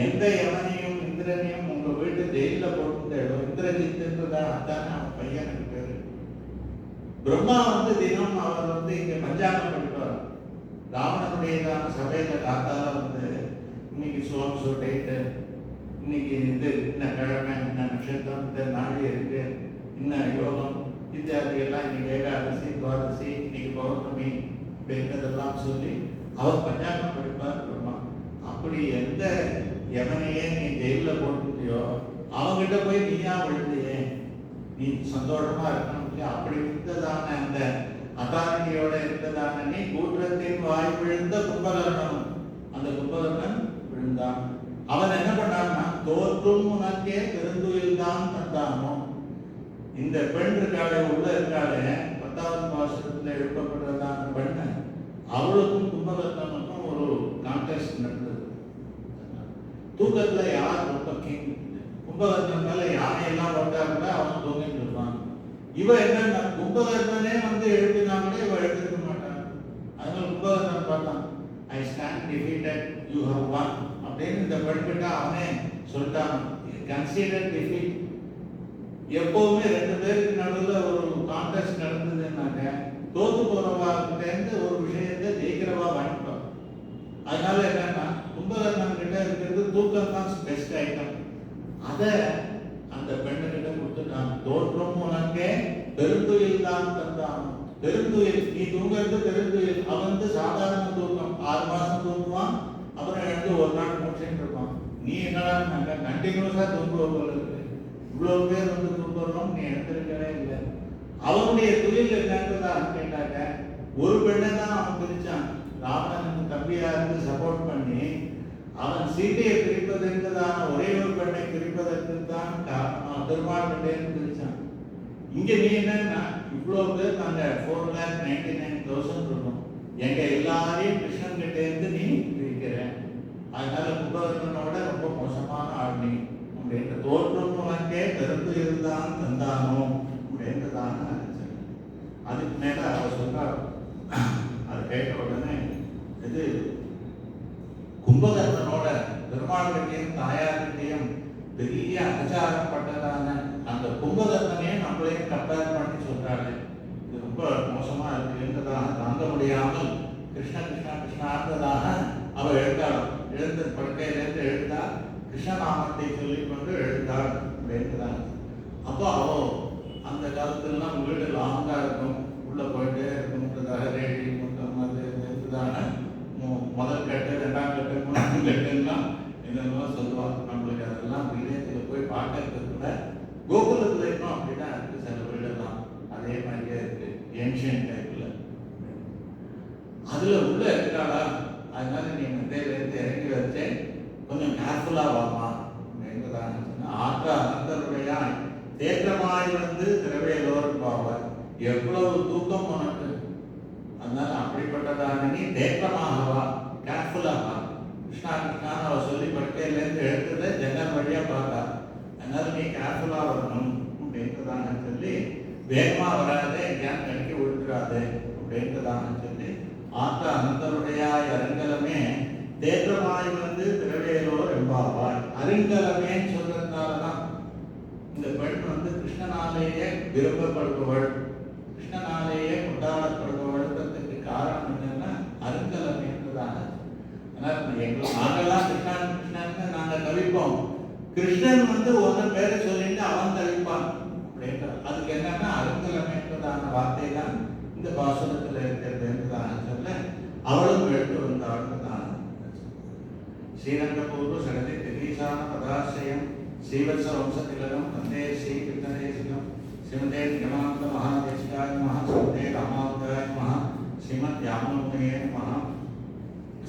A: எந்த யமனையும் இந்திரனையும் உங்க வீட்டு ஜெயில போட்டு இந்திரஜித்ன்றதா அதானே அவன் பையனுக்கு பேரு. பிரம்மா தினம் அவர் இங்க பஞ்சாங்கம் படிப்பார். ராவணனுடையதான சபையில காத்தால இன்னைக்கு சோம்சோ டேட்டு, இன்னைக்கு இன்ன கிழமை, இன்ன நட்சத்திரம், இந்த நாளி இருக்கு, இன்ன யோகம் இத்தியாதி எல்லாம் இன்னைக்கு ஏகாதசி துவாதசி, இன்னைக்கு பௌர்ணமி அப்படின்றதெல்லாம் சொல்லி அவர் பஞ்சாங்கம் படிப்பார் பிரம்மா. அப்படி எந்த எவனையே நீ ஜெயில போட்டுட்டியோ அவங்கிட்ட போய் நீயா விழுந்தையே, நீ சந்தோஷமா இருக்கணும். அப்படி இருந்ததான அந்த அதாரியோட இருந்ததான நீ கூற்றத்தின் வாய் விழுந்த கும்பகர்ணன். அந்த கும்பகர்ணன் விழுந்தான். அவன் என்ன பண்ணான்னா தோற்றும் உனக்கே பெருந்துயில் தான் தந்தானோ. இந்த பெண் இருக்காளே உள்ள இருக்காளே 10வது மாசத்துல எழுப்பப்படுறதான பெண்ணு, அவளுக்கும் கும்பகர்ணனுக்கும் ஒரு கான்டெஸ்ட் நடந்தது. தூக்கத்துல யார் ரொம்ப கிங், கும்பகர்ணன் மேல யானையெல்லாம் போட்டாங்க அவன் தூங்கிட்டு இருப்பான். இவ என்ன கும்பகர்ணனே எழுப்பினாங்களே இவ எழுந்திருக்க மாட்டான். அதனால கும்பகர்ணன் பார்த்தான், I stand defeated, you have won அப்படின்னு இந்த பெண்கிட்ட அவனே சொல்லிட்டான். Consider defeat. எப்பவுமே 2 பேருக்கு நடுவில் ஒரு கான்டெஸ்ட் நடந்ததுன்னாக்க தோத்து போறவாக்கிட்ட ஒரு விஷயத்தை ஜெயிக்கிறவா வாங்கிப்பான். அதனால என்னன்னா கும்பகர்ணன் கிட்ட இருக்கிறது தூக்கம் தான் பெஸ்ட் ஐட்டம். அதை அந்த பெண்ணுகிட்ட கொடுத்துட்டான். தோற்றம் உனக்கே பெருந்துயில் தான் தந்தான். பெருந்துயில் நீ தூங்குறது பெருந்துயில். அவன் சாதாரண தூக்கம் 6 மாசம் தூங்குவான், அப்புறம் எழுந்து ஒரு நாள் முடிச்சுட்டு இருப்பான். நீ என்னடா கண்டினியூஸா தூங்குவ போல இருக்கு. இவ்வளவு பேர் தூங்குறோம், நீ எடுத்திருக்கவே இல்லை. அவனுடைய தொழில் என்னன்றதாக கேட்டாக்க ஒரு பெண்ணை தான் அவன் பிரிச்சான். ராவணனுக்கு தம்பியா இருந்து சப்போர்ட் பண்ணி அவன் சீதையை பிரிப்பதற்குதான ஒரே ஒரு பெண்ணை பிரிப்பதற்கு தான் பெருமாள் கிட்டேன்னு பிரிச்சான். இங்க நீ என்னன்னா இவ்வளவு பேர் நாங்க 4,99,000 இருக்கோம், எங்க எல்லாரையும் கிருஷ்ணன் கிட்ட இருந்து நீ பிரிக்கிற. அதனால கும்பகர்ணனோட ரொம்ப மோசமான ஆள் நீ அப்படின்ற தோற்றம் உனக்கே கருத்து இருந்தான் தந்தானோ அப்படின்றதான. அதுக்கு மேல அவர் சொல்றார். அதை கேட்ட உடனே இது கும்பகர்ணனோட பெருமாள்கிட்டையும் தாயார்கிட்டையும் பெரிய அபச்சாரப்பட்டதான அந்த கும்பகர்ணனே நம்மளையும் கம்பேர் பண்ணி சொல்றாரு. இது ரொம்ப மோசமா இருக்குன்றதாக தாங்க முடியாமல் கிருஷ்ண கிருஷ்ணா கிருஷ்ணான்றதாக அவள் எழுந்தாள். எழுந்த படுக்கையிலேருந்து எழுந்தா கிருஷ்ணநாமத்தை சொல்லிக்கொண்டு எழுந்தாள் அப்படின்றாங்க. அப்போ அவ அந்த காலத்துலாம் வீடு லாங்கா இருக்கும், உள்ள போயிட்டே இருக்கும்ன்றதாக ரேடி மொத்தம் அது இருந்ததான முதல் கட்டு 2ஆம் கட்டு 3ஆம் கட்டுலாம் இதெல்லாம் சொல்லுவாங்க. நம்மளுக்கு அதெல்லாம் வில்லேஜில் போய் பார்க்கறது கூட கோகுலத்தில் இருக்கணும் அப்படிதான் இருக்கு. சில வீடெல்லாம் அதே மாதிரியே இருக்கு ஏன்ஷியன் டைப்ல. அதுல உள்ள இருக்காளா, அதனால நீ மெத்தையிலேருந்து இறங்கி வச்சு கொஞ்சம் கேர்ஃபுல்லா வாமா அப்படின்றதான ஆற்றா அனந்தருடைய தேற்றமாய் திரவேலோர் பாவார். எவ்வளவு தூக்கம் உனக்கு, அதனால அப்படிப்பட்டதான நீ தேற்றமாகவா கேர்ஃபுல்லாவா. கிருஷ்ணா கிருஷ்ணான்னு அவ சொல்லி படுக்கையிலேருந்து எடுத்ததை ஜன்னல் வழியா பார்த்தா. அதனால நீ கேர்ஃபுல்லா வரணும் அப்படின்றதான சொல்லி வேகமா வராதே, ஏன் கடிக்க விழுந்துடாது அப்படின்றதான சொல்லி ஆற்ற அனந்தருடைய அருங்கலமே தேற்றமாய் திரவேலோர் எம்பாவாய். அருங்கலமேன்னு சொல்றதுனாலதான் இந்த பெண் கிருஷ்ணனாலேயே விரும்பப்படுபவள், கிருஷ்ணனாலேயே கொண்டாடப்படுபவள்ன்றதுக்கு காரணம் என்னன்னா நாங்கெல்லாம் கிருஷ்ணன் கிருஷ்ணன் நாங்கள் தவிப்போம், கிருஷ்ணன் வந்து ஒரு பேரை சொல்லிட்டு அவன் தவிப்பான் அப்படின்ற அதுக்கு என்னன்னா அருங்கலம் என்பதான வார்த்தை தான் இந்த பாசுரத்தில் இருக்கிறது என்றுதான் சொல்ல அவளும் எடுத்து வந்தாள் தான். ஸ்ரீரங்கபூர்வ சடதி திரீசான பதாசிரியம் ஸ்ரீவத்ச வம்சதிலகம் வந்தே ஸ்ரீ கிருஷ்ணதேசிகம் ஸ்ரீமதே நிகமாந்த மகாதேசிகாய நமः ஸ்ரீமதே ராமாவதாய நமः ஸ்ரீமத் யாமனோதயே நமः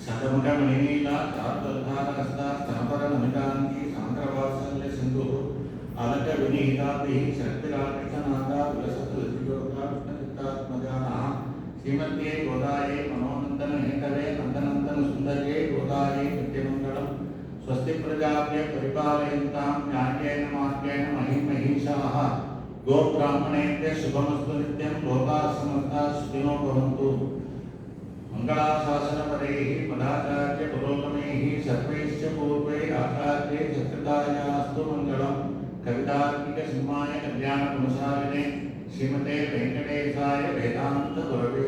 A: சதமுகமணிநீலா சார்வல்காரஹஸ்தா ஸ்தனபரநமிதாங்கி சாந்திரவாத்சல்ய சிந்துः அலக விநீதாபிः சக்திராகிருஷ்ணநாதா விலசத்து வித்யோகா விஷ்ணுசித்தாத்மஜானः ஸ்ரீமத்யே கோதாயே மனோநந்தன ஹேதவே நந்தநந்தன சுந்தர்யே கோதாயே நித்யமங்கலம். ஸ்வஸ்தி பிரஜாப்ய பரிபாலயந்தாம் ஞானேன மார்கேண மஹிமஹீஷாः கோப்ராஹ்மணேभ्य சுபமஸ்து நித்யம் லோகாः சமஸ்தாः சுகினோ பவन्तு. மங்களாசாசனபரைः பதாச்சார்ய புரோகமைः சர்வைश्च பூர்வைः ஆச்சார்யே சத்ருதாயாஸ்து மங்களம். கவிதார்க்கிக சிம்மாய கல்யாண குணசாலினே ஸ்ரீமதே வெங்கடேசாய வேதாந்த குரவே